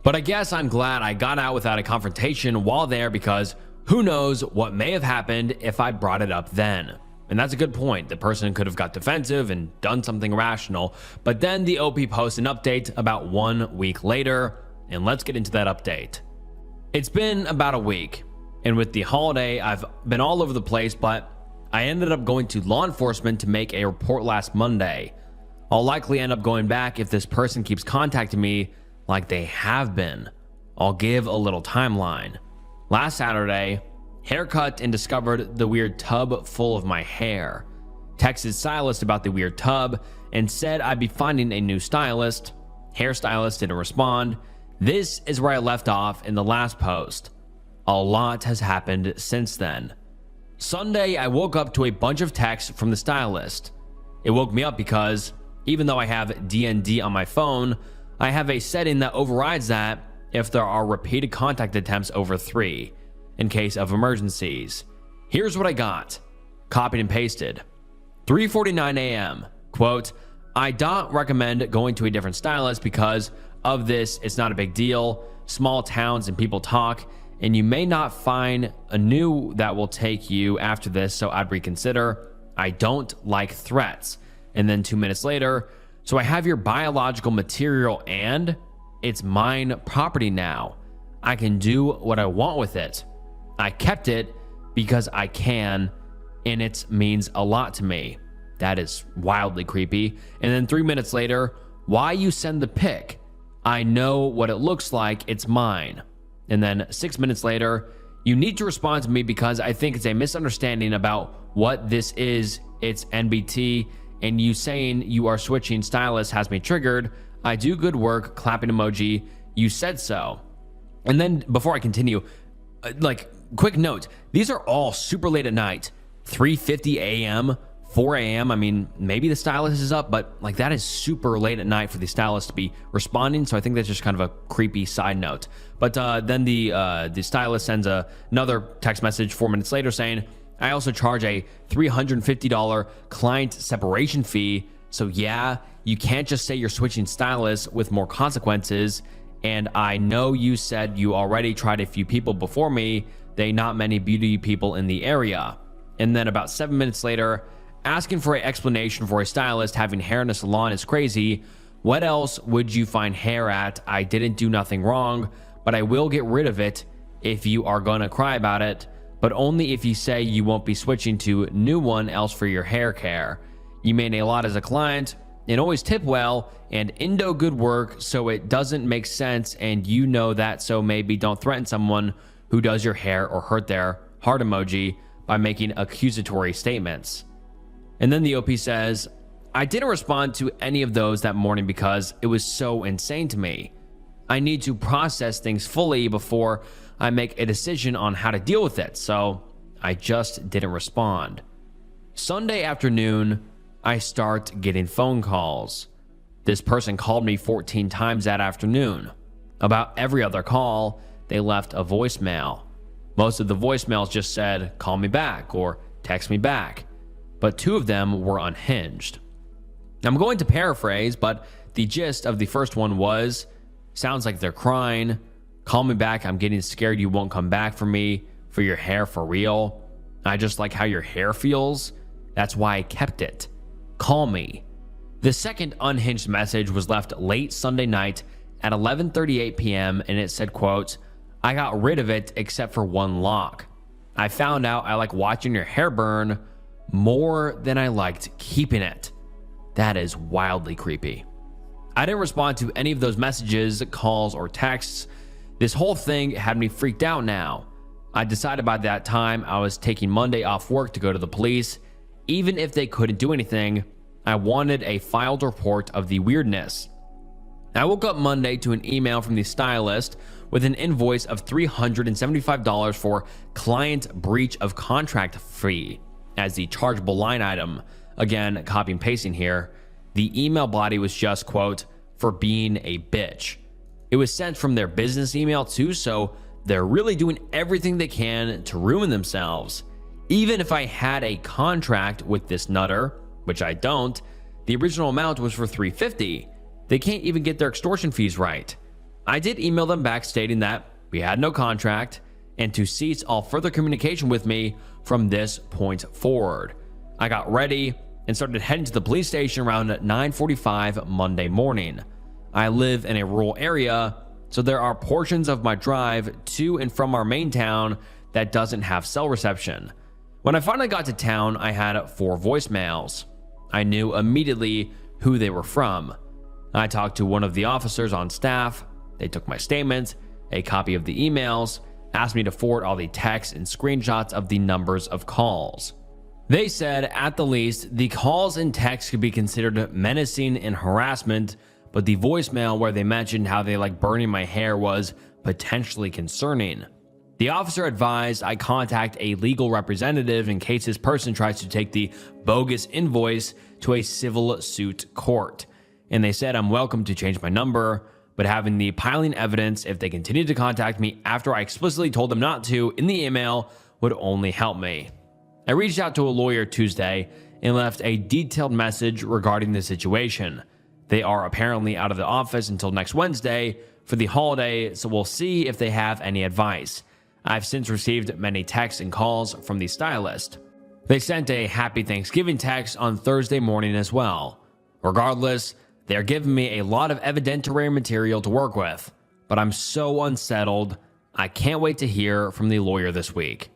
But I guess I'm glad I got out without a confrontation while there, because who knows what may have happened if I brought it up then." And that's a good point. The person could have got defensive and done something irrational. But then the OP posts an update about 1 week later, and let's get into that update. It's been about a week, and with the holiday, I've been all over the place, but I ended up going to law enforcement to make a report last Monday. I'll likely end up going back if this person keeps contacting me like they have been. I'll give a little timeline. Last Saturday, haircut and discovered the weird tub full of my hair. Texted stylist about the weird tub and said I'd be finding a new stylist. Hairstylist didn't respond. This is where I left off in the last post. A lot has happened since then. Sunday, I woke up to a bunch of texts from the stylist. It woke me up because even though I have DND on my phone, I have a setting that overrides that if there are repeated contact attempts over 3 in case of emergencies. Here's what I got. Copied and pasted. 3:49 a.m. Quote, I don't recommend going to a different stylist because of this. It's not a big deal. Small towns and people talk, and you may not find a new that will take you after this, so I'd reconsider. I don't like threats. And then 2 minutes later, so I have your biological material and it's mine property now. I can do what I want with it. I kept it because I can, and it means a lot to me. That is wildly creepy. And then 3 minutes later, why you send the pic? I know what it looks like, it's mine. And then 6 minutes later, you need to respond to me because I think it's a misunderstanding about what this is. It's NBT, and you saying you are switching stylists has me triggered. I do good work, clapping emoji. You said so. And then before I continue, quick note, these are all super late at night. 3:50 a.m., 4 a.m. I mean, maybe the stylist is up, but that is super late at night for the stylist to be responding. So I think that's just kind of a creepy side note. But then the stylist sends another text message 4 minutes later saying, I also charge a $350 client separation fee. So yeah, you can't just say you're switching stylists with more consequences. And I know you said you already tried a few people before me. They not many beauty people in the area. And then about 7 minutes later, asking for an explanation for a stylist having hair in a salon is crazy. What else would you find hair at? I didn't do nothing wrong, but I will get rid of it if you are gonna cry about it, but only if you say you won't be switching to new one else for your hair care. You made a lot as a client and always tip well and Indo good work, so it doesn't make sense and you know that, so maybe don't threaten someone who does your hair or hurt their heart emoji by making accusatory statements. And then the OP says, I didn't respond to any of those that morning because it was so insane to me. I need to process things fully before I make a decision on how to deal with it, so I just didn't respond. Sunday afternoon, I start getting phone calls. This person called me 14 times that afternoon. About every other call, they left a voicemail. Most of the voicemails just said, call me back or text me back, but 2 of them were unhinged. I'm going to paraphrase, but the gist of the first one was, sounds like they're crying. Call me back, I'm getting scared you won't come back for me, for your hair for real. I just like how your hair feels. That's why I kept it. Call me. The second unhinged message was left late Sunday night at 11:38 p.m. and it said, quote, I got rid of it except for one lock. I found out I like watching your hair burn more than I liked keeping it. That is wildly creepy. I didn't respond to any of those messages, calls, or texts. This whole thing had me freaked out now. I decided by that time I was taking Monday off work to go to the police. Even if they couldn't do anything, I wanted a filed report of the weirdness. I woke up Monday to an email from the stylist with an invoice of $375 for client breach of contract fee as the chargeable line item. Again, copy and pasting here. The email body was just, quote, for being a bitch. It was sent from their business email too, so they're really doing everything they can to ruin themselves. Even if I had a contract with this nutter, which I don't, the original amount was for $350. They can't even get their extortion fees right. I did email them back stating that we had no contract and to cease all further communication with me from this point forward. I got ready and started heading to the police station around 9:45 Monday morning. I live in a rural area, so there are portions of my drive to and from our main town that doesn't have cell reception. When I finally got to town, I had 4 voicemails. I knew immediately who they were from. I talked to one of the officers on staff. They took my statement, a copy of the emails, asked me to forward all the texts and screenshots of the numbers of calls. They said, at the least, the calls and texts could be considered menacing and harassment, but the voicemail where they mentioned how they like burning my hair was potentially concerning. The officer advised I contact a legal representative in case this person tries to take the bogus invoice to a civil suit court. And they said I'm welcome to change my number, but having the piling evidence if they continue to contact me after I explicitly told them not to in the email would only help me. I reached out to a lawyer Tuesday and left a detailed message regarding the situation. They are apparently out of the office until next Wednesday for the holiday, so we'll see if they have any advice. I've since received many texts and calls from the stylist. They sent a happy Thanksgiving text on Thursday morning as well. Regardless, they're giving me a lot of evidentiary material to work with, but I'm so unsettled. I can't wait to hear from the lawyer this week.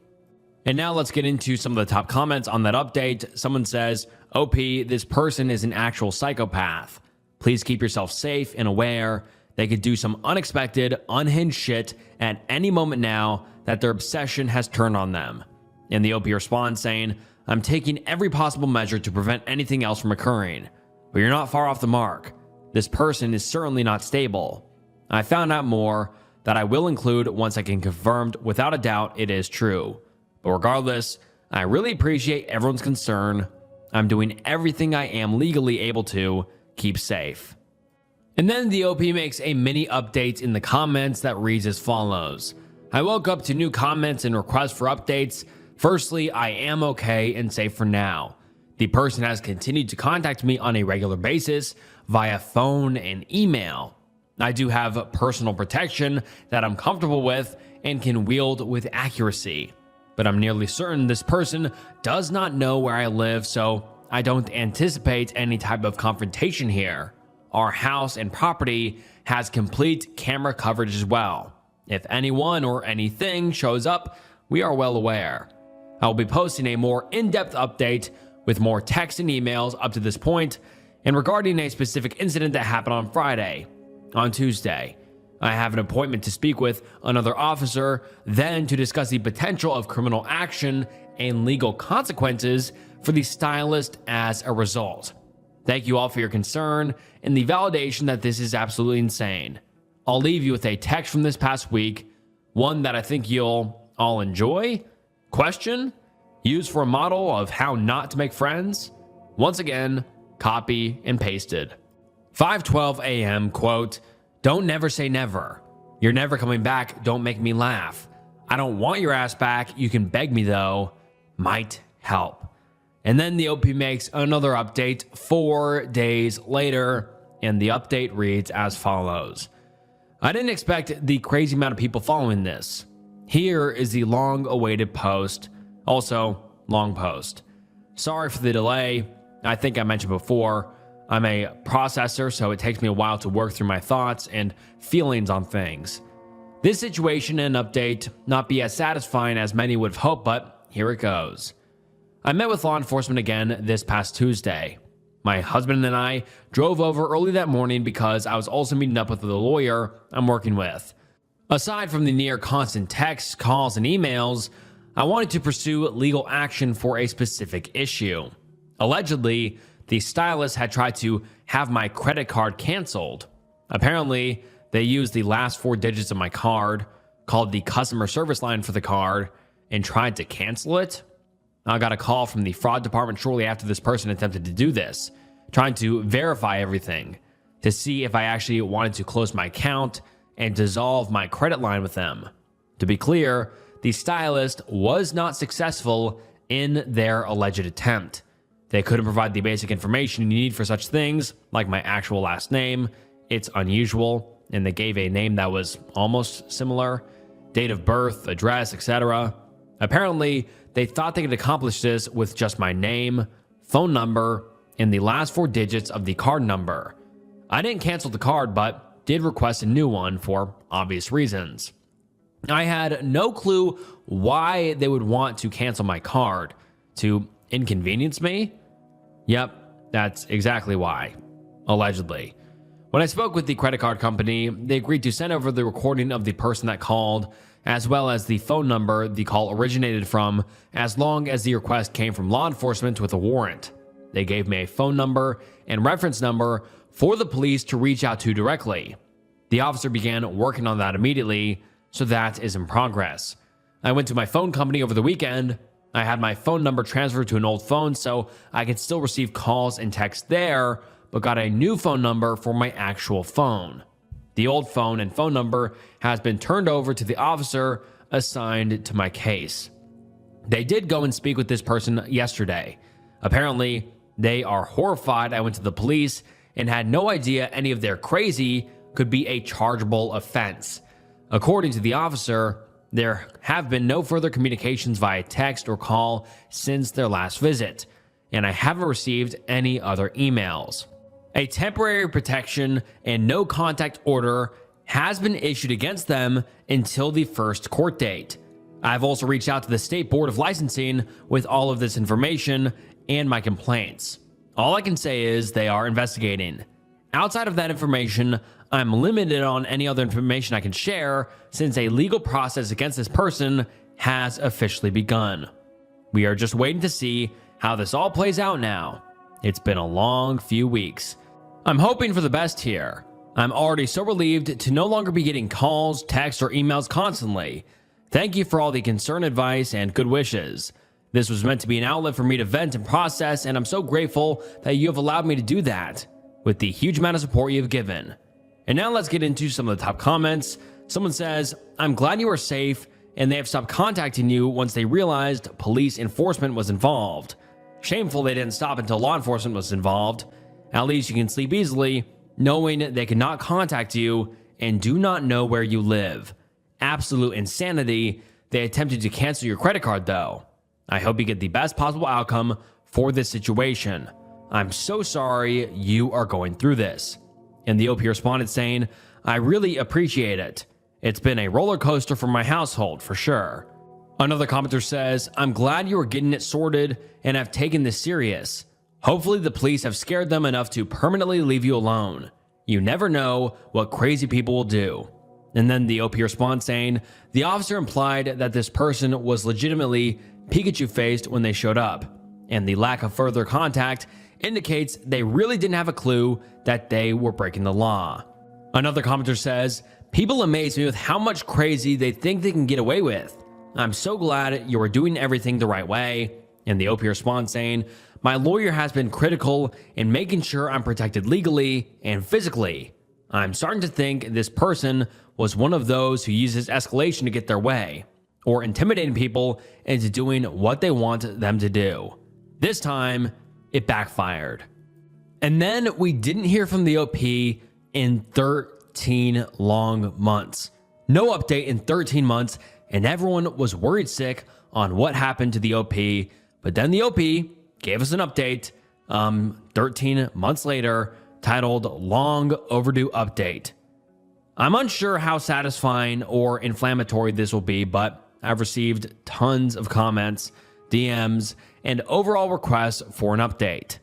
And now let's get into some of the top comments on that update. Someone says, OP, this person is an actual psychopath. Please keep yourself safe and aware. They could do some unexpected, unhinged shit at any moment now that their obsession has turned on them. And the OP responds saying, I'm taking every possible measure to prevent anything else from occurring. But you're not far off the mark. This person is certainly not stable. I found out more that I will include once I can confirm without a doubt it is true. But regardless, I really appreciate everyone's concern. I'm doing everything I am legally able to keep safe. And then the OP makes a mini update in the comments that reads as follows. I woke up to new comments and requests for updates. Firstly, I am okay and safe for now. The person has continued to contact me on a regular basis via phone and email. I do have personal protection that I'm comfortable with and can wield with accuracy. But I'm nearly certain this person does not know where I live, so I don't anticipate any type of confrontation here. Our house and property has complete camera coverage as well. If anyone or anything shows up, we are well aware. I will be posting a more in-depth update with more text and emails up to this point, and regarding a specific incident that happened on Friday. On Tuesday, I have an appointment to speak with another officer, then to discuss the potential of criminal action and legal consequences for the stylist as a result. Thank you all for your concern and the validation that this is absolutely insane. I'll leave you with a text from this past week, one that I think you'll all enjoy. Question? Used for a model of how not to make friends. Once again, copy and pasted. 5:12 a.m. quote, don't never say never. You're never coming back. Don't make me laugh. I don't want your ass back. You can beg me though. Might help. And then the OP makes another update 4 days later, and the update reads as follows. I didn't expect the crazy amount of people following this. Here is the long-awaited post. Also, long post. Sorry for the delay. I think I mentioned before, I'm a processor, so it takes me a while to work through my thoughts and feelings on things. This situation and update not be as satisfying as many would have hoped, but here it goes. I met with law enforcement again this past Tuesday. My husband and I drove over early that morning because I was also meeting up with the lawyer I'm working with. Aside from the near constant texts, calls, and emails, I wanted to pursue legal action for a specific issue. Allegedly, the stylist had tried to have my credit card canceled. Apparently, they used the last 4 digits of my card, called the customer service line for the card, and tried to cancel it. I got a call from the fraud department shortly after this person attempted to do this, trying to verify everything to see if I actually wanted to close my account and dissolve my credit line with them. To be clear, the stylist was not successful in their alleged attempt. They couldn't provide the basic information you need for such things, like my actual last name. It's unusual, and they gave a name that was almost similar, date of birth, address, etc. Apparently, they thought they could accomplish this with just my name, phone number, and the last 4 digits of the card number. I didn't cancel the card, but did request a new one for obvious reasons. I had no clue why they would want to cancel my card. To inconvenience me? Yep, that's exactly why. Allegedly. When I spoke with the credit card company, they agreed to send over the recording of the person that called, as well as the phone number the call originated from, as long as the request came from law enforcement with a warrant. They gave me a phone number and reference number for the police to reach out to directly. The officer began working on that immediately, so that is in progress. I went to my phone company over the weekend. I had my phone number transferred to an old phone so I could still receive calls and texts there, but got a new phone number for my actual phone. The old phone and phone number has been turned over to the officer assigned to my case. They did go and speak with this person yesterday. Apparently, they are horrified I went to the police and had no idea any of their crazy could be a chargeable offense. According to the officer, there have been no further communications via text or call since their last visit, and I haven't received any other emails. A temporary protection and no contact order has been issued against them until the first court date. I've also reached out to the State Board of Licensing with all of this information and my complaints. All I can say is they are investigating. Outside of that information, I'm limited on any other information I can share since a legal process against this person has officially begun. We are just waiting to see how this all plays out now. It's been a long few weeks. I'm hoping for the best here. I'm already so relieved to no longer be getting calls, texts, or emails constantly. Thank you for all the concern, advice, and good wishes. This was meant to be an outlet for me to vent and process, and I'm so grateful that you have allowed me to do that with the huge amount of support you have given. And now let's get into some of the top comments. Someone says, I'm glad you are safe, and they have stopped contacting you once they realized police enforcement was involved. Shameful they didn't stop until law enforcement was involved. At least you can sleep easily, knowing they cannot contact you and do not know where you live. Absolute insanity. They attempted to cancel your credit card though. I hope you get the best possible outcome for this situation. I'm so sorry you are going through this. And the OP responded saying, I really appreciate it. It's been a roller coaster for my household for sure. Another commenter says, I'm glad you are getting it sorted and have taken this serious. Hopefully the police have scared them enough to permanently leave you alone. You never know what crazy people will do. And then the OP responds saying, the officer implied that this person was legitimately Pikachu-faced when they showed up, and the lack of further contact indicates they really didn't have a clue that they were breaking the law. Another commenter says, people amaze me with how much crazy they think they can get away with. I'm so glad you are doing everything the right way. And the OP responds saying, my lawyer has been critical in making sure I'm protected legally and physically. I'm starting to think this person was one of those who uses escalation to get their way, or intimidating people into doing what they want them to do. This time, it backfired. And then we didn't hear from the OP in 13 long months. No update in 13 months, and everyone was worried sick on what happened to the OP. But then the OP gave us an update 13 months later, titled Long Overdue Update. I'm unsure how satisfying or inflammatory this will be, but I've received tons of comments, DMs, and overall requests for an update.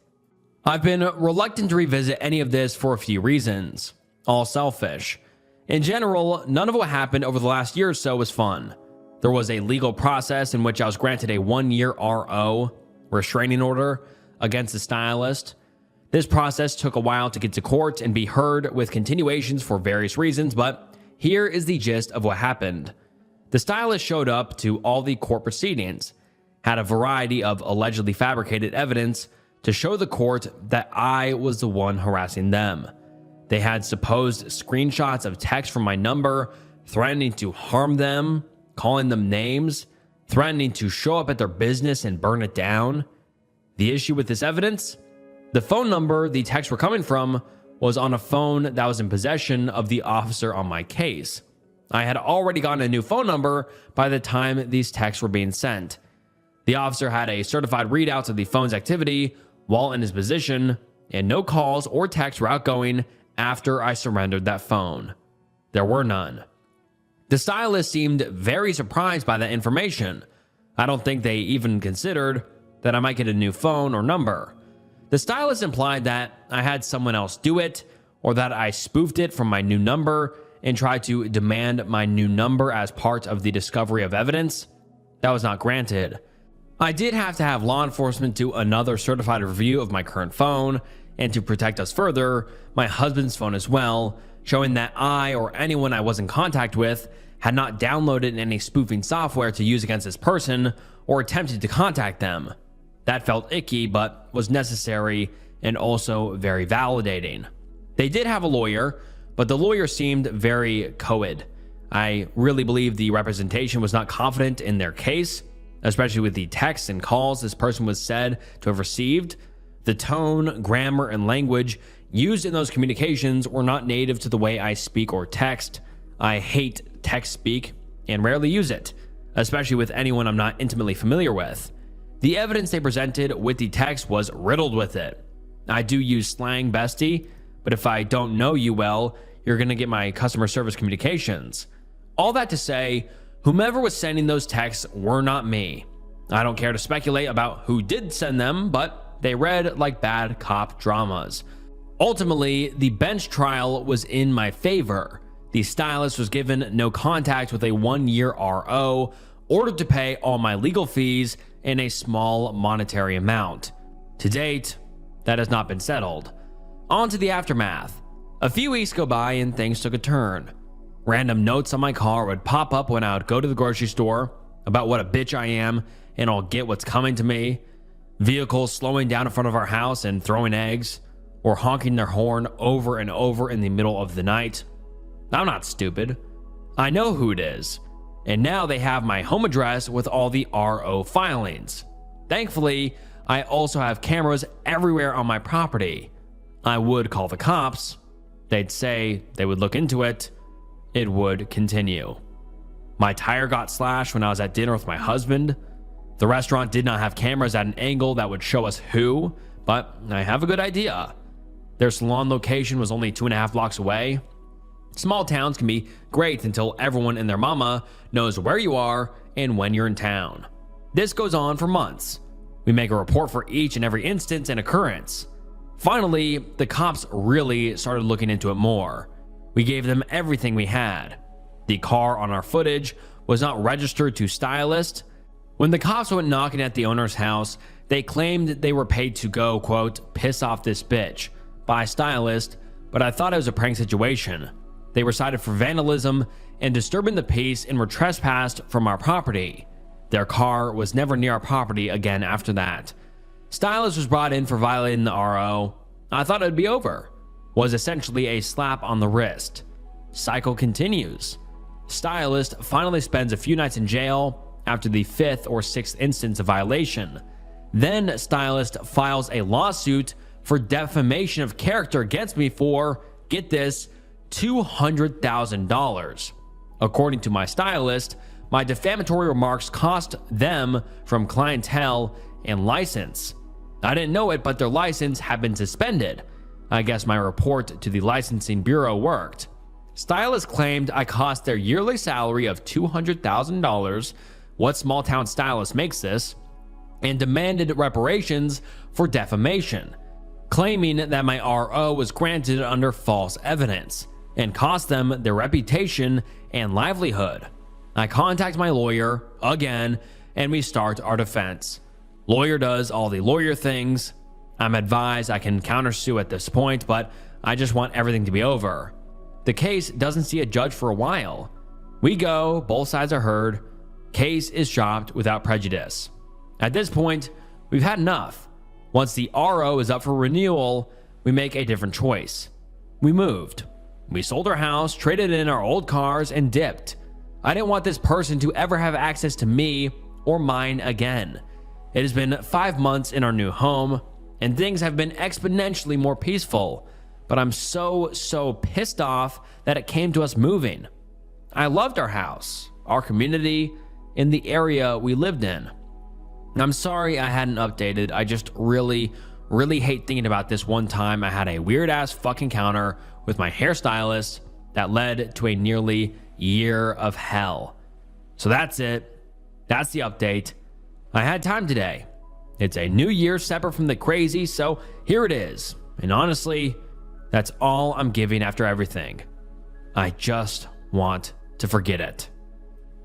I've been reluctant to revisit any of this for a few reasons, all selfish. In general, none of what happened over the last year or so was fun. There was a legal process in which I was granted a 1-year RO, restraining order, against the stylist. This process took a while to get to court and be heard with continuations for various reasons, but here is the gist of what happened. The stylist showed up to all the court proceedings, had a variety of allegedly fabricated evidence to show the court that I was the one harassing them. They had supposed screenshots of text from my number, threatening to harm them, calling them names, threatening to show up at their business and burn it down. The issue with this evidence? The phone number the texts were coming from was on a phone that was in possession of the officer on my case. I had already gotten a new phone number by the time these texts were being sent. The officer had a certified readout of the phone's activity while in his position, and no calls or texts were outgoing after I surrendered that phone. There were none. The stylist seemed very surprised by that information. I don't think they even considered that I might get a new phone or number. The stylist implied that I had someone else do it, or that I spoofed it from my new number and tried to demand my new number as part of the discovery of evidence. That was not granted. I did have to have law enforcement do another certified review of my current phone, and to protect us further, my husband's phone as well, showing that I or anyone I was in contact with had not downloaded any spoofing software to use against this person or attempted to contact them. That felt icky, but was necessary and also very validating. They did have a lawyer, but the lawyer seemed very coed. I really believe the representation was not confident in their case, especially with the texts and calls this person was said to have received. The tone, grammar, and language used in those communications were not native to the way I speak or text. I hate text speak and rarely use it, especially with anyone I'm not intimately familiar with. The evidence they presented with the text was riddled with it. I do use slang, bestie, but if I don't know you well, you're going to get my customer service communications. All that to say, whomever was sending those texts were not me. I don't care to speculate about who did send them, but they read like bad cop dramas. Ultimately, the bench trial was in my favor. The stylist was given no contact with a 1-year RO, ordered to pay all my legal fees and a small monetary amount. To date, that has not been settled. On to the aftermath. A few weeks go by and things took a turn. Random notes on my car would pop up when I would go to the grocery store about what a bitch I am and I'll get what's coming to me. Vehicles slowing down in front of our house and throwing eggs, or honking their horn over and over in the middle of the night. I'm not stupid. I know who it is. And now they have my home address with all the RO filings. Thankfully, I also have cameras everywhere on my property. I would call the cops. They'd say they would look into it. It would continue. My tire got slashed when I was at dinner with my husband. The restaurant did not have cameras at an angle that would show us who, but I have a good idea. Their salon location was only 2.5 blocks away. Small towns can be great until everyone and their mama knows where you are and when you're in town. This goes on for months. We make a report for each and every instance and occurrence. Finally, the cops really started looking into it more. We gave them everything we had. The car on our footage was not registered to stylist. When the cops went knocking at the owner's house, they claimed they were paid to go, quote, piss off this bitch by stylist, but I thought it was a prank situation. They were cited for vandalism and disturbing the peace and were trespassed from our property. Their car was never near our property again after that. Stylist was brought in for violating the RO. I thought it would be over. Was essentially a slap on the wrist. Cycle continues. Stylist finally spends a few nights in jail after the 5th or 6th instance of violation. Then stylist files a lawsuit for defamation of character against me for, get this, $200,000. According to my stylist, my defamatory remarks cost them from clientele and license. I didn't know it, but their license had been suspended. I guess my report to the licensing bureau worked. Stylist claimed I cost their yearly salary of $200,000, what small town stylist makes this, and demanded reparations for defamation, claiming that my RO was granted under false evidence and cost them their reputation and livelihood. I contact my lawyer again and we start our defense. Lawyer does all the lawyer things. I'm advised I can countersue at this point, but I just want everything to be over. The case doesn't see a judge for a while. We go, both sides are heard. Case is dropped without prejudice. At this point, we've had enough. Once the RO is up for renewal, we make a different choice. We moved. We sold our house, traded in our old cars, and dipped. I didn't want this person to ever have access to me or mine again. It has been 5 months in our new home, and things have been exponentially more peaceful, but I'm so pissed off that it came to us moving. I loved our house, our community, and the area we lived in. I'm sorry I hadn't updated. I just really hate thinking about this one time I had a weird ass fucking encounter with my hairstylist that led to a nearly year of hell. So that's it. That's the update. I had time today. It's a new year separate from the crazy, so here it is. And honestly, that's all I'm giving after everything. I just want to forget it.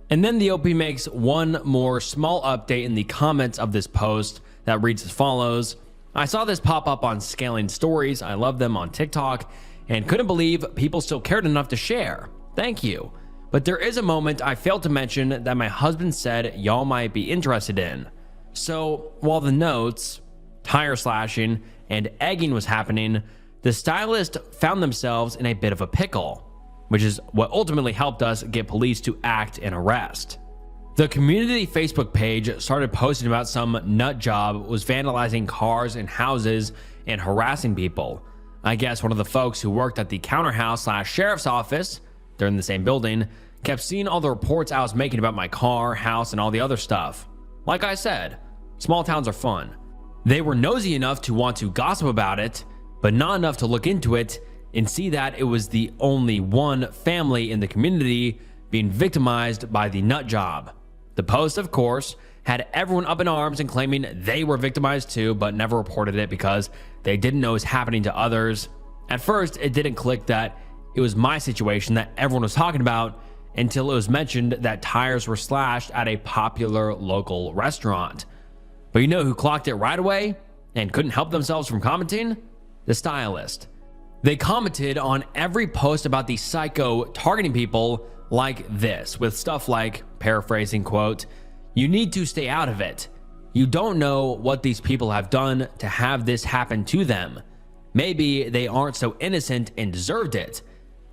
And then the OP makes one more small update in the comments of this post that reads as follows. I saw this pop up on Scaling Stories. I love them on TikTok and couldn't believe people still cared enough to share. Thank you. But there is a moment I failed to mention that my husband said y'all might be interested in. So while the notes, tire slashing, and egging was happening, the stylist found themselves in a bit of a pickle, which is what ultimately helped us get police to act and arrest. The community Facebook page started posting about some nut job was vandalizing cars and houses and harassing people. I guess one of the folks who worked at the counter house / sheriff's office, they're in the same building, kept seeing all the reports I was making about my car, house, and all the other stuff. Like I said, small towns are fun. They were nosy enough to want to gossip about it, but not enough to look into it and see that it was the only one family in the community being victimized by the nut job. The post, of course, had everyone up in arms and claiming they were victimized too, but never reported it because they didn't know it was happening to others. At first, it didn't click that it was my situation that everyone was talking about until it was mentioned that tires were slashed at a popular local restaurant. But you know who clocked it right away and couldn't help themselves from commenting? The stylist. They commented on every post about the psycho targeting people like this, with stuff like, paraphrasing, quote, "You need to stay out of it. You don't know what these people have done to have this happen to them. Maybe they aren't so innocent and deserved it."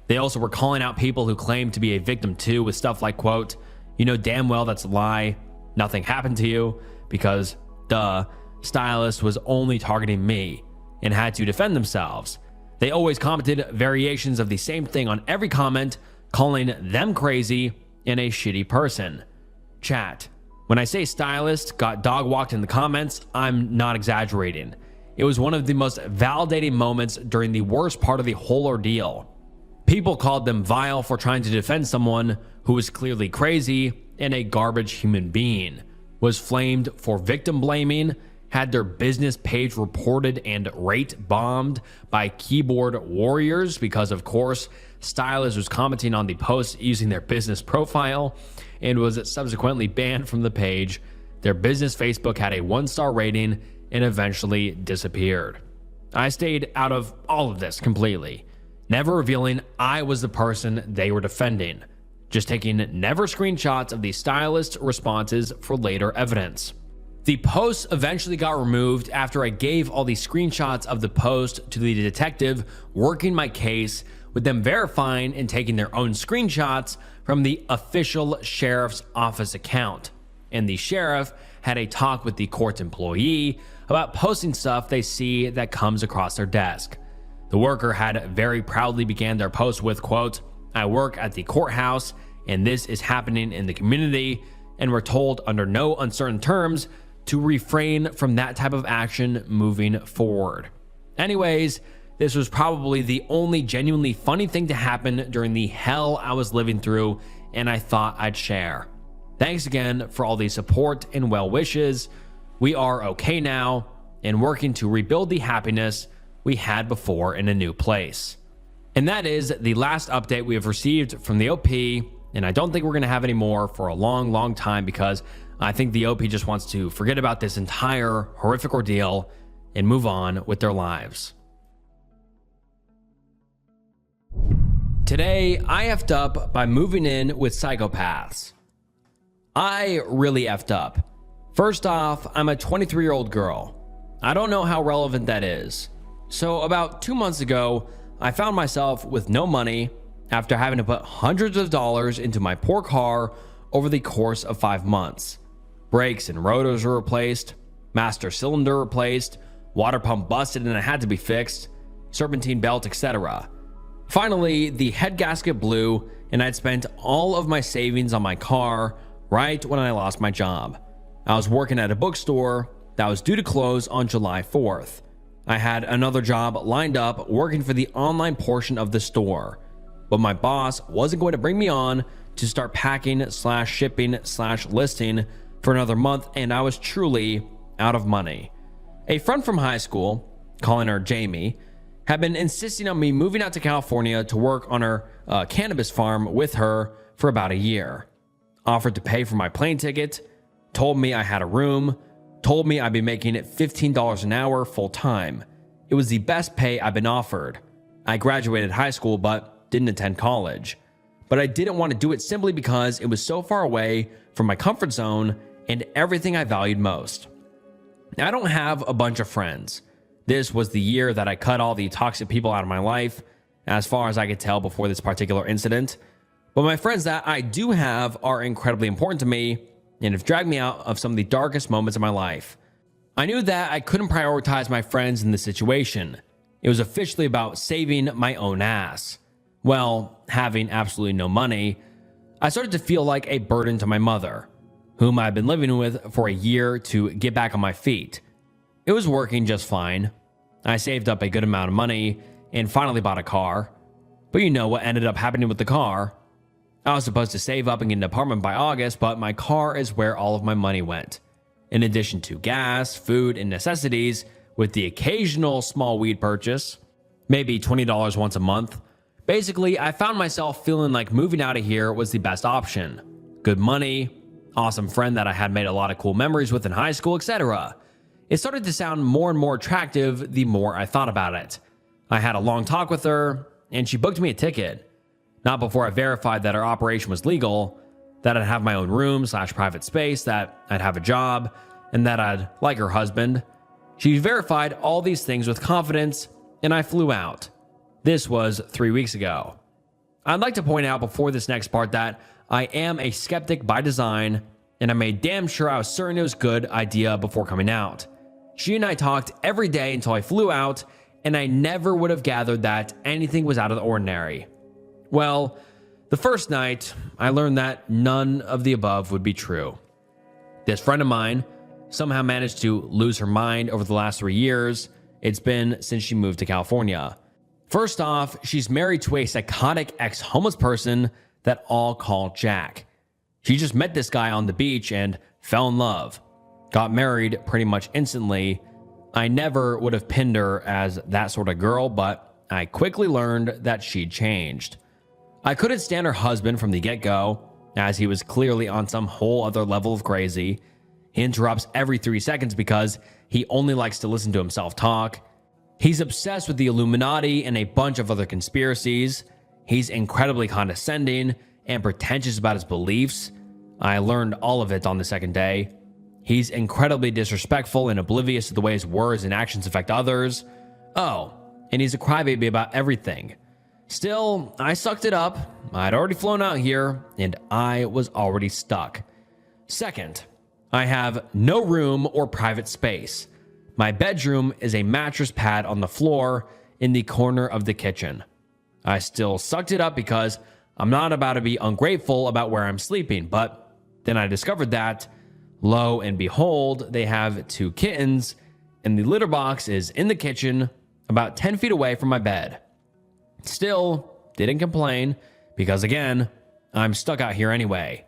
They also were calling out people who claimed to be a victim too, with stuff like, quote, "You know damn well that's a lie. Nothing happened to you," because, duh, stylist was only targeting me and had to defend themselves. They always commented variations of the same thing on every comment, calling them crazy and a shitty person. Chat. When I say stylist got dog walked in the comments, I'm not exaggerating. It was one of the most validating moments during the worst part of the whole ordeal. People called them vile for trying to defend someone who was clearly crazy and a garbage human being, was flamed for victim blaming, had their business page reported and rate bombed by keyboard warriors because, of course, stylist was commenting on the post using their business profile and was subsequently banned from the page. Their business Facebook had a 1-star rating and eventually disappeared. I stayed out of all of this completely, never revealing I was the person they were defending, just taking never screenshots of the stylist's responses for later evidence. The post eventually got removed after I gave all the screenshots of the post to the detective working my case, with them verifying and taking their own screenshots from the official sheriff's office account. And the sheriff had a talk with the court employee about posting stuff they see that comes across their desk. The worker had very proudly began their post with, quote, "I work at the courthouse and this is happening in the community, and we're told under no uncertain terms to refrain from that type of action moving forward." Anyways, this was probably the only genuinely funny thing to happen during the hell I was living through, and I thought I'd share. Thanks again for all the support and well wishes. We are okay now and working to rebuild the happiness we had before in a new place. And that is the last update we have received from the OP, and I don't think we're going to have any more for a long time because I think the OP just wants to forget about this entire horrific ordeal and move on with their lives. Today, I effed up by moving in with psychopaths. I really effed up. First off, I'm a 23-year-old girl. I don't know how relevant that is. So about 2 months ago, I found myself with no money after having to put hundreds of dollars into my poor car over the course of 5 months. Brakes and rotors were replaced, master cylinder replaced, water pump busted and it had to be fixed, serpentine belt, etc. Finally, the head gasket blew and I'd spent all of my savings on my car right when I lost my job. I was working at a bookstore that was due to close on July 4th. I had another job lined up working for the online portion of the store, but my boss wasn't going to bring me on to start packing/shipping/listing for another month, and I was truly out of money. A friend from high school, calling her Jamie, had been insisting on me moving out to California to work on her cannabis farm with her for about a year. Offered to pay for my plane ticket, told me I had a room, told me I'd be making $15 an hour full time. It was the best pay I've been offered. I graduated high school but didn't attend college. But I didn't want to do it simply because it was so far away from my comfort zone and everything I valued most. Now, I don't have a bunch of friends. This was the year that I cut all the toxic people out of my life, as far as I could tell before this particular incident. But my friends that I do have are incredibly important to me and have dragged me out of some of the darkest moments of my life. I knew that I couldn't prioritize my friends in this situation. It was officially about saving my own ass. Well, having absolutely no money, I started to feel like a burden to my mother, whom I'd been living with for a year, to get back on my feet. It was working just fine. I saved up a good amount of money and finally bought a car. But you know what ended up happening with the car. I was supposed to save up and get an apartment by August, but my car is where all of my money went. In addition to gas, food, and necessities, with the occasional small weed purchase, maybe $20 once a month. Basically, I found myself feeling like moving out of here was the best option. Good money, awesome friend that I had made a lot of cool memories with in high school, etc. It started to sound more and more attractive the more I thought about it. I had a long talk with her, and she booked me a ticket. Not before I verified that our operation was legal, that I'd have my own room/private space, that I'd have a job, and that I'd like her husband. She verified all these things with confidence, and I flew out. This was 3 weeks ago. I'd like to point out before this next part that I am a skeptic by design, and I made damn sure I was certain it was a good idea before coming out. She and I talked every day until I flew out, and I never would have gathered that anything was out of the ordinary. Well, the first night, I learned that none of the above would be true. This friend of mine somehow managed to lose her mind over the last 3 years. It's been since she moved to California. First off, she's married to a psychotic ex-homeless person that all call Jack. She just met this guy on the beach and fell in love. Got married pretty much instantly. I never would have pinned her as that sort of girl, but I quickly learned that she'd changed. I couldn't stand her husband from the get-go, as he was clearly on some whole other level of crazy. He interrupts every 3 seconds because he only likes to listen to himself talk. He's obsessed with the Illuminati and a bunch of other conspiracies. He's incredibly condescending and pretentious about his beliefs. I learned all of it on the second day. He's incredibly disrespectful and oblivious to the way his words and actions affect others. Oh, and he's a crybaby about everything. Still, I sucked it up. I'd already flown out here, and I was already stuck. Second, I have no room or private space. My bedroom is a mattress pad on the floor in the corner of the kitchen. I still sucked it up because I'm not about to be ungrateful about where I'm sleeping, but then I discovered that, lo and behold, they have 2 kittens, and the litter box is in the kitchen about 10 feet away from my bed. Still, didn't complain because, again, I'm stuck out here anyway.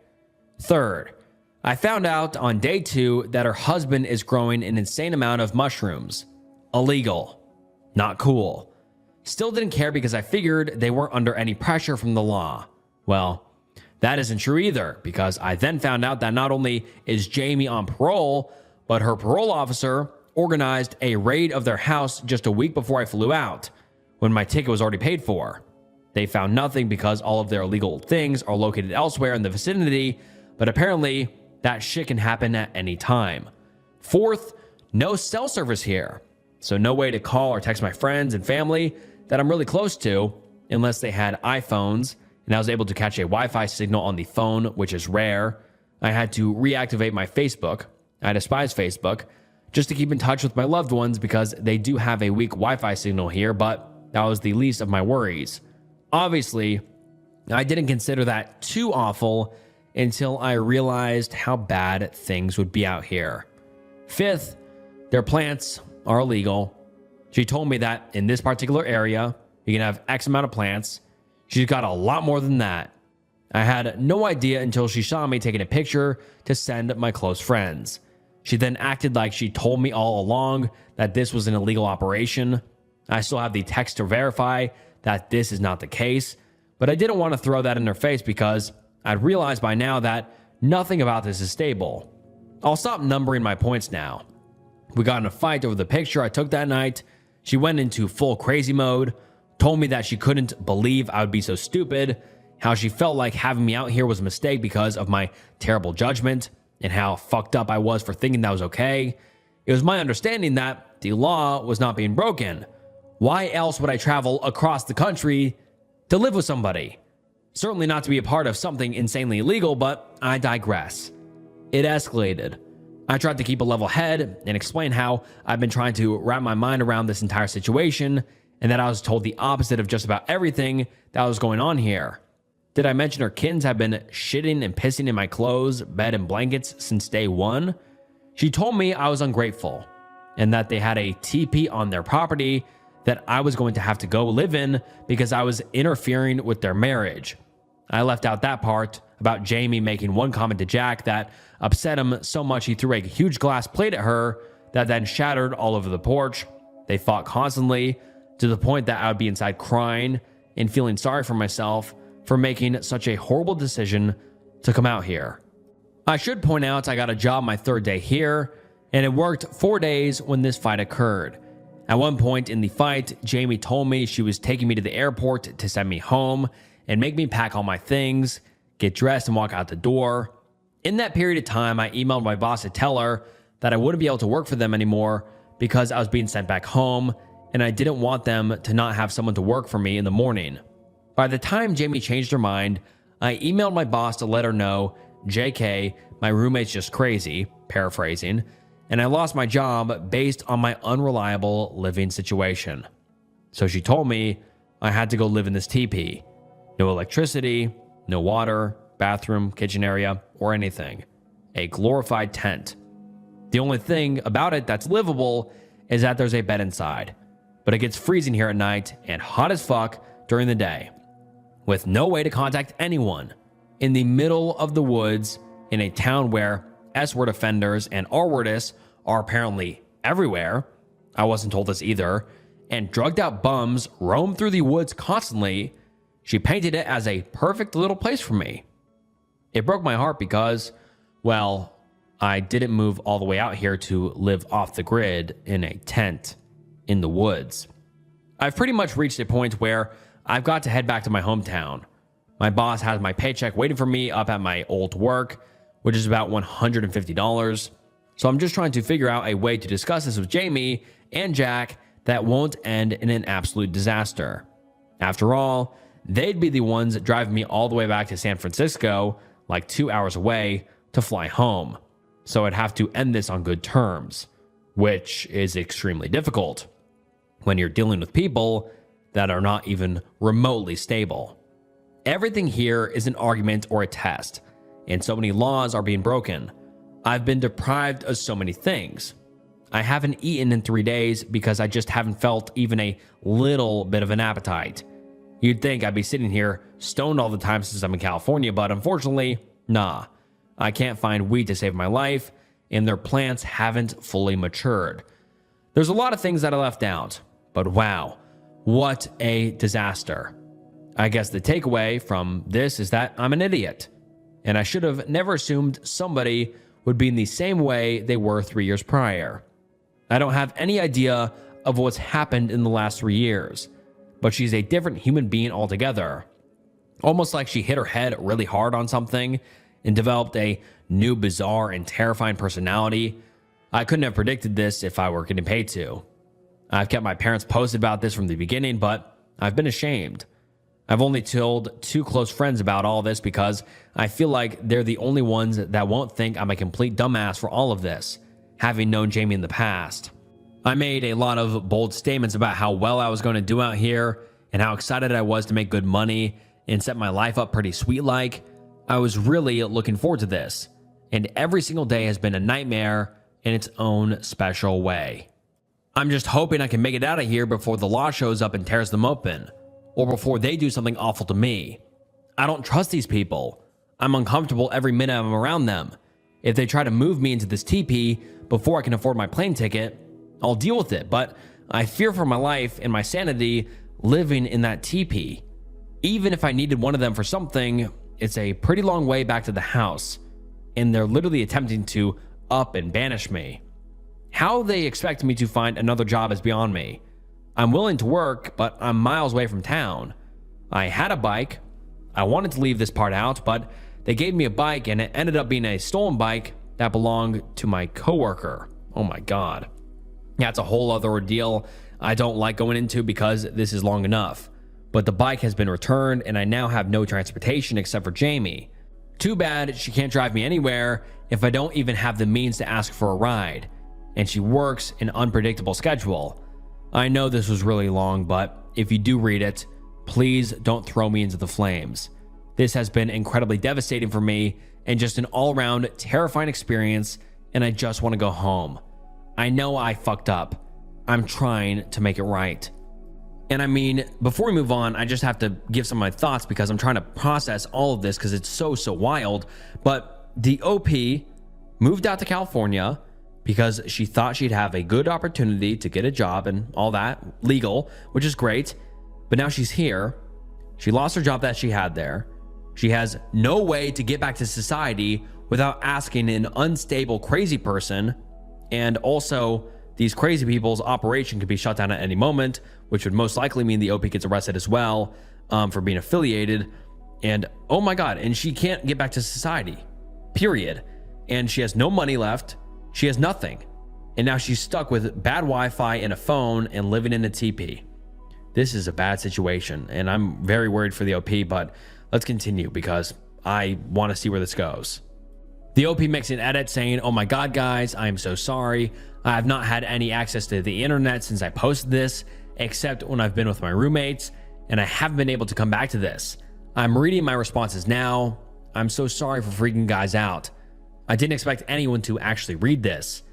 Third, I found out on day 2 that her husband is growing an insane amount of mushrooms. Illegal. Not cool. Still didn't care because I figured they weren't under any pressure from the law. Well, that isn't true either, because I then found out that not only is Jamie on parole, but her parole officer organized a raid of their house just a week before I flew out, when my ticket was already paid for. They found nothing because all of their illegal things are located elsewhere in the vicinity, but apparently that shit can happen at any time. Fourth, no cell service here, so no way to call or text my friends and family that I'm really close to, unless they had iPhones, and I was able to catch a Wi-Fi signal on the phone, which is rare. I had to reactivate my Facebook. I despise Facebook, just to keep in touch with my loved ones because they do have a weak Wi-Fi signal here, but that was the least of my worries. Obviously, I didn't consider that too awful until I realized how bad things would be out here. Fifth, their plants are illegal. She told me that in this particular area, you can have X amount of plants. She's got a lot more than that. I had no idea until she saw me taking a picture to send my close friends. She then acted like she told me all along that this was an illegal operation. I still have the text to verify that this is not the case, but I didn't want to throw that in her face because I'd realized by now that nothing about this is stable. I'll stop numbering my points now. We got in a fight over the picture I took that night. She went into full crazy mode, told me that she couldn't believe I would be so stupid, how she felt like having me out here was a mistake because of my terrible judgment, and how fucked up I was for thinking that was okay. It was my understanding that the law was not being broken. Why else would I travel across the country to live with somebody? Certainly not to be a part of something insanely illegal, but I digress. It escalated. I tried to keep a level head and explain how I've been trying to wrap my mind around this entire situation and that I was told the opposite of just about everything that was going on here. Did I mention her kittens have been shitting and pissing in my clothes, bed, and blankets since day one? She told me I was ungrateful and that they had a teepee on their property that I was going to have to go live in because I was interfering with their marriage. I left out that part about Jamie making one comment to Jack that upset him so much he threw a huge glass plate at her that then shattered all over the porch. They fought constantly to the point that I would be inside crying and feeling sorry for myself for making such a horrible decision to come out here. I should point out I got a job my third day here, and it worked 4 days when this fight occurred. At one point in the fight, Jamie told me she was taking me to the airport to send me home and make me pack all my things, get dressed, and walk out the door. In that period of time, I emailed my boss to tell her that I wouldn't be able to work for them anymore because I was being sent back home, and I didn't want them to not have someone to work for me in the morning. By the time Jamie changed her mind, I emailed my boss to let her know, JK, my roommate's just crazy, paraphrasing, and I lost my job based on my unreliable living situation. So she told me I had to go live in this teepee. No electricity, no water, bathroom, kitchen area, or anything. A glorified tent. The only thing about it that's livable is that there's a bed inside, but it gets freezing here at night and hot as fuck during the day. With no way to contact anyone, in the middle of the woods, in a town where S-word offenders and R-wordists are apparently everywhere, I wasn't told this either, and drugged out bums roam through the woods constantly, she painted it as a perfect little place for me. It broke my heart because, well, I didn't move all the way out here to live off the grid in a tent in the woods. I've pretty much reached a point where I've got to head back to my hometown. My boss has my paycheck waiting for me up at my old work, which is about $150. So I'm just trying to figure out a way to discuss this with Jamie and Jack that won't end in an absolute disaster. After all, they'd be the ones driving me all the way back to San Francisco, like 2 hours away, to fly home. So I'd have to end this on good terms, which is extremely difficult when you're dealing with people that are not even remotely stable. Everything here is an argument or a test, and so many laws are being broken. I've been deprived of so many things. I haven't eaten in 3 days because I just haven't felt even a little bit of an appetite. You'd think I'd be sitting here stoned all the time since I'm in California, but unfortunately, nah. I can't find weed to save my life, and their plants haven't fully matured. There's a lot of things that I left out, but wow, what a disaster. I guess the takeaway from this is that I'm an idiot, and I should have never assumed somebody would be in the same way they were 3 years prior. I don't have any idea of what's happened in the last 3 years, but she's a different human being altogether. Almost like she hit her head really hard on something and developed a new bizarre and terrifying personality. I couldn't have predicted this if I were getting paid to. I've kept my parents posted about this from the beginning, but I've been ashamed. I've only told 2 close friends about all this because I feel like they're the only ones that won't think I'm a complete dumbass for all of this, having known Jamie in the past. I made a lot of bold statements about how well I was going to do out here and how excited I was to make good money and set my life up pretty sweet like. I was really looking forward to this, and every single day has been a nightmare in its own special way. I'm just hoping I can make it out of here before the law shows up and tears them open, or before they do something awful to me. I don't trust these people. I'm uncomfortable every minute I'm around them. If they try to move me into this teepee before I can afford my plane ticket, I'll deal with it, but I fear for my life and my sanity living in that teepee. Even if I needed one of them for something, it's a pretty long way back to the house, and they're literally attempting to up and banish me. How they expect me to find another job is beyond me. I'm willing to work, but I'm miles away from town. I had a bike. I wanted to leave this part out, but they gave me a bike and it ended up being a stolen bike that belonged to my coworker. Oh my God. That's a whole other ordeal I don't like going into because this is long enough. But the bike has been returned and I now have no transportation except for Jamie. Too bad she can't drive me anywhere if I don't even have the means to ask for a ride. And she works an unpredictable schedule. I know this was really long, but if you do read it, please don't throw me into the flames. This has been incredibly devastating for me and just an all-around terrifying experience, and I just want to go home. I know I fucked up. I'm trying to make it right. And I mean, before we move on, I just have to give some of my thoughts because I'm trying to process all of this because it's so wild. But the OP moved out to California because she thought she'd have a good opportunity to get a job and all that, legal, which is great. But now she's here. She lost her job that she had there. She has no way to get back to society without asking an unstable crazy person. And also, these crazy people's operation could be shut down at any moment, which would most likely mean the OP gets arrested as well for being affiliated. And oh my God, and she can't get back to society, period. And she has no money left. She has nothing. And now she's stuck with bad Wi-Fi and a phone and living in a teepee. This is a bad situation, and I'm very worried for the OP, but let's continue because I want to see where this goes. The OP makes an edit saying, "Oh my God, guys, I am so sorry. I have not had any access to the internet since I posted this, except when I've been with my roommates, and I haven't been able to come back to this. I'm reading my responses now. I'm so sorry for freaking guys out. I didn't expect anyone to actually read this.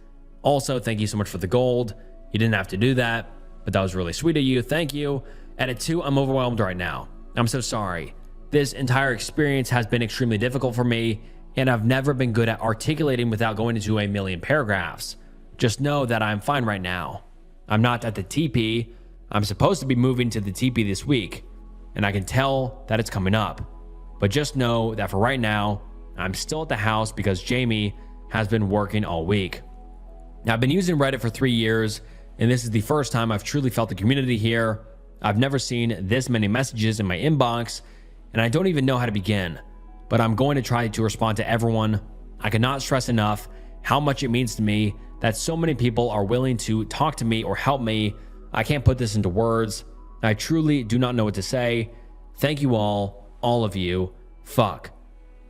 Also, thank you so much for the gold. You didn't have to do that, but that was really sweet of you. Thank you. Edit 2, I'm overwhelmed right now. I'm so sorry. This entire experience has been extremely difficult for me, and I've never been good at articulating without going into a million paragraphs. Just know that I'm fine right now. I'm not at the teepee. I'm supposed to be moving to the teepee this week, and I can tell that it's coming up. But just know that for right now, I'm still at the house because Jamie has been working all week. Now, I've been using Reddit for 3 years, and this is the first time I've truly felt the community here. I've never seen this many messages in my inbox, and I don't even know how to begin. But I'm going to try to respond to everyone. I cannot stress enough how much it means to me that so many people are willing to talk to me or help me. I can't put this into words. I truly do not know what to say. Thank you all of you. Fuck.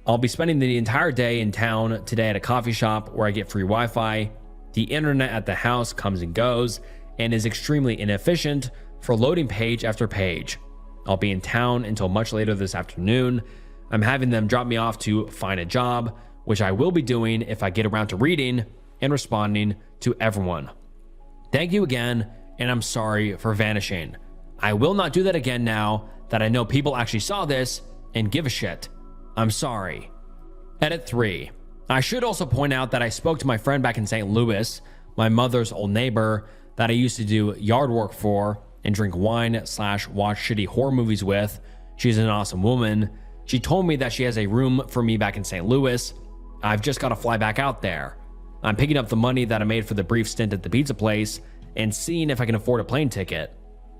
I'll be spending the entire day in town today at a coffee shop where I get free Wi-Fi. The internet at the house comes and goes and is extremely inefficient for loading page after page. I'll be in town until much later this afternoon. I'm having them drop me off to find a job, which I will be doing if I get around to reading and responding to everyone. Thank you again, and I'm sorry for vanishing. I will not do that again now that I know people actually saw this and give a shit. I'm sorry. Edit 3. I should also point out that I spoke to my friend back in St. Louis, my mother's old neighbor that I used to do yard work for and drink wine/watch shitty horror movies with. She's an awesome woman. She told me that she has a room for me back in St. Louis. I've just got to fly back out there. I'm picking up the money that I made for the brief stint at the pizza place and seeing if I can afford a plane ticket.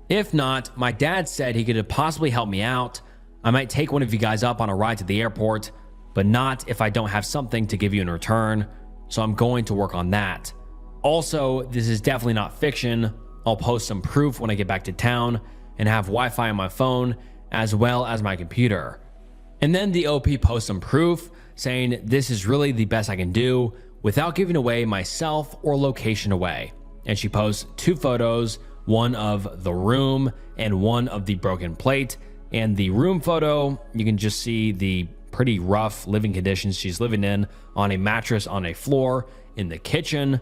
If not, my dad said he could possibly help me out. I might take one of you guys up on a ride to the airport, but not if I don't have something to give you in return, so I'm going to work on that. Also, this is definitely not fiction. I'll post some proof when I get back to town and have Wi-Fi on my phone as well as my computer. And then the OP posts some proof saying this is really the best I can do without giving away myself or location away. And she posts 2 photos, one of the room and one of the broken plate, And the room photo, you can just see the pretty rough living conditions she's living in, on a mattress on a floor in the kitchen.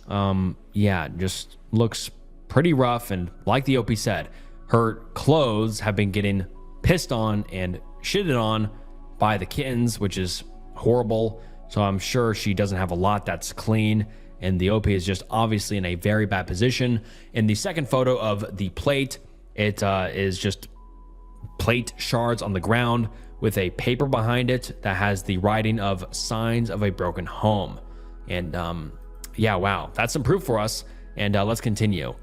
Yeah, just looks pretty rough. And like the OP said, her clothes have been getting pissed on and shitted on by the kittens, which is horrible. So I'm sure she doesn't have a lot that's clean. And the OP is just obviously in a very bad position. In the second photo of the plate, it is just plate shards on the ground with a paper behind it that has the writing of signs of a broken home. And yeah, wow, that's some proof for us. And let's continue.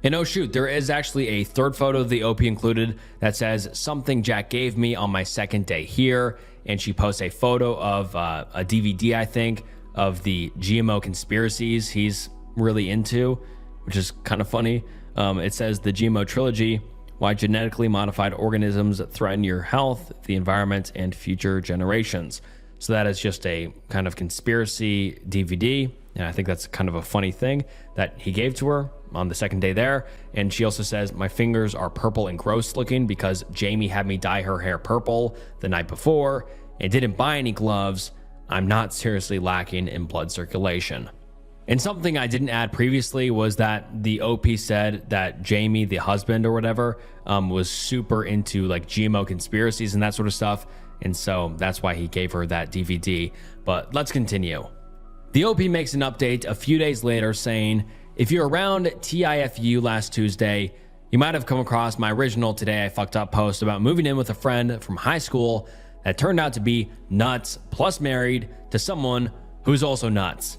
And oh shoot, there is actually a third photo of the OP included that says something Jack gave me on my second day here. And she posts a photo of a DVD, I think, of the GMO conspiracies he's really into, which is kind of funny. It says the GMO trilogy: why genetically modified organisms threaten your health, the environment, and future generations. So that is just a kind of conspiracy DVD. And I think that's kind of a funny thing that he gave to her on the second day there. And she also says, my fingers are purple and gross looking because Jamie had me dye her hair purple the night before and didn't buy any gloves. I'm not seriously lacking in blood circulation. And something I didn't add previously was that the OP said that Jamie, the husband or whatever, was super into like GMO conspiracies and that sort of stuff. And so that's why he gave her that DVD. But let's continue. The OP makes an update a few days later saying, if you're around TIFU last Tuesday, you might have come across my original Today I Fucked Up post about moving in with a friend from high school that turned out to be nuts plus married to someone who's also nuts.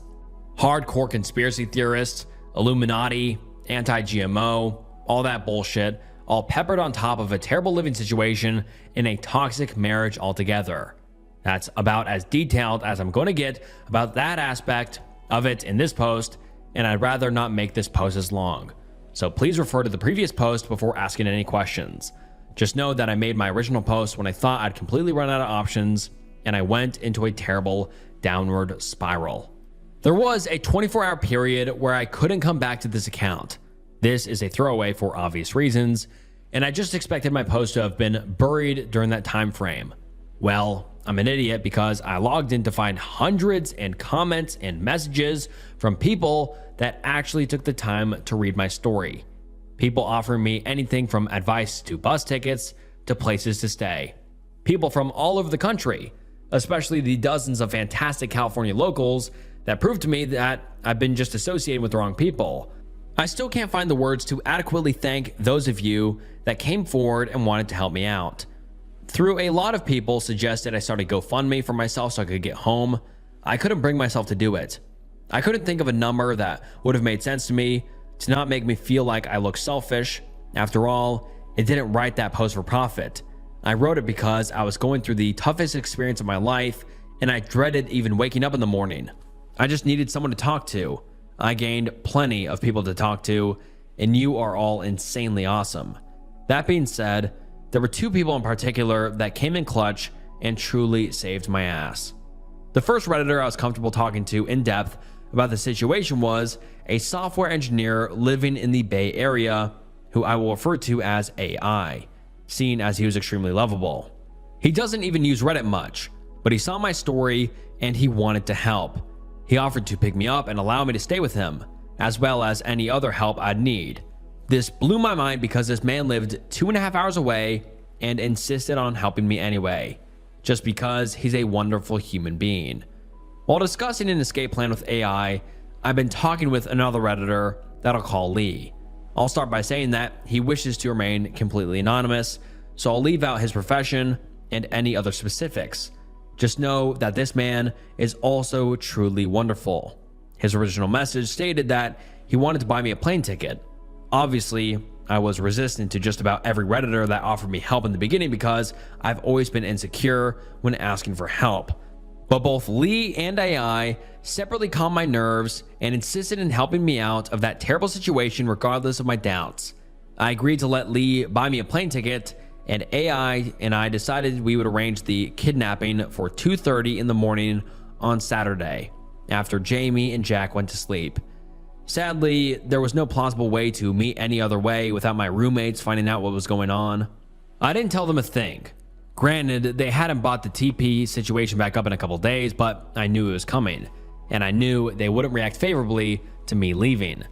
Hardcore conspiracy theorists, Illuminati, anti-GMO, all that bullshit, all peppered on top of a terrible living situation in a toxic marriage altogether. That's about as detailed as I'm going to get about that aspect of it in this post, and I'd rather not make this post as long. So please refer to the previous post before asking any questions. Just know that I made my original post when I thought I'd completely run out of options, and I went into a terrible downward spiral. There was a 24-hour period where I couldn't come back to this account. This is a throwaway for obvious reasons, and I just expected my post to have been buried during that time frame. Well, I'm an idiot because I logged in to find hundreds and comments and messages from people that actually took the time to read my story. People offering me anything from advice to bus tickets to places to stay. People from all over the country, especially the dozens of fantastic California locals that proved to me that I've been just associated with the wrong people. I still can't find the words to adequately thank those of you that came forward and wanted to help me out. Through a lot of people suggested I start a GoFundMe for myself so I could get home, I couldn't bring myself to do it. I couldn't think of a number that would have made sense to me to not make me feel like I look selfish. After all, it didn't write that post for profit. I wrote it because I was going through the toughest experience of my life and I dreaded even waking up in the morning. I just needed someone to talk to. I gained plenty of people to talk to, and you are all insanely awesome. That being said, there were two people in particular that came in clutch and truly saved my ass. The first Redditor I was comfortable talking to in depth about the situation was a software engineer living in the Bay Area who I will refer to as AI, seeing as he was extremely lovable. He doesn't even use Reddit much, but he saw my story and he wanted to help. He offered to pick me up and allow me to stay with him, as well as any other help I'd need. This blew my mind because this man lived 2.5 hours away and insisted on helping me anyway, just because he's a wonderful human being. While discussing an escape plan with AI, I've been talking with another Redditor that I'll call Lee. I'll start by saying that he wishes to remain completely anonymous, so I'll leave out his profession and any other specifics. Just know that this man is also truly wonderful. His original message stated that he wanted to buy me a plane ticket. Obviously, I was resistant to just about every Redditor that offered me help in the beginning because I've always been insecure when asking for help. But both Lee and AI separately calmed my nerves and insisted in helping me out of that terrible situation regardless of my doubts. I agreed to let Lee buy me a plane ticket, and AI and I decided we would arrange the kidnapping for 2:30 in the morning on Saturday, after Jamie and Jack went to sleep. Sadly, there was no plausible way to meet any other way without my roommates finding out what was going on. I didn't tell them a thing. Granted, they hadn't bought the TP situation back up in a couple days, but I knew it was coming, and I knew they wouldn't react favorably to me leaving.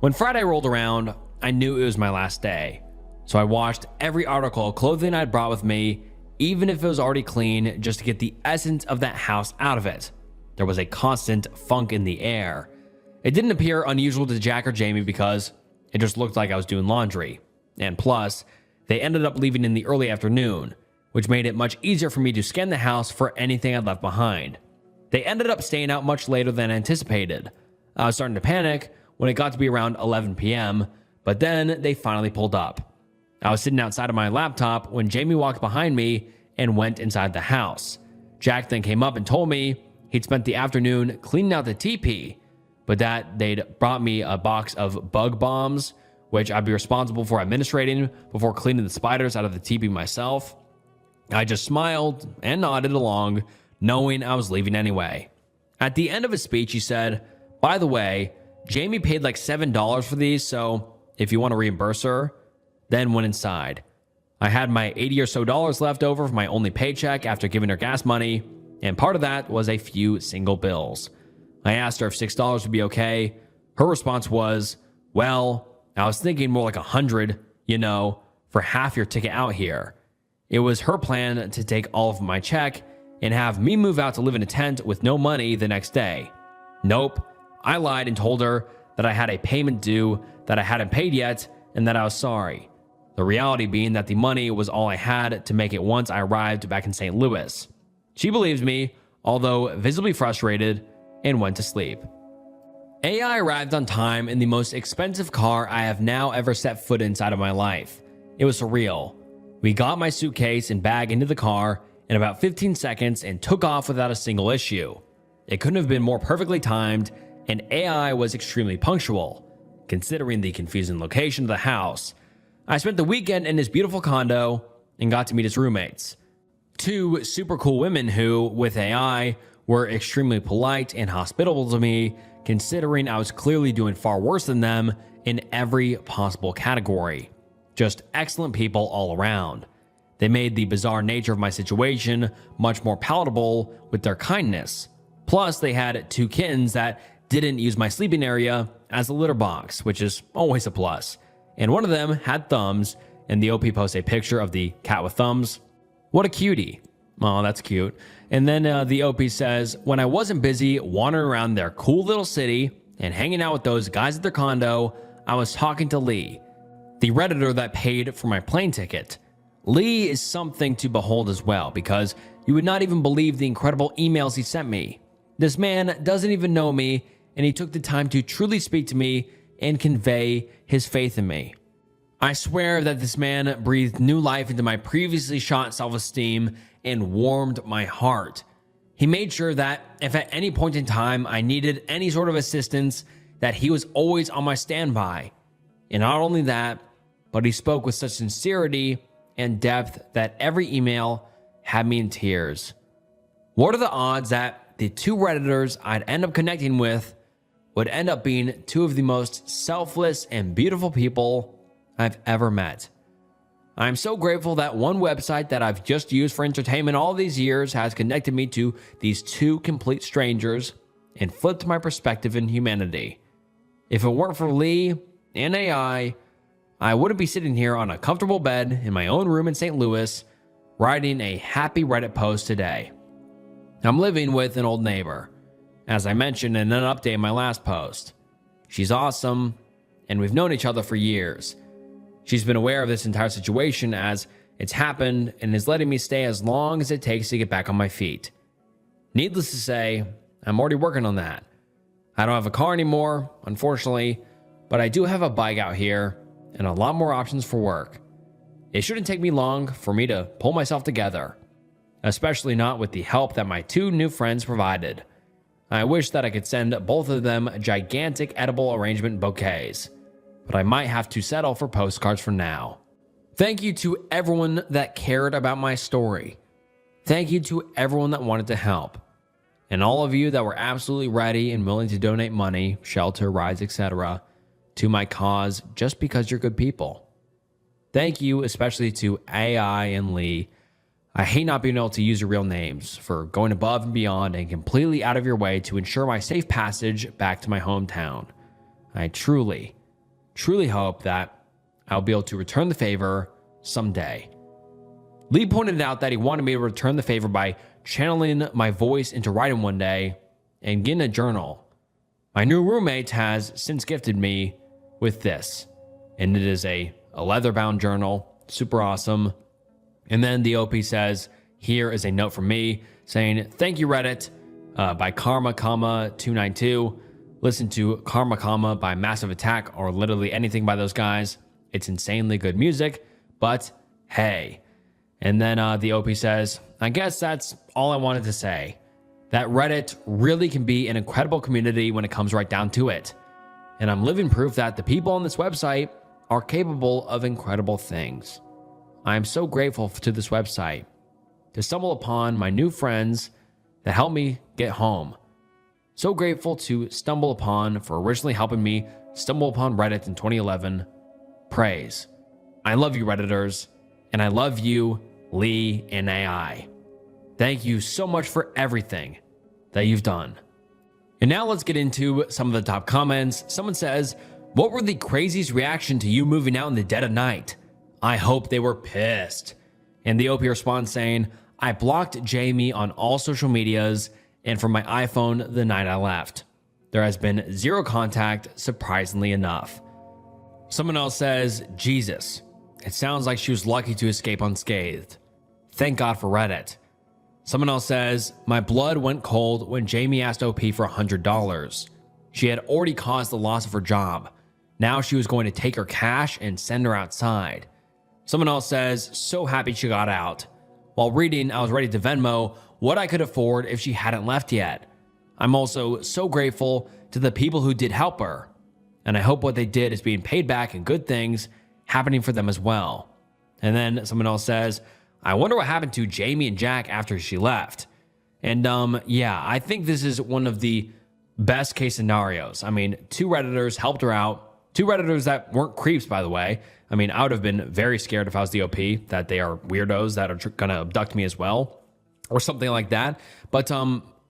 When Friday rolled around, I knew it was my last day, so I washed every article of clothing I'd brought with me, even if it was already clean, just to get the essence of that house out of it. There was a constant funk in the air. It didn't appear unusual to Jack or Jamie because it just looked like I was doing laundry. And plus, they ended up leaving in the early afternoon, which made it much easier for me to scan the house for anything I'd left behind. They ended up staying out much later than anticipated. I was starting to panic when it got to be around 11 p.m., but then they finally pulled up. I was sitting outside of my laptop when Jamie walked behind me and went inside the house. Jack then came up and told me he'd spent the afternoon cleaning out the TP, but that they'd brought me a box of bug bombs, which I'd be responsible for administrating before cleaning the spiders out of the TP myself. I just smiled and nodded along, knowing I was leaving anyway. At the end of his speech, he said, "By the way, Jamie paid like $7 for these, so if you want to reimburse her," then went inside. I had my $80 or so left over for my only paycheck after giving her gas money, and part of that was a few single bills. I asked her if $6 would be okay. Her response was, "Well, I was thinking more like $100, for half your ticket out here." It was her plan to take all of my check and have me move out to live in a tent with no money the next day. Nope, I lied and told her that I had a payment due that I hadn't paid yet and that I was sorry. The reality being that the money was all I had to make it once I arrived back in St. Louis. She believes me, although visibly frustrated, and went to sleep. AI arrived on time in the most expensive car I have now ever set foot inside of my life. It was surreal. We got my suitcase and bag into the car in about 15 seconds and took off without a single issue. It couldn't have been more perfectly timed, and AI was extremely punctual, considering the confusing location of the house. I spent the weekend in his beautiful condo and got to meet his roommates. Two super cool women who, with AI, were extremely polite and hospitable to me, considering I was clearly doing far worse than them in every possible category. Just excellent people all around. They made the bizarre nature of my situation much more palatable with their kindness. Plus, they had two kittens that didn't use my sleeping area as a litter box, which is always a plus. And one of them had thumbs, and the OP posts a picture of the cat with thumbs. What a cutie. Oh, that's cute. And then the OP says, "When I wasn't busy wandering around their cool little city and hanging out with those guys at their condo, I was talking to Lee, the Redditor that paid for my plane ticket." Lee is something to behold as well, because you would not even believe the incredible emails he sent me. This man doesn't even know me, and he took the time to truly speak to me and convey his faith in me. I swear that this man breathed new life into my previously shot self-esteem and warmed my heart. He made sure that if at any point in time I needed any sort of assistance, that he was always on my standby. And not only that, but he spoke with such sincerity and depth that every email had me in tears. What are the odds that the two Redditors I'd end up connecting with would end up being two of the most selfless and beautiful people I've ever met? I'm so grateful that one website that I've just used for entertainment all these years has connected me to these two complete strangers and flipped my perspective in humanity. If it weren't for Lee and AI, I wouldn't be sitting here on a comfortable bed in my own room in St. Louis, writing a happy Reddit post today. I'm living with an old neighbor, as I mentioned in an update in my last post. She's awesome, and we've known each other for years. She's been aware of this entire situation as it's happened and is letting me stay as long as it takes to get back on my feet. Needless to say, I'm already working on that. I don't have a car anymore, unfortunately, but I do have a bike out here and a lot more options for work. It shouldn't take me long for me to pull myself together, especially not with the help that my two new friends provided. I wish that I could send both of them gigantic edible arrangement bouquets, but I might have to settle for postcards for now. Thank you to everyone that cared about my story. Thank you to everyone that wanted to help. And all of you that were absolutely ready and willing to donate money, shelter, rides, etc. to my cause just because you're good people. Thank you, especially to AI and Lee. I hate not being able to use your real names, for going above and beyond and completely out of your way to ensure my safe passage back to my hometown. I truly hope that I'll be able to return the favor someday. Lee pointed out that he wanted me to return the favor by channeling my voice into writing one day and getting a journal. My new roommate has since gifted me with this, and it is a leather-bound journal, super awesome. And then the OP says, here is a note from me saying, thank you, Reddit, by Karma, 292. Listen to Karma, by Massive Attack, or literally anything by those guys. It's insanely good music, but hey. And then the OP says, I guess that's all I wanted to say. That Reddit really can be an incredible community when it comes right down to it. And I'm living proof that the people on this website are capable of incredible things. I am so grateful to this website to stumble upon my new friends that helped me get home. So grateful to stumble upon for originally helping me stumble upon Reddit in 2011. Praise. I love you, Redditors, and I love you, Lee and AI. Thank you so much for everything that you've done. And now let's get into some of the top comments. Someone says, what were the craziest reaction to you moving out in the dead of night? I hope they were pissed. And the OP responds saying, I blocked Jamie on all social medias and from my iPhone the night I left. There has been zero contact, surprisingly enough. Someone else says, Jesus, it sounds like she was lucky to escape unscathed. Thank God for Reddit. Someone else says, my blood went cold when Jamie asked OP for $100. She had already caused the loss of her job. Now she was going to take her cash and send her outside. Someone else says, so happy she got out. While reading, I was ready to Venmo what I could afford if she hadn't left yet. I'm also so grateful to the people who did help her. And I hope what they did is being paid back and good things happening for them as well. And then someone else says, I wonder what happened to Jamie and Jack after she left. And yeah, I think this is one of the best case scenarios. I mean, two Redditors helped her out. Two Redditors that weren't creeps, by the way. I mean, I would have been very scared if I was the OP that they are weirdos that are going to abduct me as well or something like that. But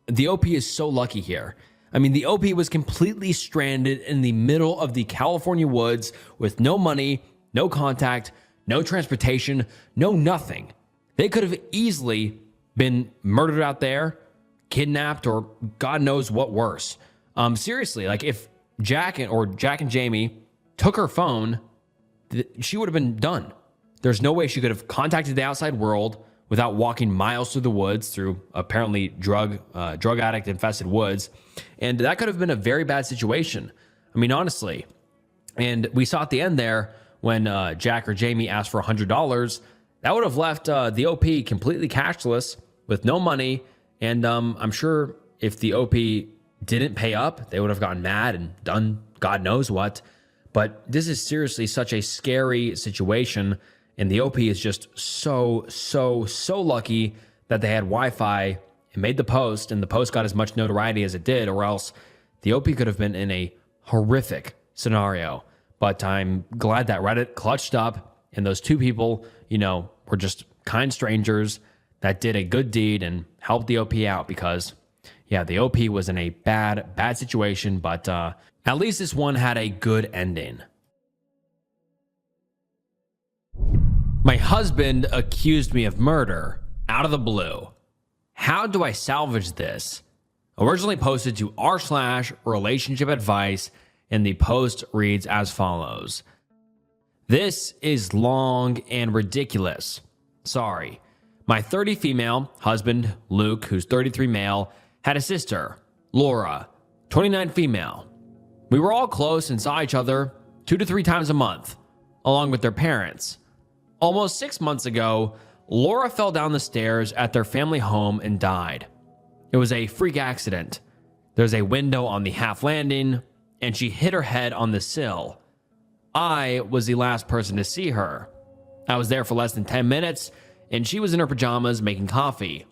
the OP is so lucky here. I mean, the OP was completely stranded in the middle of the California woods with no money, no contact, no transportation, no nothing. They could have easily been murdered out there, kidnapped, or God knows what worse. Seriously, like if Jack and Jamie took her phone, she would have been done. There's no way she could have contacted the outside world without walking miles through the woods, through apparently drug addict infested woods. And that could have been a very bad situation. I mean, honestly. And we saw at the end there when Jack or Jamie asked for $100, that would have left the OP completely cashless with no money. And I'm sure if the OP didn't pay up, they would have gotten mad and done God knows what. But this is seriously such a scary situation, and the OP is just so lucky that they had Wi-Fi and made the post, and the post got as much notoriety as it did, or else the OP could have been in a horrific scenario. But I'm glad that Reddit clutched up, and those two people, were just kind strangers that did a good deed and helped the OP out because, yeah, the OP was in a bad situation, but at least this one had a good ending. My husband accused me of murder out of the blue. How do I salvage this? Originally posted to r/relationship advice, and the post reads as follows. This is long and ridiculous. Sorry. My 30 female husband, Luke, who's 33 male, had a sister, Laura, 29 female. We were all close and saw each other 2 to 3 times a month, along with their parents. Almost 6 months ago, Laura fell down the stairs at their family home and died. It was a freak accident. There's a window on the half landing, and she hit her head on the sill. I was the last person to see her. I was there for less than 10 minutes, and she was in her pajamas making coffee.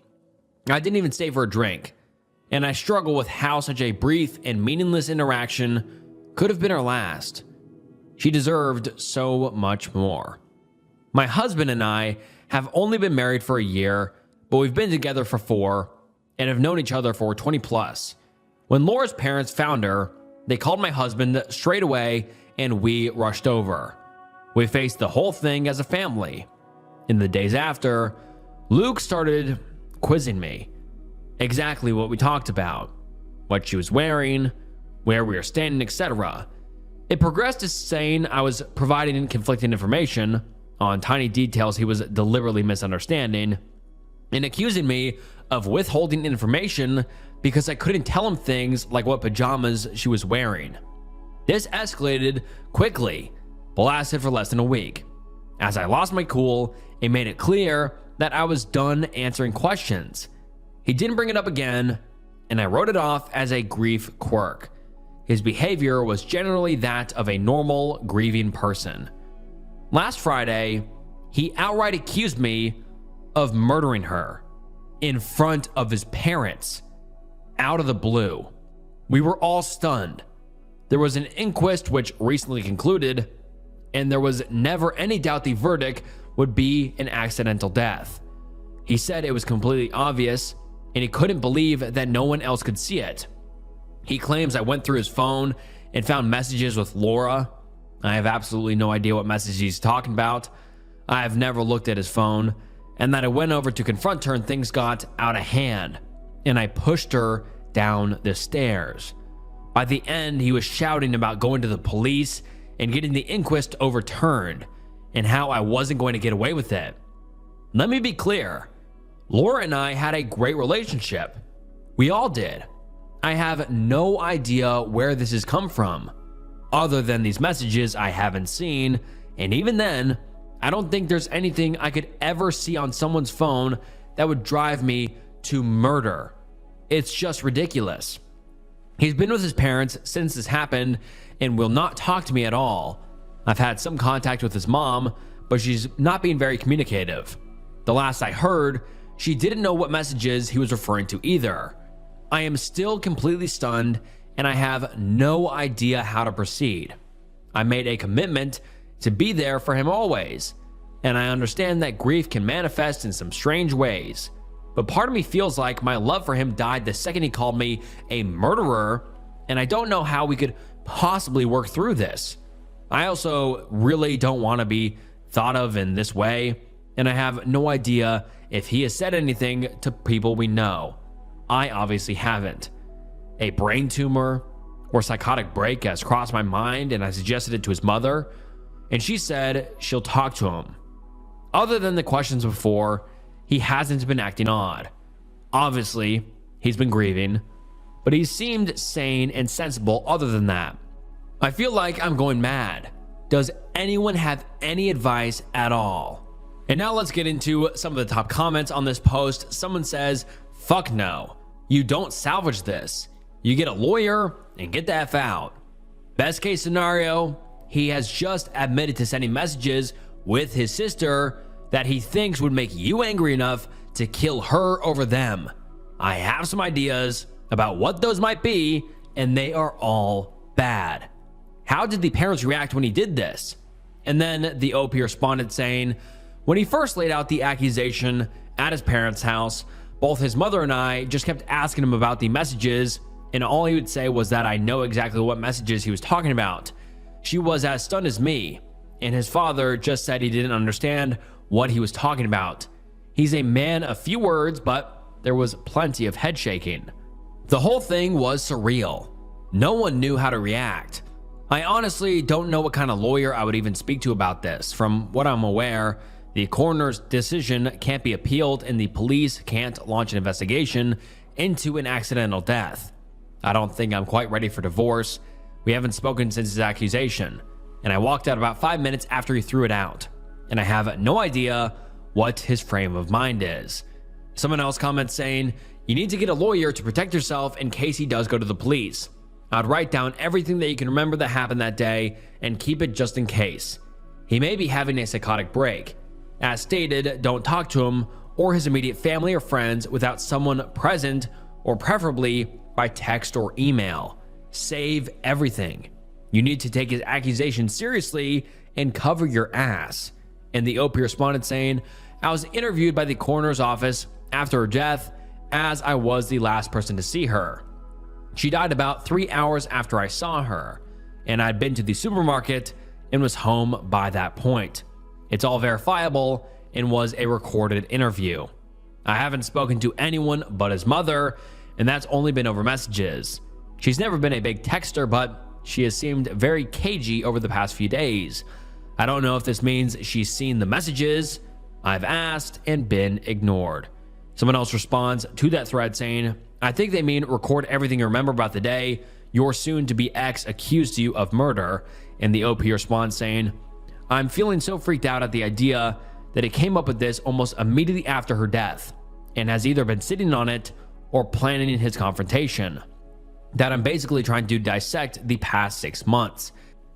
I didn't even stay for a drink, and I struggle with how such a brief and meaningless interaction could have been her last. She deserved so much more. My husband and I have only been married for a year, but we've been together for 4 and have known each other for 20 plus. When Laura's parents found her, they called my husband straight away and we rushed over. We faced the whole thing as a family. In the days after, Luke started quizzing me. Exactly what we talked about, what she was wearing, where we were standing, etc. It progressed to saying I was providing conflicting information on tiny details he was deliberately misunderstanding, and accusing me of withholding information because I couldn't tell him things like what pajamas she was wearing. This escalated quickly, but lasted for less than a week. As I lost my cool, it made it clear that I was done answering questions. He didn't bring it up again, and I wrote it off as a grief quirk. His behavior was generally that of a normal, grieving person. Last Friday, he outright accused me of murdering her in front of his parents, out of the blue. We were all stunned. There was an inquest which recently concluded, and there was never any doubt the verdict would be an accidental death. He said it was completely obvious, and he couldn't believe that no one else could see it. He claims I went through his phone and found messages with Laura. I have absolutely no idea what message he's talking about. I have never looked at his phone, and that I went over to confront her and things got out of hand, and I pushed her down the stairs. By the end, he was shouting about going to the police and getting the inquest overturned, and how I wasn't going to get away with it. Let me be clear. Laura and I had a great relationship. We all did. I have no idea where this has come from, other than these messages I haven't seen, and even then, I don't think there's anything I could ever see on someone's phone that would drive me to murder. It's just ridiculous. He's been with his parents since this happened and will not talk to me at all. I've had some contact with his mom, but she's not being very communicative. The last I heard, she didn't know what messages he was referring to either. I am still completely stunned, and I have no idea how to proceed. I made a commitment to be there for him always, and I understand that grief can manifest in some strange ways. But part of me feels like my love for him died the second he called me a murderer, and I don't know how we could possibly work through this. I also really don't want to be thought of in this way, and I have no idea if he has said anything to people we know. I obviously haven't. A brain tumor or psychotic break has crossed my mind, and I suggested it to his mother, and she said she'll talk to him. Other than the questions before, he hasn't been acting odd. Obviously, he's been grieving, but he seemed sane and sensible other than that. I feel like I'm going mad. Does anyone have any advice at all? And now let's get into some of the top comments on this post. Someone says, "Fuck no. You don't salvage this. You get a lawyer and get the F out." Best case scenario, he has just admitted to sending messages with his sister that he thinks would make you angry enough to kill her over them. I have some ideas about what those might be, and they are all bad. How did the parents react when he did this? And then the OP responded saying, when he first laid out the accusation at his parents' house, both his mother and I just kept asking him about the messages, and all he would say was that I know exactly what messages he was talking about. She was as stunned as me, and his father just said he didn't understand what he was talking about. He's a man of few words, but there was plenty of head shaking. The whole thing was surreal. No one knew how to react. I honestly don't know what kind of lawyer I would even speak to about this. From what I'm aware, the coroner's decision can't be appealed and the police can't launch an investigation into an accidental death. I don't think I'm quite ready for divorce. We haven't spoken since his accusation, and I walked out about 5 minutes after he threw it out, and I have no idea what his frame of mind is. Someone else comments saying, you need to get a lawyer to protect yourself in case he does go to the police. I'd write down everything that you can remember that happened that day and keep it just in case. He may be having a psychotic break. As stated, don't talk to him or his immediate family or friends without someone present, or preferably by text or email. Save everything. You need to take his accusation seriously and cover your ass. and the OP responded saying, I was interviewed by the coroner's office after her death, as I was the last person to see her. She died about 3 hours after I saw her, and I'd been to the supermarket and was home by that point. It's all verifiable and was a recorded interview. I haven't spoken to anyone but his mother, and that's only been over messages. She's never been a big texter, but she has seemed very cagey over the past few days. I don't know if this means she's seen the messages I've asked and been ignored. Someone else responds to that thread saying, I think they mean record everything you remember about the day your soon-to-be ex accused you of murder. And the OP responds saying, I'm feeling so freaked out at the idea that he came up with this almost immediately after her death and has either been sitting on it or planning his confrontation, that I'm basically trying to dissect the past 6 months.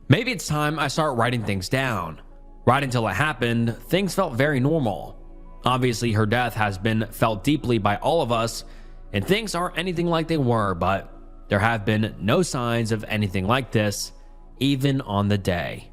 Maybe it's time I start writing things down. Right until it happened, things felt very normal. Obviously, her death has been felt deeply by all of us, and things aren't anything like they were, but there have been no signs of anything like this, even on the day.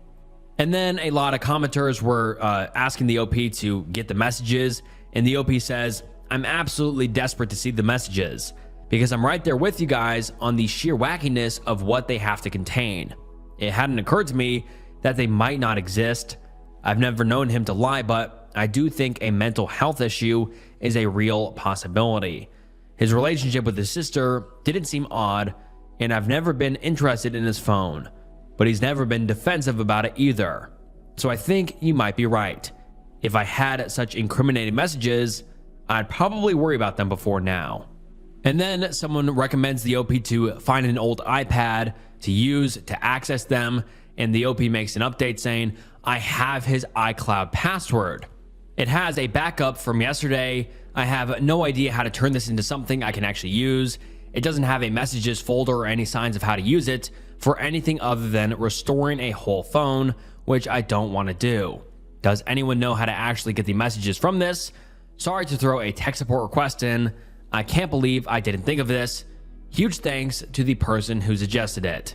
And then a lot of commenters were asking the OP to get the messages, and the OP says, I'm absolutely desperate to see the messages, because I'm right there with you guys on the sheer wackiness of what they have to contain. It hadn't occurred to me that they might not exist. I've never known him to lie, but I do think a mental health issue is a real possibility. His relationship with his sister didn't seem odd, and I've never been interested in his phone, but he's never been defensive about it either. So I think you might be right. If I had such incriminating messages, I'd probably worry about them before now. And then someone recommends the OP to find an old iPad to use to access them, and the OP makes an update saying, I have his iCloud password. It has a backup from yesterday. I have no idea how to turn this into something I can actually use. It doesn't have a messages folder or any signs of how to use it for anything other than restoring a whole phone, which I don't want to do. Does anyone know how to actually get the messages from this? Sorry to throw a tech support request in. I can't believe I didn't think of this. Huge thanks to the person who suggested it.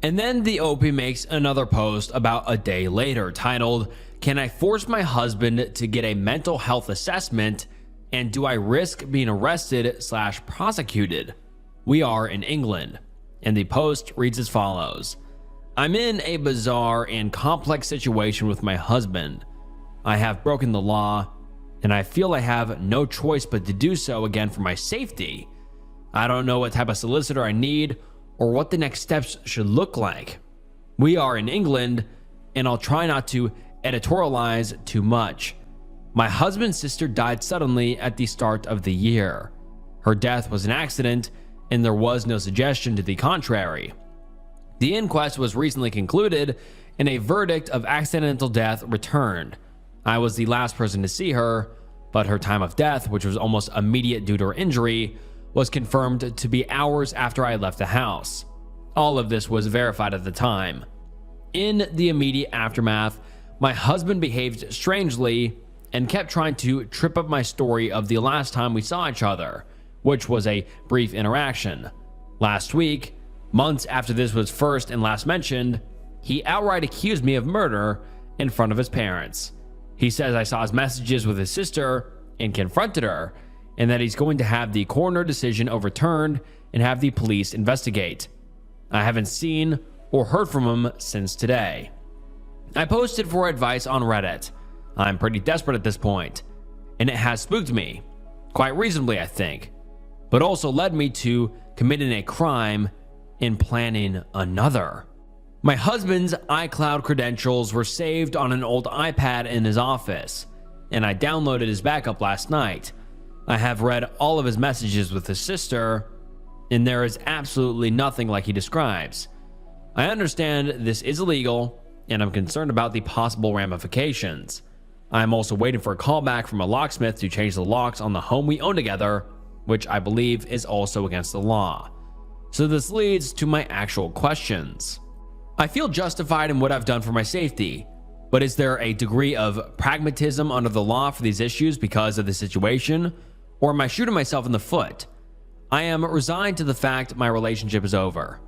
And then the OP makes another post about a day later titled, Can I force my husband to get a mental health assessment, and do I risk being arrested/prosecuted? We are in England. And the post reads as follows. I'm in a bizarre and complex situation with my husband. I have broken the law, and I feel I have no choice but to do so again for my safety. I don't know what type of solicitor I need or what the next steps should look like. We are in England, and I'll try not to editorialize too much. My husband's sister died suddenly at the start of the year. Her death was an accident, and there was no suggestion to the contrary. The inquest was recently concluded, and a verdict of accidental death returned. I was the last person to see her, but her time of death, which was almost immediate due to her injury, was confirmed to be hours after I left the house. All of this was verified at the time. In the immediate aftermath, my husband behaved strangely and kept trying to trip up my story of the last time we saw each other, which was a brief interaction. Last week, months after this was first and last mentioned, he outright accused me of murder in front of his parents. He says I saw his messages with his sister and confronted her, and that he's going to have the coroner decision overturned and have the police investigate. I haven't seen or heard from him since today. I posted for advice on Reddit. I'm pretty desperate at this point, and it has spooked me, quite reasonably I think, but also led me to committing a crime and planning another. My husband's iCloud credentials were saved on an old iPad in his office, and I downloaded his backup last night. I have read all of his messages with his sister, and there is absolutely nothing like he describes. I understand this is illegal, and I'm concerned about the possible ramifications. I am also waiting for a call back from a locksmith to change the locks on the home we own together, which I believe is also against the law. So this leads to my actual questions. I feel justified in what I've done for my safety, but is there a degree of pragmatism under the law for these issues because of the situation? Or am I shooting myself in the foot? I am resigned to the fact my relationship is over,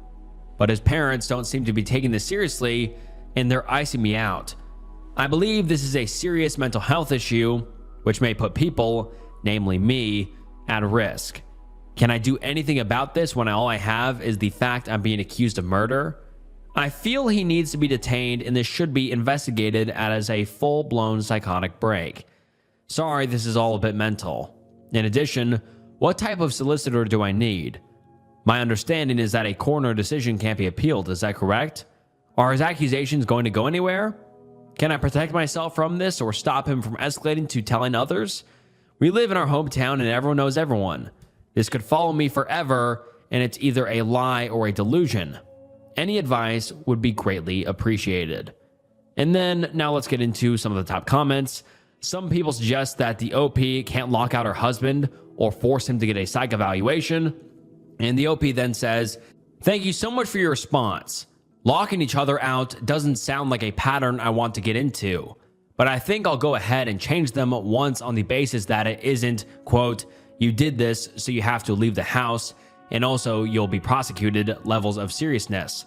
but his parents don't seem to be taking this seriously, and they're icing me out. I believe this is a serious mental health issue, which may put people, namely me, at risk. Can I do anything about this when all I have is the fact I'm being accused of murder? I feel he needs to be detained and this should be investigated as a full-blown psychotic break. Sorry, this is all a bit mental. In addition, what type of solicitor do I need? My understanding is that a coroner decision can't be appealed, is that correct? Are his accusations going to go anywhere? Can I protect myself from this or stop him from escalating to telling others? We live in our hometown and everyone knows everyone. This could follow me forever and it's either a lie or a delusion. Any advice would be greatly appreciated. And then now let's get into some of the top comments. Some people suggest that the OP can't lock out her husband or force him to get a psych evaluation. And the OP then says, "Thank you so much for your response. Locking each other out doesn't sound like a pattern I want to get into, but I think I'll go ahead and change them once on the basis that it isn't, quote, you did this so you have to leave the house, and also you'll be prosecuted levels of seriousness.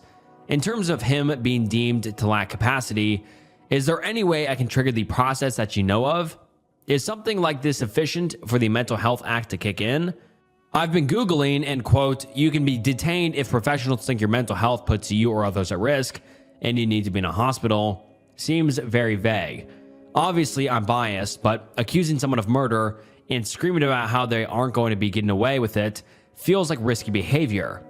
In terms of him being deemed to lack capacity, is there any way I can trigger the process that you know of? Is something like this sufficient for the Mental Health Act to kick in? I've been Googling and, quote, you can be detained if professionals think your mental health puts you or others at risk and you need to be in a hospital. Seems very vague. Obviously, I'm biased, but accusing someone of murder and screaming about how they aren't going to be getting away with it feels like risky behavior.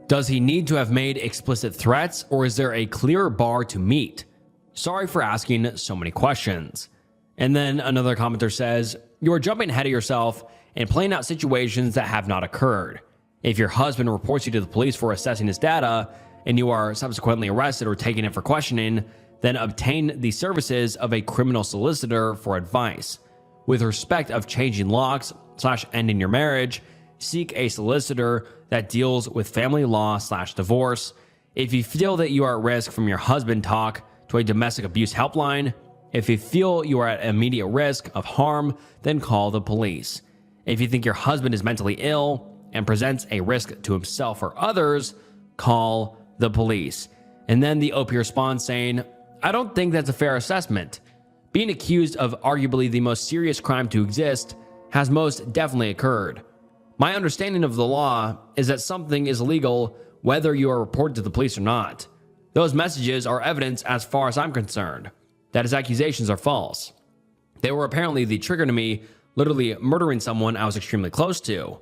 Does he need to have made explicit threats or is there a clearer bar to meet? Sorry for asking so many questions." And then another commenter says, "You are jumping ahead of yourself and playing out situations that have not occurred. If your husband reports you to the police for assessing his data and you are subsequently arrested or taken in for questioning, then obtain the services of a criminal solicitor for advice. With respect of changing locks / ending your marriage, seek a solicitor that deals with family law / divorce. If you feel that you are at risk from your husband, talk to a domestic abuse helpline. If you feel you are at immediate risk of harm, then call the police. If you think your husband is mentally ill and presents a risk to himself or others, call the police." And then the OP responds saying, "I don't think that's a fair assessment. Being accused of arguably the most serious crime to exist has most definitely occurred. My understanding of the law is that something is illegal whether you are reported to the police or not. Those messages are evidence as far as I'm concerned that his accusations are false. They were apparently the trigger to me literally murdering someone I was extremely close to.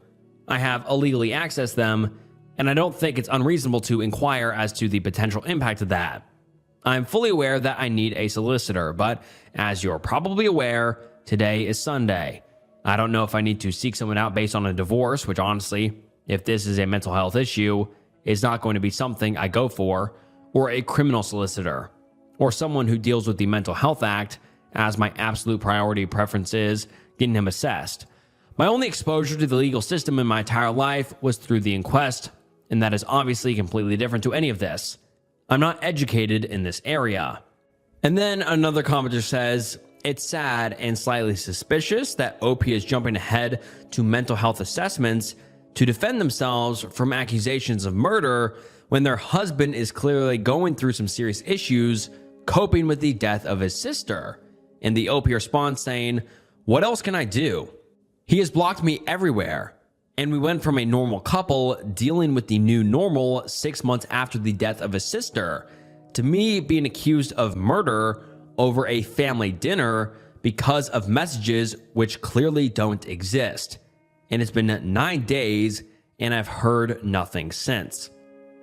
I have illegally accessed them, and I don't think it's unreasonable to inquire as to the potential impact of that. I'm fully aware that I need a solicitor, but as you're probably aware, today is Sunday. I don't know if I need to seek someone out based on a divorce, which honestly, if this is a mental health issue, is not going to be something I go for, or a criminal solicitor, or someone who deals with the Mental Health Act, as my absolute priority preference is getting him assessed. My only exposure to the legal system in my entire life was through the inquest, and that is obviously completely different to any of this. I'm not educated in this area." And then another commenter says, "It's sad and slightly suspicious that OP is jumping ahead to mental health assessments to defend themselves from accusations of murder when their husband is clearly going through some serious issues, coping with the death of his sister." And the OP responds saying, "What else can I do? He has blocked me everywhere. And we went from a normal couple dealing with the new normal 6 months after the death of his sister to me being accused of murder over a family dinner because of messages which clearly don't exist. And it's been 9 days and I've heard nothing since.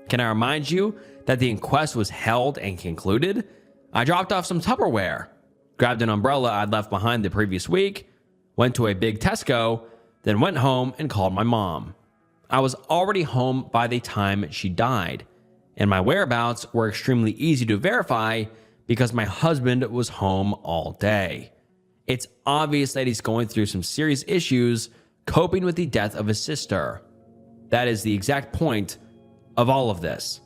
Can I remind you that the inquest was held and concluded? I dropped off some Tupperware, grabbed an umbrella I'd left behind the previous week, went to a big Tesco, then went home and called my mom. I was already home by the time she died, and my whereabouts were extremely easy to verify because my husband was home all day. It's obvious that he's going through some serious issues coping with the death of his sister. That is the exact point of all of this."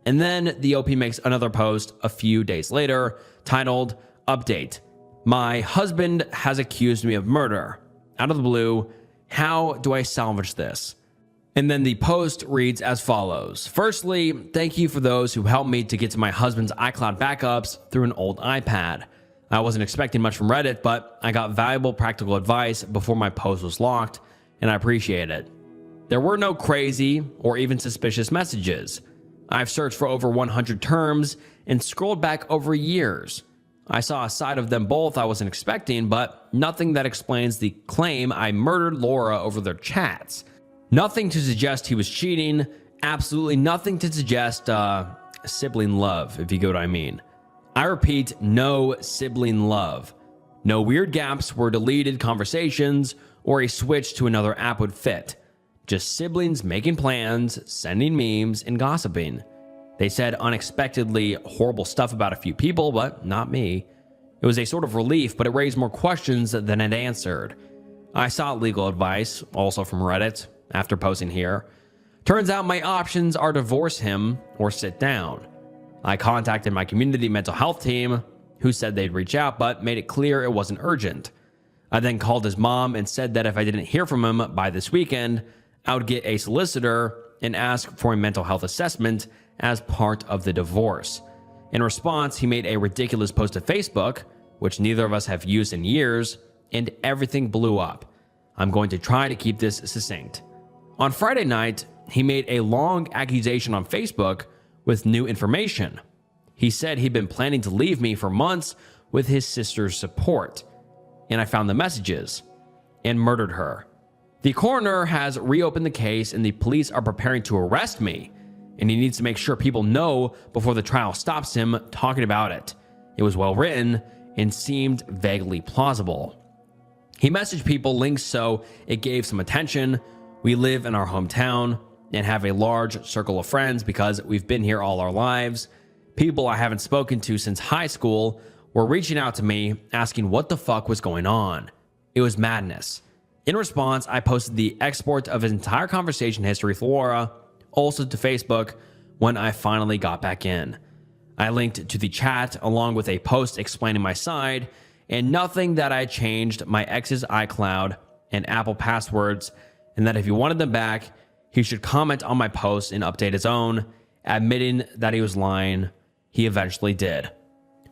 And then the OP makes another post a few days later titled, "Update. My husband has accused me of murder. Out of the blue, how do I salvage this?" And then the post reads as follows. "Firstly, thank you for those who helped me to get to my husband's iCloud backups through an old iPad. I wasn't expecting much from Reddit, but I got valuable practical advice before my post was locked, and I appreciate it. There were no crazy or even suspicious messages. I've searched for over 100 terms and scrolled back over years. I saw a side of them both I wasn't expecting, but nothing that explains the claim I murdered Laura over their chats. Nothing to suggest he was cheating, absolutely nothing to suggest sibling love, if you get what I mean. I repeat, no sibling love. No weird gaps where deleted conversations or a switch to another app would fit. Just siblings making plans, sending memes, and gossiping. They said unexpectedly horrible stuff about a few people, but not me. It was a sort of relief, but it raised more questions than it answered. I sought legal advice, also from Reddit, after posting here. Turns out my options are divorce him or sit down. I contacted my community mental health team, who said they'd reach out, but made it clear it wasn't urgent. I then called his mom and said that if I didn't hear from him by this weekend, I would get a solicitor and ask for a mental health assessment as part of the divorce. In response, he made a ridiculous post to Facebook, which neither of us have used in years, and everything blew up. I'm going to try to keep this succinct. On Friday night, he made a long accusation on Facebook with new information. He said he'd been planning to leave me for months with his sister's support, and I found the messages and murdered her. The coroner has reopened the case and the police are preparing to arrest me, and he needs to make sure people know before the trial stops him talking about it. It was well written and seemed vaguely plausible. He messaged people links so it gave some attention. We live in our hometown and have a large circle of friends because we've been here all our lives. People I haven't spoken to since high school were reaching out to me asking what the fuck was going on. It was madness. In response, I posted the export of his entire conversation history for Laura, also to Facebook, when I finally got back in. I linked to the chat along with a post explaining my side and nothing that I changed my ex's iCloud and Apple passwords, and that if he wanted them back, he should comment on my post and update his own, admitting that he was lying. He eventually did.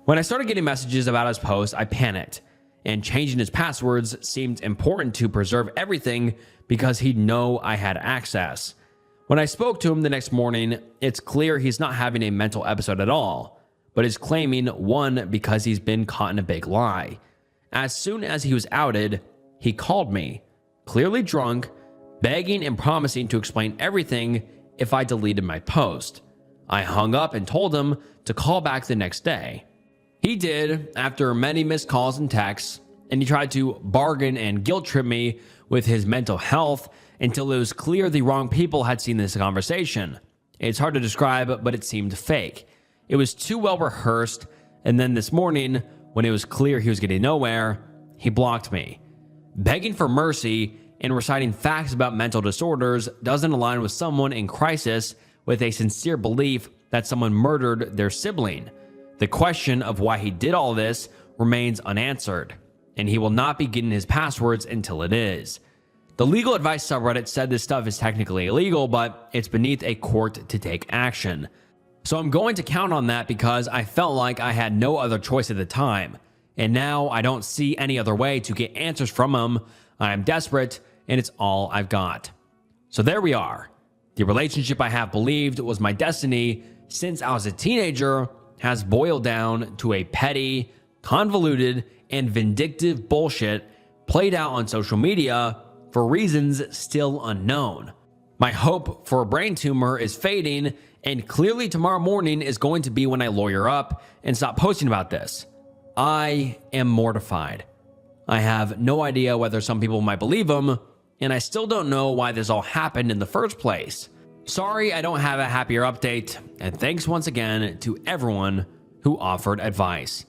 When I started getting messages about his post, I panicked, and changing his passwords seemed important to preserve everything because he'd know I had access. When I spoke to him the next morning, it's clear he's not having a mental episode at all, but is claiming one because he's been caught in a big lie. As soon as he was outed, he called me, clearly drunk, begging and promising to explain everything if I deleted my post. I hung up and told him to call back the next day. He did, after many missed calls and texts, and he tried to bargain and guilt trip me with his mental health until it was clear the wrong people had seen this conversation. It's hard to describe, but it seemed fake. It was too well rehearsed, and then this morning, when it was clear he was getting nowhere, he blocked me. Begging for mercy and reciting facts about mental disorders doesn't align with someone in crisis with a sincere belief that someone murdered their sibling. The question of why he did all this remains unanswered, and he will not be getting his passwords until it is. The legal advice subreddit said this stuff is technically illegal, but it's beneath a court to take action. So I'm going to count on that because I felt like I had no other choice at the time, and now I don't see any other way to get answers from him. I am desperate, and it's all I've got. So there we are. The relationship I have believed was my destiny since I was a teenager has boiled down to a petty, convoluted, and vindictive bullshit played out on social media for reasons still unknown. My hope for a brain tumor is fading, and clearly tomorrow morning is going to be when I lawyer up and stop posting about this. I am mortified. I have no idea whether some people might believe him, and I still don't know why this all happened in the first place. Sorry I don't have a happier update, and thanks once again to everyone who offered advice.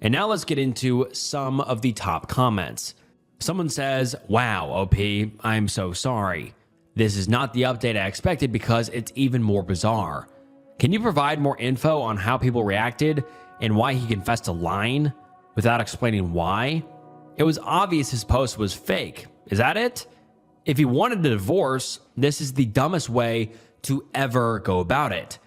And now let's get into some of the top comments. Someone says, "Wow, OP, I'm so sorry. This is not the update I expected because it's even more bizarre. Can you provide more info on how people reacted and why he confessed to lying without explaining why? It was obvious his post was fake. Is that it? If he wanted a divorce, this is the dumbest way to ever go about it.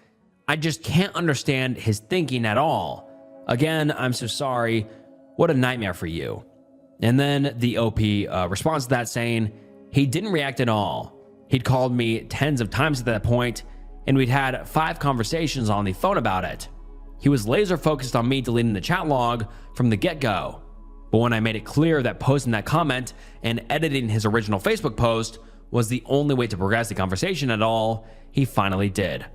I just can't understand his thinking at all. Again, I'm so sorry. What a nightmare for you. And then the OP responds to that saying, he didn't react at all. He'd called me tens of times at that point, and we'd had 5 conversations on the phone about it. He was laser focused on me deleting the chat log from the get-go. But when I made it clear that posting that comment and editing his original Facebook post was the only way to progress the conversation at all, he finally did.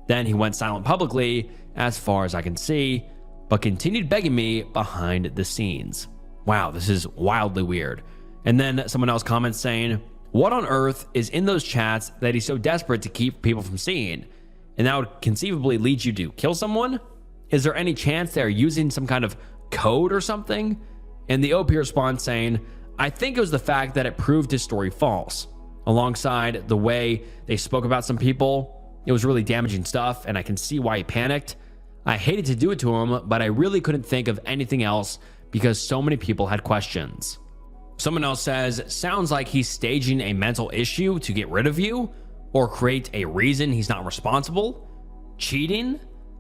Then he went silent publicly, as far as I can see, but continued begging me behind the scenes. Wow, this is wildly weird. And then someone else comments saying, what on earth is in those chats that he's so desperate to keep people from seeing? And that would conceivably lead you to kill someone? Is there any chance they're using some kind of code or something? And the OP responds saying, I think it was the fact that it proved his story false. Alongside the way they spoke about some people, it was really damaging stuff, and I can see why he panicked. I hated to do it to him, but I really couldn't think of anything else because so many people had questions. Someone else says, sounds like he's staging a mental issue to get rid of you or create a reason he's not responsible. Cheating?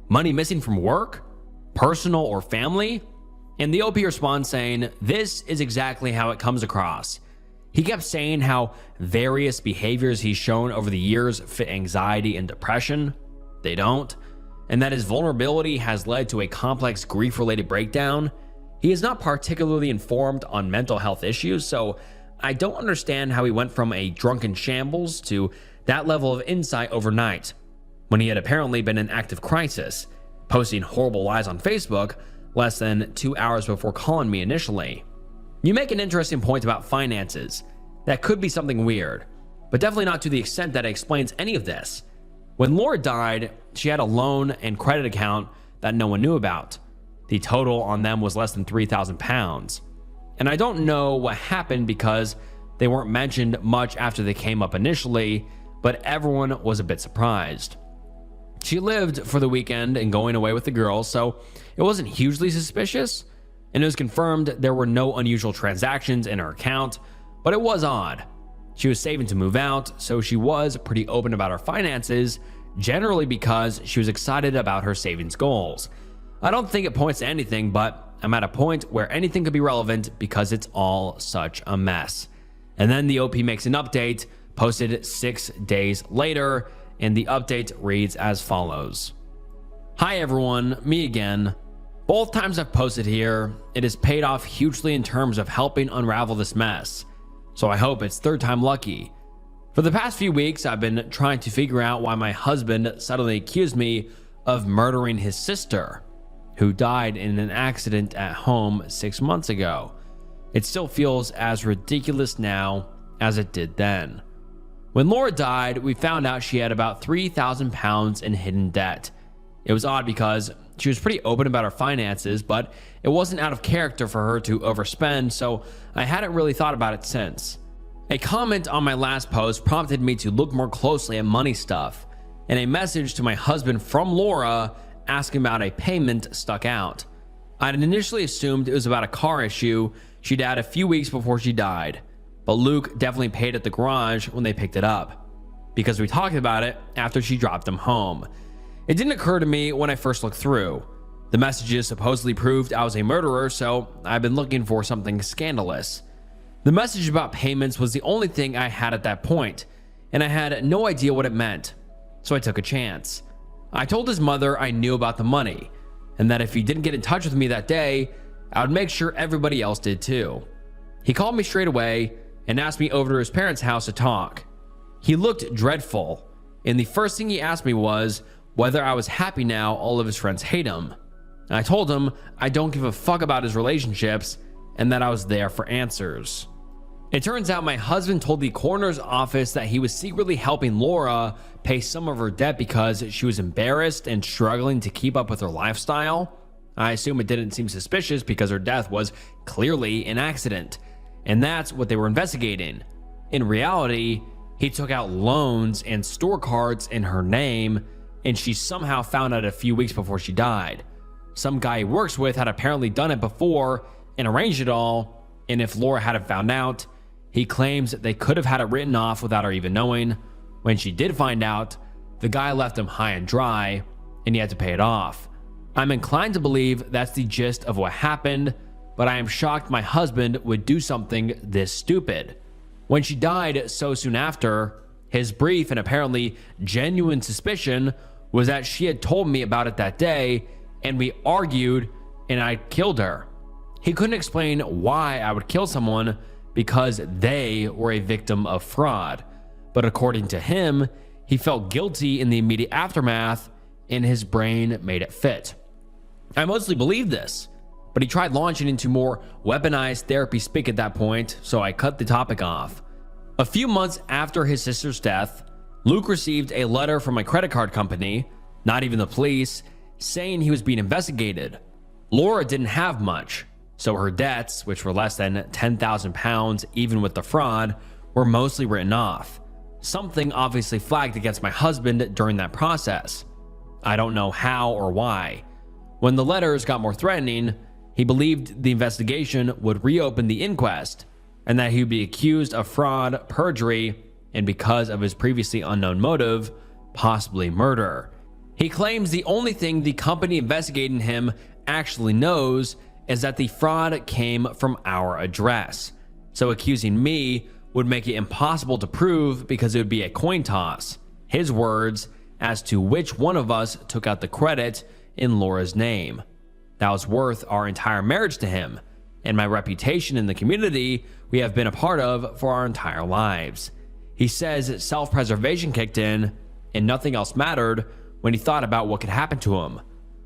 Money missing from work? Personal or family? And the OP responds saying, this is exactly how it comes across. He kept saying how various behaviors he's shown over the years fit anxiety and depression. They don't. And that his vulnerability has led to a complex grief-related breakdown. He is not particularly informed on mental health issues, so I don't understand how he went from a drunken shambles to that level of insight overnight, when he had apparently been in active crisis, posting horrible lies on Facebook less than 2 hours before calling me initially. You make an interesting point about finances. That could be something weird, but definitely not to the extent that it explains any of this. When Laura died, she had a loan and credit account that no one knew about. The total on them was less than £3,000. And I don't know what happened because they weren't mentioned much after they came up initially, but everyone was a bit surprised. She lived for the weekend and going away with the girls, so it wasn't hugely suspicious, and it was confirmed there were no unusual transactions in her account, but it was odd. She was saving to move out, so she was pretty open about her finances, generally because she was excited about her savings goals. I don't think it points to anything, but I'm at a point where anything could be relevant because it's all such a mess. And then the OP makes an update, posted 6 days later, and the update reads as follows. Hi everyone, me again. Both times I've posted here, it has paid off hugely in terms of helping unravel this mess. So I hope it's third time lucky. For the past few weeks, I've been trying to figure out why my husband suddenly accused me of murdering his sister, who died in an accident at home 6 months ago. It still feels as ridiculous now as it did then. When Laura died, we found out she had about £3,000 in hidden debt. It was odd because she was pretty open about her finances, but it wasn't out of character for her to overspend, so I hadn't really thought about it since. A comment on my last post prompted me to look more closely at money stuff, and a message to my husband from Laura asking about a payment stuck out. I'd initially assumed it was about a car issue she'd had a few weeks before she died, but Luke definitely paid at the garage when they picked it up, because we talked about it after she dropped him home. It didn't occur to me when I first looked through. The messages supposedly proved I was a murderer, so I've been looking for something scandalous. The message about payments was the only thing I had at that point, and I had no idea what it meant, so I took a chance. I told his mother I knew about the money, and that if he didn't get in touch with me that day, I would make sure everybody else did too. He called me straight away and asked me over to his parents' house to talk. He looked dreadful, and the first thing he asked me was whether I was happy now all of his friends hate him. And I told him I don't give a fuck about his relationships and that I was there for answers. It turns out my husband told the coroner's office that he was secretly helping Laura pay some of her debt because she was embarrassed and struggling to keep up with her lifestyle. I assume it didn't seem suspicious because her death was clearly an accident, and that's what they were investigating. In reality, he took out loans and store cards in her name, and she somehow found out a few weeks before she died. Some guy he works with had apparently done it before and arranged it all, and if Laura hadn't found out, he claims they could have had it written off without her even knowing. When she did find out, the guy left him high and dry, and he had to pay it off. I'm inclined to believe that's the gist of what happened, but I am shocked my husband would do something this stupid. When she died so soon after, his brief and apparently genuine suspicion was that she had told me about it that day, and we argued and I killed her. He couldn't explain why I would kill someone because they were a victim of fraud, but according to him, he felt guilty in the immediate aftermath and his brain made it fit. I mostly believed this, but he tried launching into more weaponized therapy speak at that point, so I cut the topic off. A few months after his sister's death, Luke received a letter from a credit card company, not even the police, saying he was being investigated. Laura didn't have much, so her debts, which were less than £10,000 even with the fraud, were mostly written off. Something obviously flagged against my husband during that process. I don't know how or why. When the letters got more threatening, he believed the investigation would reopen the inquest and that he would be accused of fraud, perjury, and because of his previously unknown motive, possibly murder. He claims the only thing the company investigating him actually knows is that the fraud came from our address. So accusing me would make it impossible to prove because it would be a coin toss. His words as to which one of us took out the credit in Laura's name. That was worth our entire marriage to him and my reputation in the community we have been a part of for our entire lives. He says self-preservation kicked in and nothing else mattered when he thought about what could happen to him.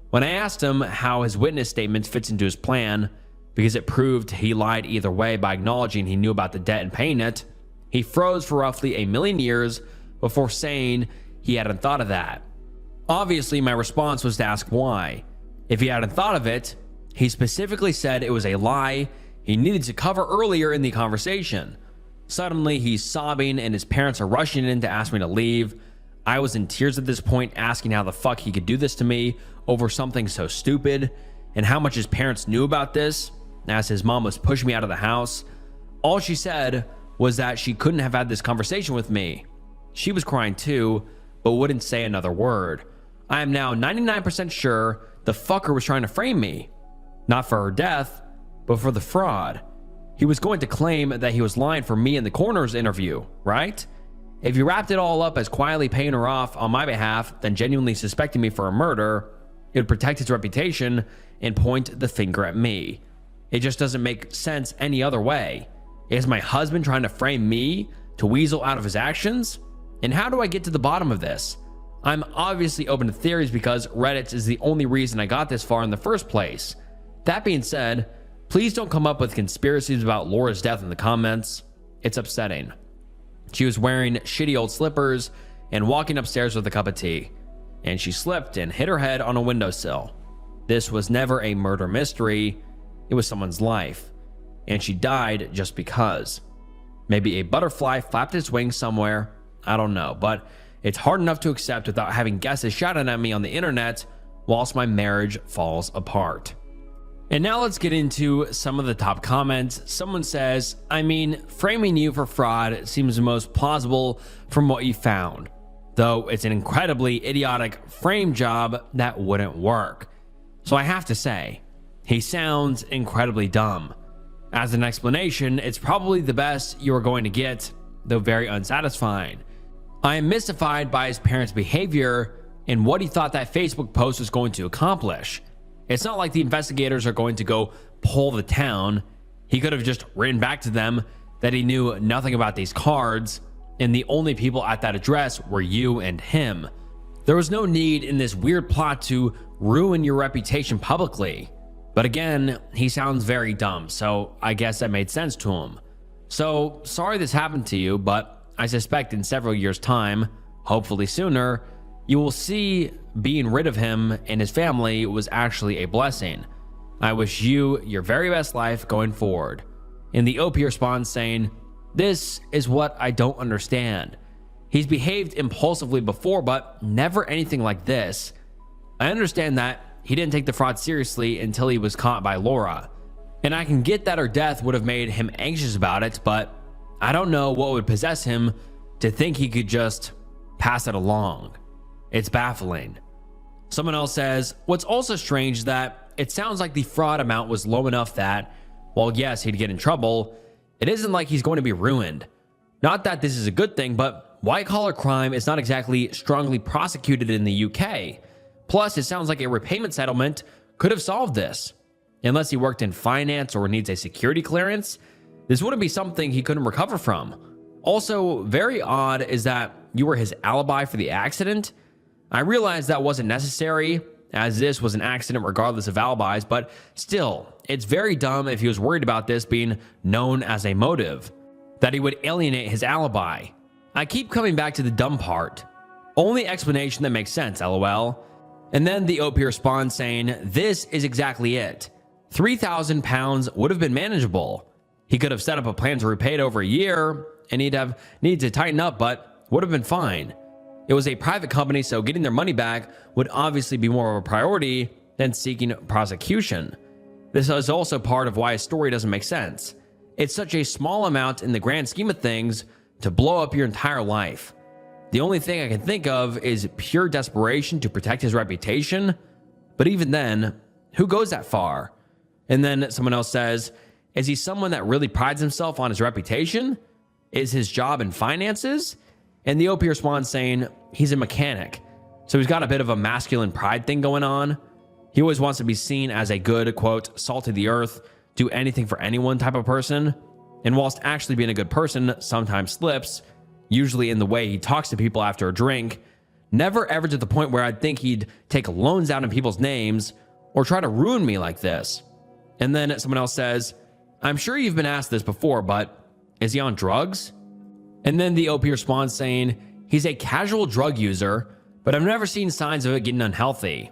When I asked him how his witness statement fits into his plan, because it proved he lied either way by acknowledging he knew about the debt and paying it, he froze for roughly a million years before saying he hadn't thought of that. Obviously, my response was to ask why. If he hadn't thought of it, he specifically said it was a lie he needed to cover earlier in the conversation. Suddenly, he's sobbing and his parents are rushing in to ask me to leave. I was in tears at this point, asking how the fuck he could do this to me over something so stupid, and how much his parents knew about this, as his mom was pushing me out of the house. All she said was that she couldn't have had this conversation with me. She was crying too, but wouldn't say another word. I am now 99% sure the fucker was trying to frame me. Not for her death, but for the fraud. He was going to claim that he was lying for me in the coroner's interview, right? If you wrapped it all up as quietly paying her off on my behalf than genuinely suspecting me for a murder, it would protect his reputation and point the finger at me. It just doesn't make sense any other way. Is my husband trying to frame me to weasel out of his actions? And how do I get to the bottom of this? I'm obviously open to theories because Reddit is the only reason I got this far in the first place. That being said, please don't come up with conspiracies about Laura's death in the comments. It's upsetting. She was wearing shitty old slippers and walking upstairs with a cup of tea, and she slipped and hit her head on a windowsill. This was never a murder mystery. It was someone's life, and she died just because. Maybe a butterfly flapped its wings somewhere. I don't know, but it's hard enough to accept without having guesses shouted at me on the internet whilst my marriage falls apart. And now let's get into some of the top comments. Someone says, I mean, framing you for fraud seems the most plausible from what you found, though it's an incredibly idiotic frame job that wouldn't work. So I have to say, he sounds incredibly dumb. As an explanation, it's probably the best you are going to get, though very unsatisfying. I am mystified by his parents' behavior and what he thought that Facebook post was going to accomplish. It's not like the investigators are going to go poll the town. He could have just written back to them that he knew nothing about these cards, and the only people at that address were you and him. There was no need in this weird plot to ruin your reputation publicly. But again, he sounds very dumb, so I guess that made sense to him. So, sorry this happened to you, but I suspect in several years' time, hopefully sooner, you will see being rid of him and his family was actually a blessing. I wish you your very best life going forward. And the OP responds saying, this is what I don't understand. He's behaved impulsively before, but never anything like this. I understand that he didn't take the fraud seriously until he was caught by Laura. And I can get that her death would have made him anxious about it, but I don't know what would possess him to think he could just pass it along. It's baffling. Someone else says, what's also strange is that it sounds like the fraud amount was low enough that While yes, he'd get in trouble, it isn't like he's going to be ruined. Not that this is a good thing, but white-collar crime is not exactly strongly prosecuted in the UK. Plus, it sounds like a repayment settlement could have solved this. Unless he worked in finance or needs a security clearance, this wouldn't be something he couldn't recover from. Also, very odd is that you were his alibi for the accident. I realized that wasn't necessary, as this was an accident regardless of alibis, but still, it's very dumb if he was worried about this being known as a motive, that he would alienate his alibi. I keep coming back to the dumb part. Only explanation that makes sense, lol. And then the OP responds saying, this is exactly it. £3,000 would have been manageable. He could have set up a plan to repay it over a year, and he'd have needed to tighten up, but would have been fine. It was a private company, so getting their money back would obviously be more of a priority than seeking prosecution. This is also part of why a story doesn't make sense. It's such a small amount in the grand scheme of things to blow up your entire life. The only thing I can think of is pure desperation to protect his reputation, but even then, who goes that far? And then someone else says, is he someone that really prides himself on his reputation? Is his job in finances? And the OP responds saying, he's a mechanic, so he's got a bit of a masculine pride thing going on. He always wants to be seen as a good, quote, salt of the earth, do anything for anyone type of person. And whilst actually being a good person sometimes slips, usually in the way he talks to people after a drink, never ever to the point where I'd think he'd take loans out in people's names or try to ruin me like this. And then someone else says, I'm sure you've been asked this before, but is he on drugs? And then the OP responds saying, he's a casual drug user, but I've never seen signs of it getting unhealthy.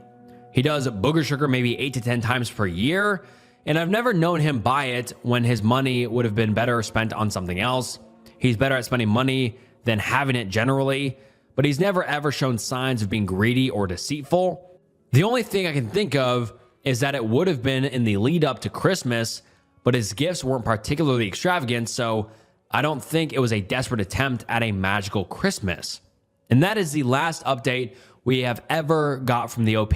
He does booger sugar maybe 8 to 10 times per year, and I've never known him buy it when his money would have been better spent on something else. He's better at spending money than having it generally, but he's never ever shown signs of being greedy or deceitful. The only thing I can think of is that it would have been in the lead up to Christmas, but his gifts weren't particularly extravagant, so I don't think it was a desperate attempt at a magical Christmas. And that is the last update we have ever got from the OP,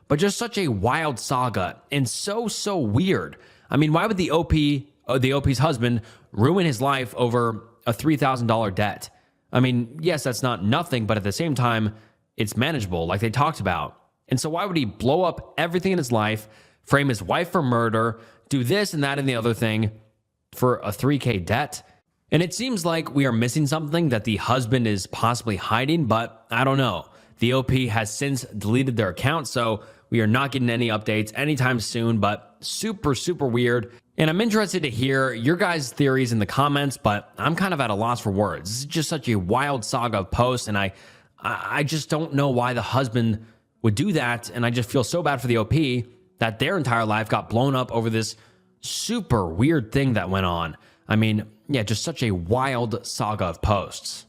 but just such a wild saga and so weird. I mean, why would the OP's husband ruin his life over a $3,000 debt? I mean, yes, that's not nothing, but at the same time, it's manageable, like they talked about. And so why would he blow up everything in his life, frame his wife for murder, do this and that and the other thing for a $3K debt? And it seems like we are missing something that the husband is possibly hiding, but I don't know. The OP has since deleted their account, so we are not getting any updates anytime soon, but super weird. And I'm interested to hear your guys' theories in the comments, but I'm kind of at a loss for words. This is just such a wild saga of posts, and I just don't know why the husband would do that, and I just feel so bad for the OP that their entire life got blown up over this super weird thing that went on. I mean, yeah, just such a wild saga of posts.